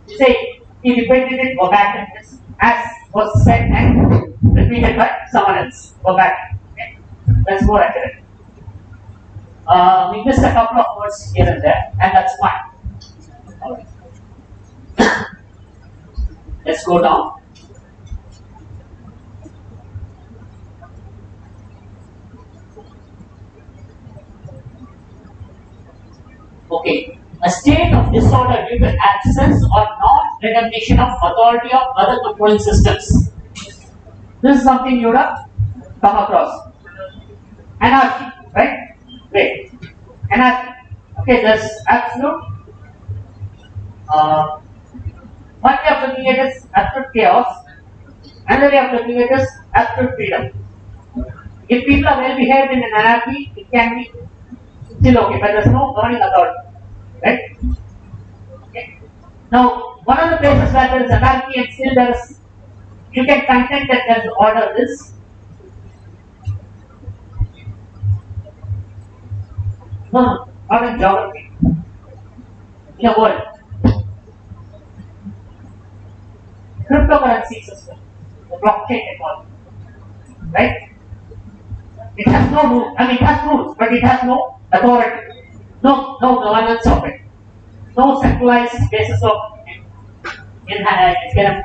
You say he repeated it verbatim. It's as was said and repeated by someone else. Verbatim. Okay? That's more accurate. We missed a couple of words here and there, and that's fine. Alright. Let's go down. Okay. A state of disorder due to absence or non-recognition of authority of other controlling systems. This is something you would have come across. Anarchy, right? Great. Anarchy. Okay, there's absolute. One way of looking at it is absolute chaos. Another way of looking at it is absolute freedom. If people are well behaved in an anarchy, it can be still okay, but there's no governing authority. Right? Okay. Now, one of the places where there is anarchy and still there is, you can contend that there is order is no, not in geography. In a world. Cryptocurrency system, the blockchain technology. Right? It has no rules. I mean, it has rules, but it has no authority. No governance of it. No centralized basis of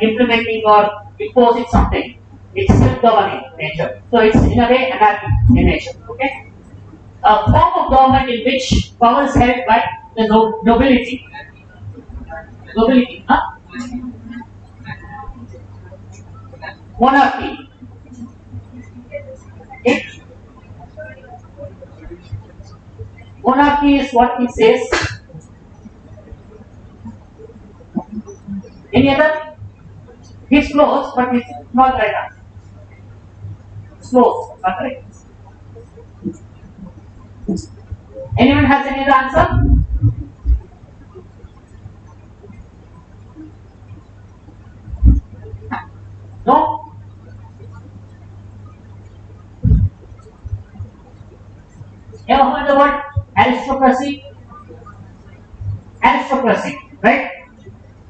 implementing or imposing something. It's self-governing nature. So it's in a way anarchy in nature. Okay? A form of government in which power is held by the nobility. Nobility, huh? Monarchy. Okay? Monarchy is what he says. Any other? He's close, but it's not right answer. It's close, not right. Anyone has any other answer? No? Ever heard the word aristocracy? Aristocracy, right?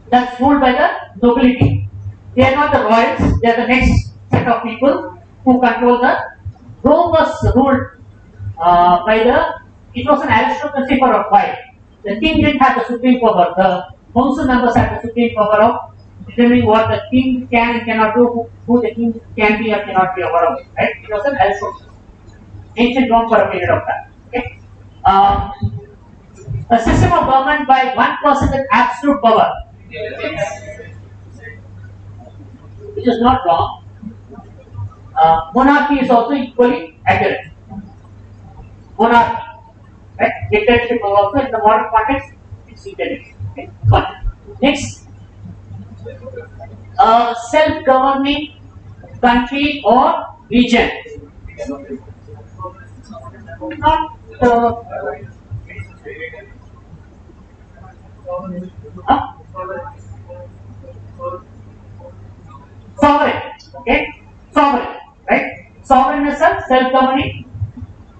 That's ruled by the nobility. They are not the royals, they are the next set of people who control the. Rome was ruled by it was an aristocracy for a while. The king didn't have the supreme power. The council members had the supreme power of determining what the king can and cannot do, who the king can be or cannot be aware of. Right? It was an aristocracy. Ancient Rome for a period of time. Okay? A system of government by one person with absolute power. Which is not wrong. Monarchy is also equally accurate. Monarchy, right? Dictatorship also in the modern context, it's dictatorship. Okay, fine. Next, self-governing country or region. Not sovereign. Okay, sovereign, right? Sovereign is a self-governing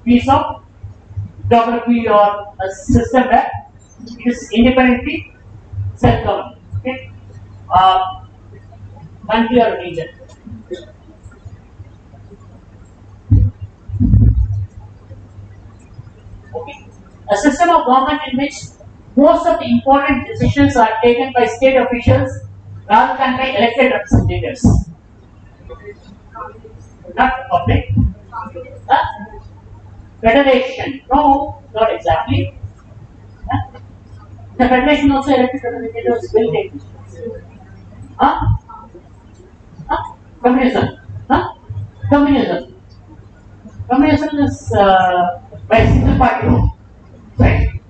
piece of geography or a system where it is independently self-governing. Okay, country or region. Okay, a system of government in which most of the important decisions are taken by state officials rather than by elected representatives. Not public. Federation. No, not exactly. The federation also elected representatives will take decisions. Huh? Huh? Communism. Huh? Communism. Communism is by a single party rule, right?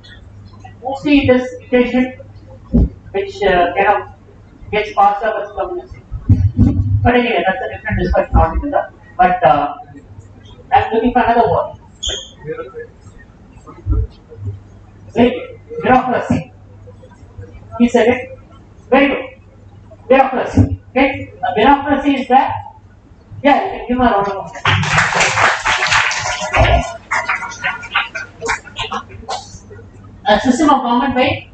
Mostly it is dictatorship which kind of gets passed up as communism. But anyway, that's a different discussion altogether. But I'm looking for another word. Very good. Bureaucracy. He said it. Very good. Bureaucracy. Okay? A bureaucracy is that. Yeah, you can give me a round of applause. A system of government by.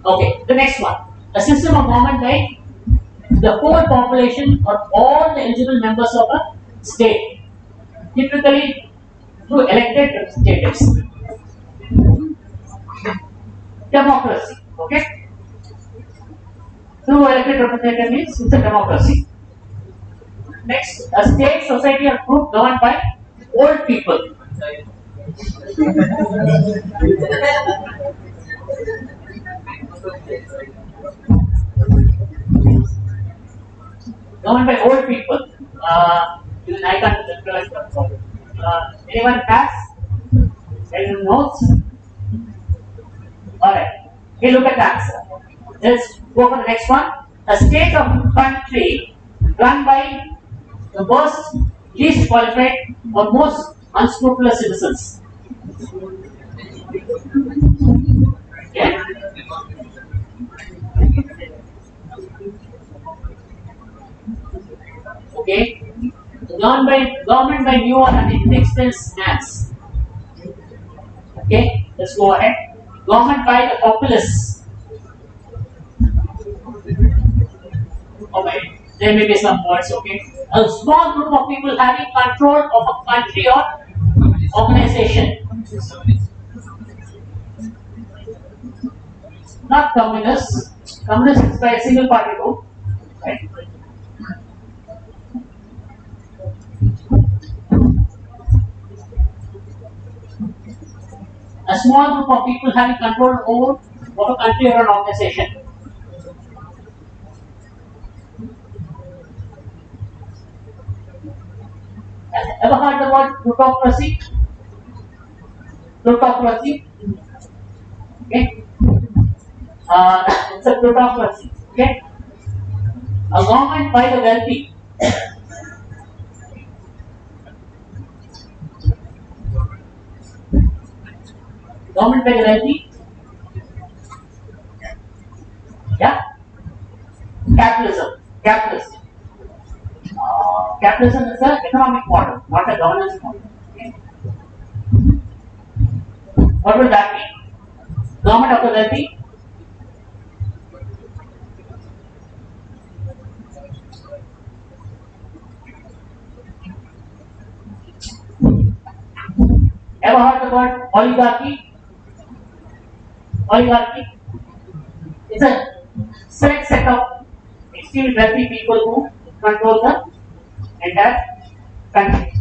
Okay, the next one. A system of government by the whole population or all the eligible members of a state, typically through elected representatives. Democracy. Okay? Through elected representatives means it's a democracy. Next, a state, society, or group governed by old people. Governed by old people. I can't recollect that. Anyone has? Anyone knows? Alright. Okay, look at the answer. Let's go for the next one. A state or country run by the worst, least qualified, or most unscrupulous citizens. Yeah. Okay. Government by new and inexperienced hands. Okay. Let's go ahead. Government by the populace. Okay. There may be some words. Okay. A small group of people having control of a country or organization. Not communists. Communists is by a single party rule. Right? A small group of people having control over a country or an organization. Ever heard the word plutocracy? Plutocracy. Okay. It's a plutocracy. Okay. A government by the wealthy. Government by the wealthy. Yeah. Capitalism. Capitalism. Capitalism is an economic model, not a governance model. Okay. What will that mean? Government of the wealthy. Ever heard the word oligarchy? Oligarchy. It's a select set of extremely wealthy people who control the entire country.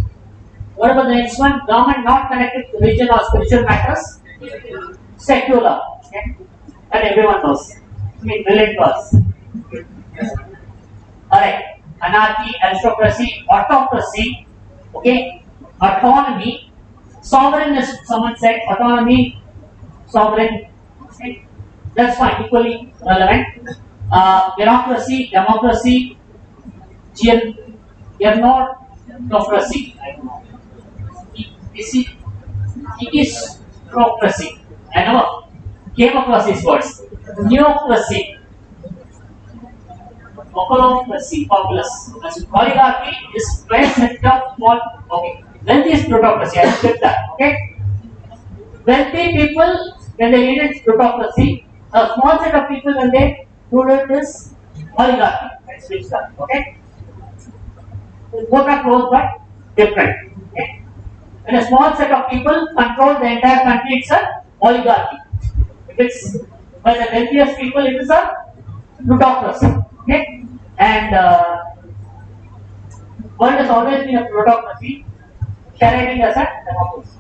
What about the next one? Government not connected to religion or spiritual matters. Secular. Okay? That everyone knows. I mean, relate to us. Alright. Anarchy, aristocracy, autocracy. Okay. Autonomy. Sovereign is someone said. Autonomy. Sovereign. Okay. That's fine. Equally relevant. Bureaucracy, democracy, gerontocracy. I don't know. It is bureaucracy. I never came across these words. Neocracy. Occulocracy, populace. Oligarchy is very set of small. Okay. Wealthy is plutocracy. I skip that. Okay. Wealthy people, when they lead it plutocracy, a small set of people when they do it is oligarchy. Let's switch that. Okay. Both are close but different. Okay. When a small set of people control the entire country, it's a oligarchy. If it's by the wealthiest people, it is a plutocracy. Okay. And world has always been a plutocracy, charading as a democracy.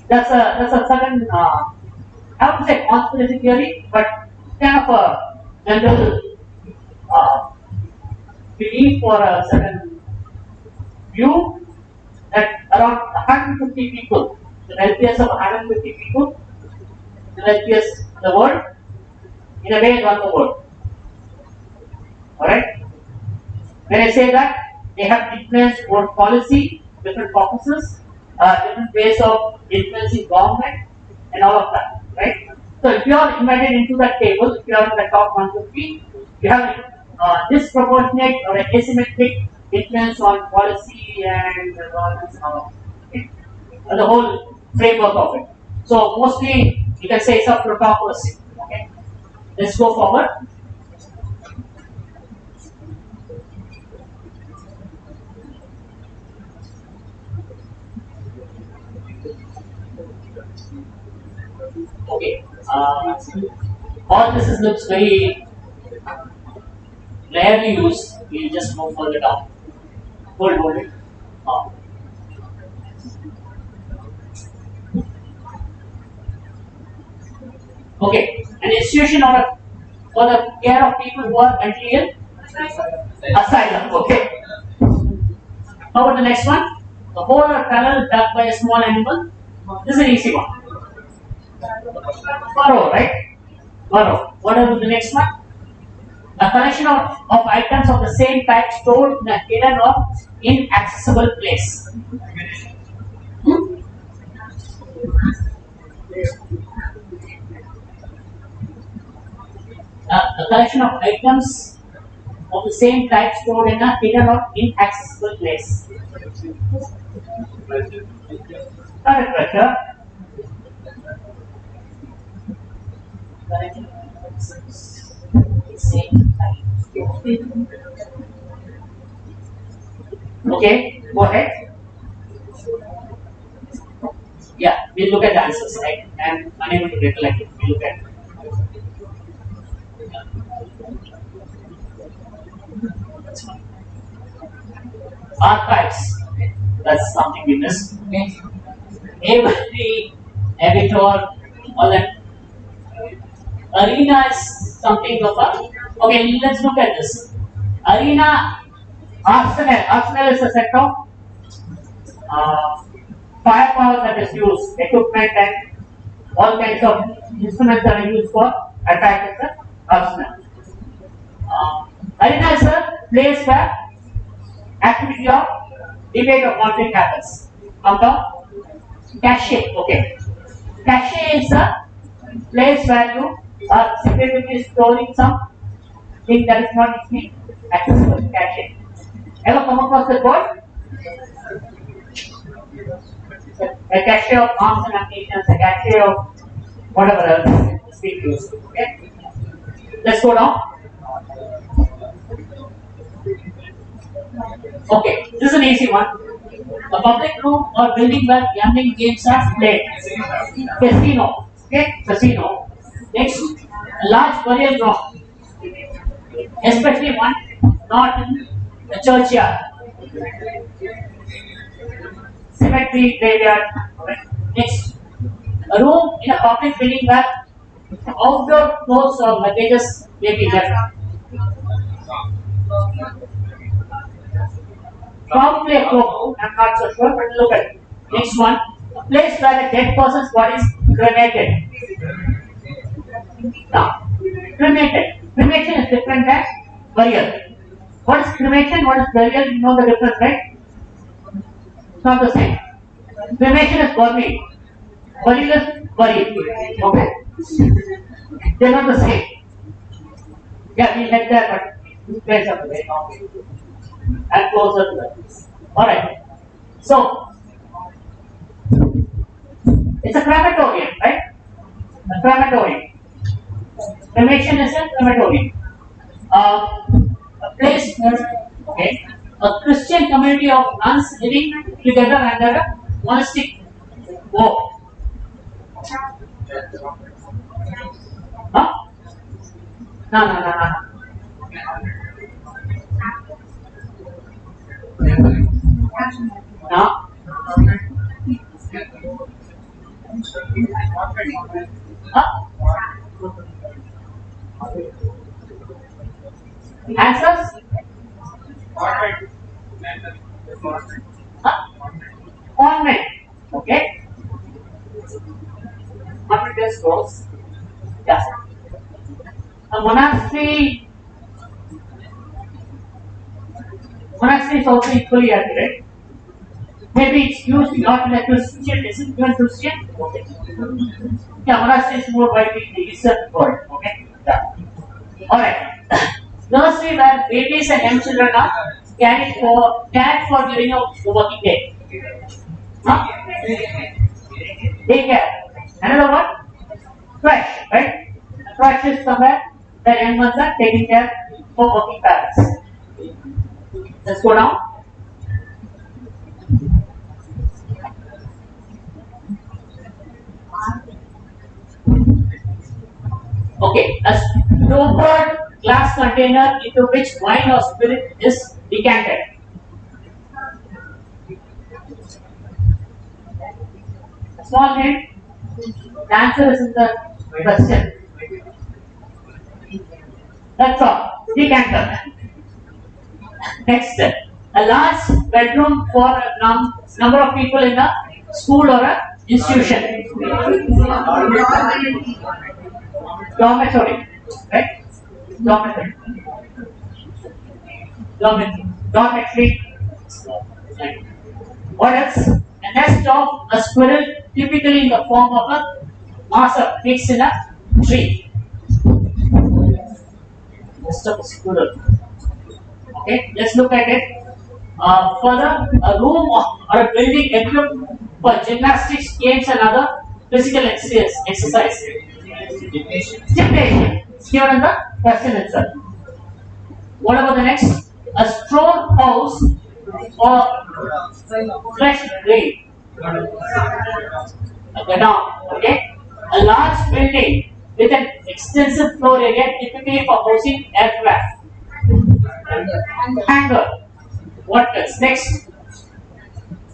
That's a certain I would say conspiracy theory, but kind of a general uh, belief for a certain view that around 150 people, the wealthiest of 150 people, the wealthiest in the world, in a way run the world. Alright? When I say that, they have influence over policy, different purposes, different ways of influencing government, and all of that. Right? So if you are invited into that table, if you are in the top 150, you have disproportionate or asymmetric influence on policy and governance and all of that. Okay? And the whole framework of it. So mostly you can say it's a plutocracy. Okay? Let's go forward. Okay. All this looks very rarely used. We'll just move further down. Hold it. Okay. An institution for the care of people who are mentally ill. Asylum. Okay. How about the next one? The hole or tunnel dug by a small animal. This is an easy one. Burrow, right? Burrow. What about the next one? A collection of items of the same type stored in a hidden or inaccessible place. A collection of items of the same type stored in a hidden or inaccessible place. Correct, pressure. Okay, go ahead. Yeah, we'll look at the answers, right? I'm unable to recollect it. We'll look at it. That's fine. Archives. That's something we missed. Okay. Every editor, all that. Arena is something of a. Okay, let's look at this. Arena, arsenal is a set of firepower that is used, equipment and all kinds of instruments that are used for attack as an arsenal. Arena is a place where activity of debate or conflict happens. Cache, okay. Cache is a place where you are secretly storing something that is not easily accessible. Cache. Ever come across the word? A cache of arms and ammunition, a cache of whatever else is being used. Okay. Let's go down. Okay, this is an easy one. A public room or building where gambling games are played. Casino. Okay, casino. Next, a large burial ground, especially one not in a churchyard. Cemetery, graveyard. Next, a room in a public building where outdoor clothes or luggages may be left. Probably a cloak, I'm not so sure, but look at it. Next one, a place where a dead person's body is cremated. Now, cremated. Cremation is different than burial. What is cremation? What is burial? You know the difference, right? It's not the same. Cremation is burning. Burial is buried. Okay? They're not the same. Yeah, we like that, but this place are very long. And closer to that. Alright. So, it's a crematorium, right? A crematorium. Cremation is a crematorium. A place where, okay, a Christian community of nuns living together under a monastic vow. Huh? No. No. Huh? Answers? Huh? Convent. Okay. Convent is close. Yes. A monastery is also equally accurate. Maybe it's used not in a Christian, is it even Christian? Okay. Yeah, monastery is more widely in the Eastern world. Okay. Yeah. Alright. Nursery where babies and young children are cared for during a working day. Huh? Daycare. Another one? Crash, right? Crash is somewhere where young ones are taken care for working parents. Let's go down. Okay, a stoppered glass container into which wine or spirit is decanted. A small hint, the answer is in the question. That's all. Decanter. Next, a large bedroom for a number of people in a school or a institution. Dormitory, right? Dormitory. Dormitory. What else? A nest of a squirrel, typically in the form of a massa fixed in a tree. Nest of a squirrel. Okay, let's look at it. Further, a room or a building equipped for gymnastics, games, and other physical exercise. Gymnasium. It's given in the question itself. What about the next? A straw house or fresh grave. Okay. A large building with an extensive floor area, typically for housing aircraft. Hangar. What else? Next,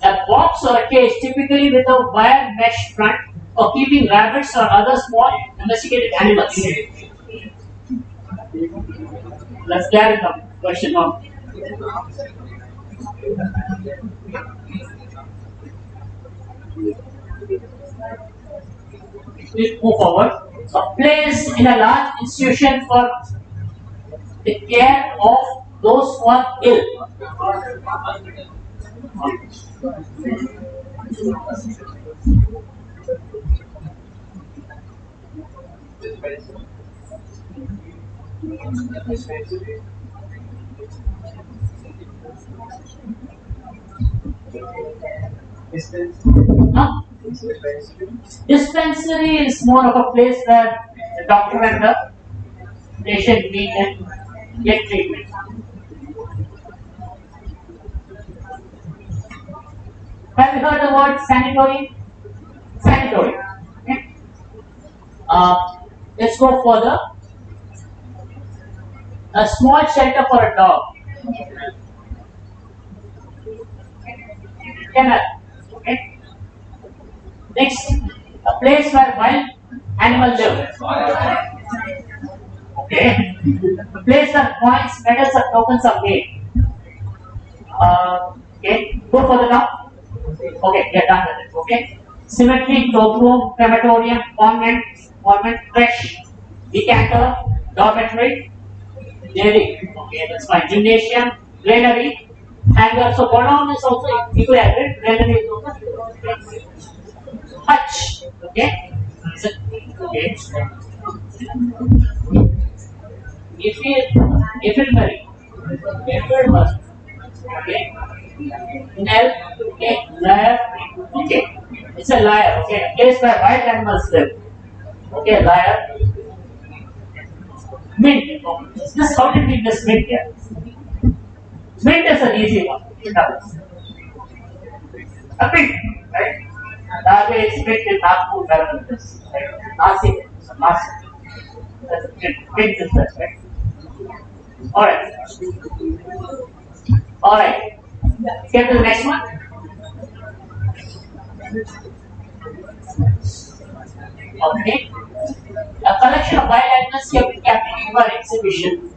a box or a cage, typically with a wire mesh front, for keeping rabbits or other small domesticated animals. Let's carry the question on. Please move forward. A place in a large institution for the care of those who are ill. Huh? Dispensary is more of a place where the doctor and the patient meet and get treatment. Have you heard the word sanitary? Sanitary. Okay. Let's go further. A small shelter for a dog. Kennel. Okay. Next, a place where wild animals live. Okay. A place where coins, medals, or tokens are made. Okay. Go further down. Okay, we are done with it. Okay. Cemetery, cloakroom, crematorium, convent, creche, decanter, dormitory, dairy. Okay, that's fine. Gymnasium, granary, hangar. So godown is also equally accurate. Granary is also hutch. Okay. Okay. Infirmary. Okay. Nell. Okay. Lyre. Okay. It's a lyre. Okay. A place where wild animals live. Okay. Lyre. Mint. This how did we this mint here? Mint is an easy one. A mint, right? That way it's mint in Nagpur, wherever it is. Right? Nasi. That's a mint. Mint is that, right? Alright. Alright. Get to the next one. Okay. A collection of wild animals kept in captivity for exhibition.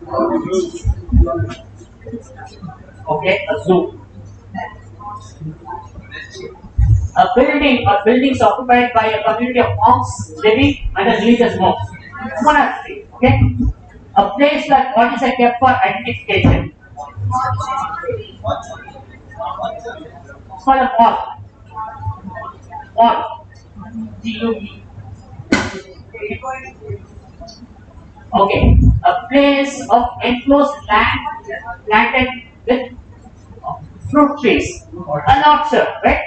Okay, a zoo. A building or buildings occupied by a community of monks living under religious monks. Monastery. Okay. A place that bodies are kept for identification. It's called a mall. Mall. G-U-E. Okay. A place of enclosed land planted with fruit trees. An orchard, right?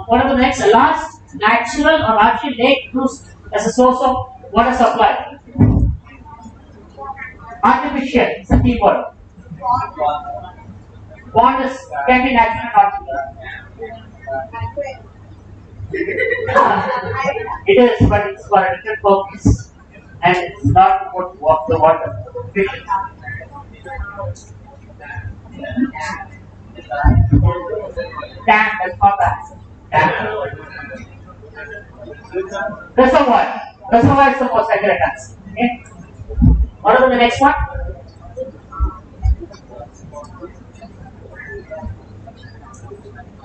What are the next? A large natural or artificial lake used as a source of water supply. Artificial, it's a key word. Pond is can be natural or artificial. It is, but it's for a different purpose, and it's not what the water. Dam, that's not that. Dam. Reservoir. Reservoir is the most accurate answer. Okay. What are the next one?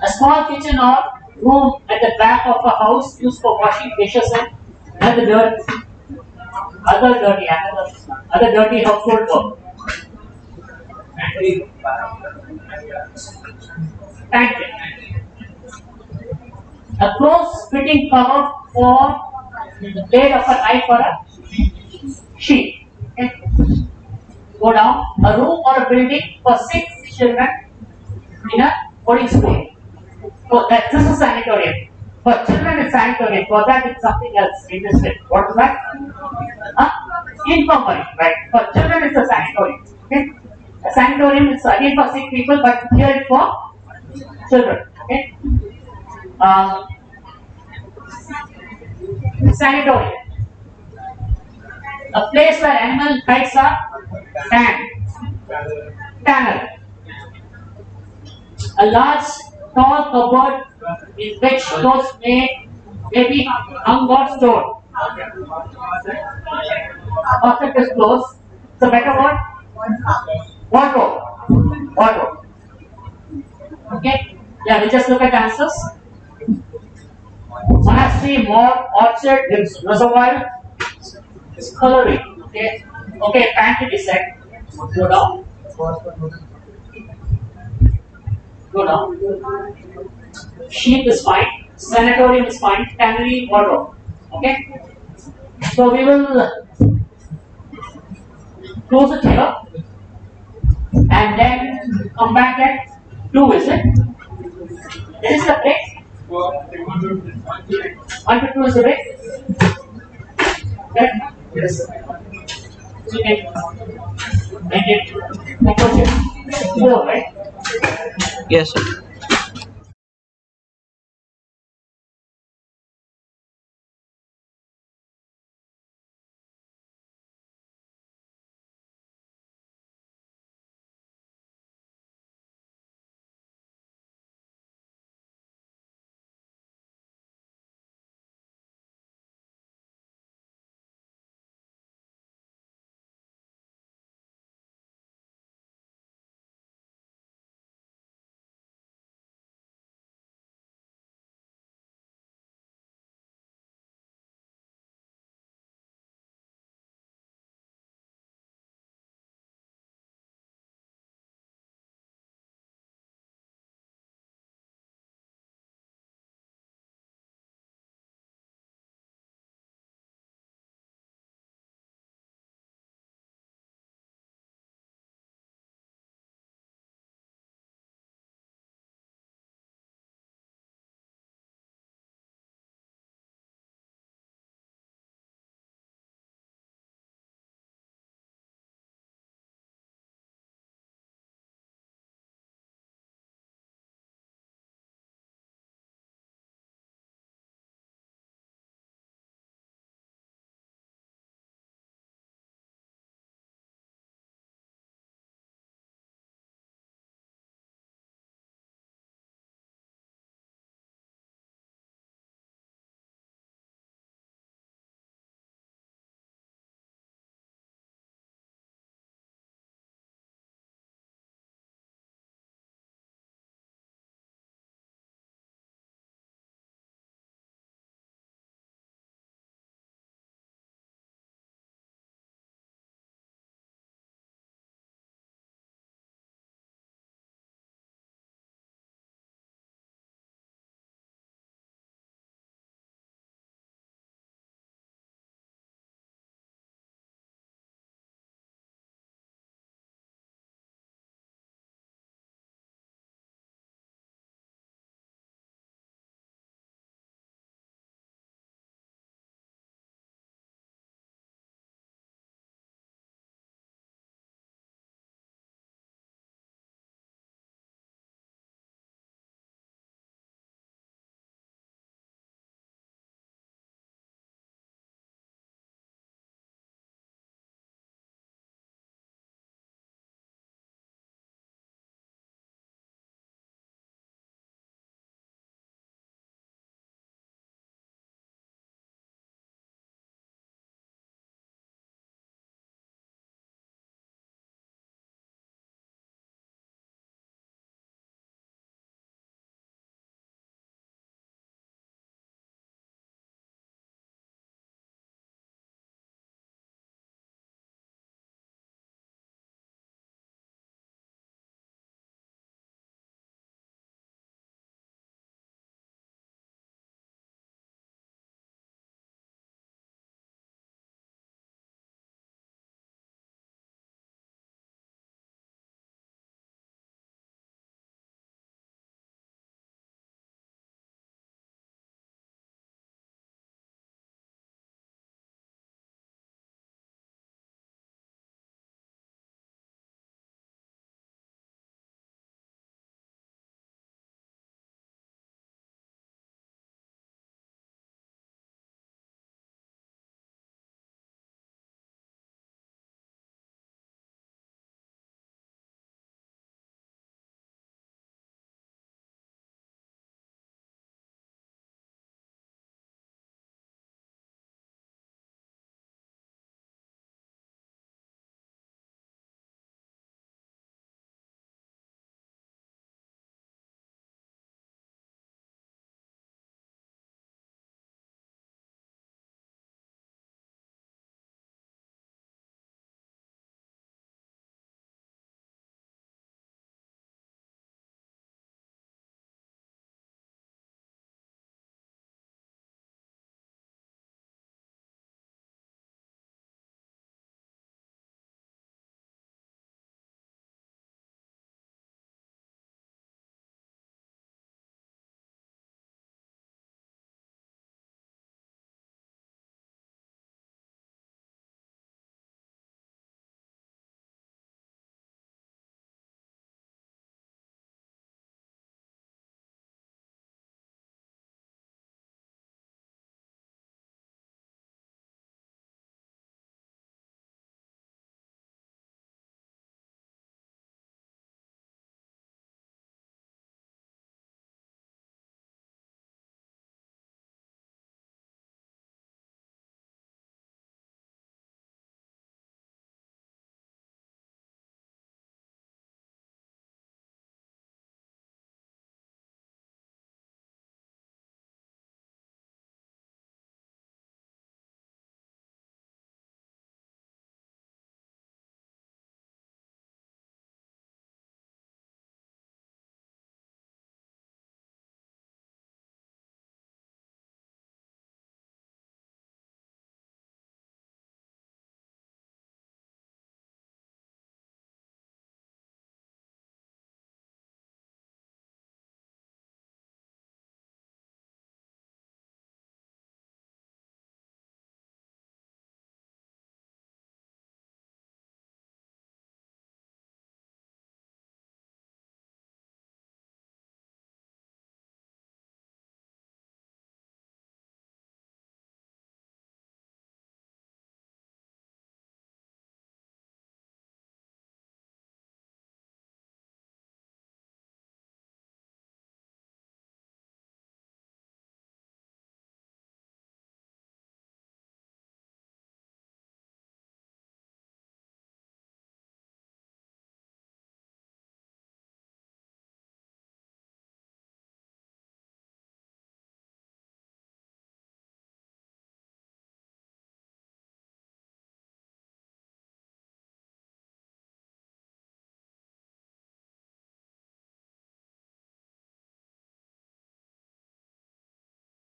A small kitchen or room at the back of a house used for washing dishes and other dirty household work. Pantry. A close fitting cover for the blade of a knife or a sheet. Okay. Go down. A room or a building for 6 children in a boarding school. So this is sanatorium. For children it's sanatorium. For that it's something else. Interested. What is that? Infirmary. Right. For children it's a sanatorium. Okay. A sanatorium is again for sick people, but here it's for children. Okay. Sanatorium. A place where animal hides are tanned. Tanner. A large, tall cupboard in which clothes may be hung or stored. Perfect is close. It's a better word. Wardrobe. Wardrobe. Okay. Yeah, we just look at answers. Monastery, mall, orchard, reservoir, scullery. Okay. Okay, pantry is set. Go down. Go down. Sheep is fine. Sanatorium is fine. Tannery, wardrobe. Okay. So we will close it here and then come back at 2, is it? There is the break. 1 to 2 is the break. Okay. Yes. Okay. Make it 4, right? Yes, sir.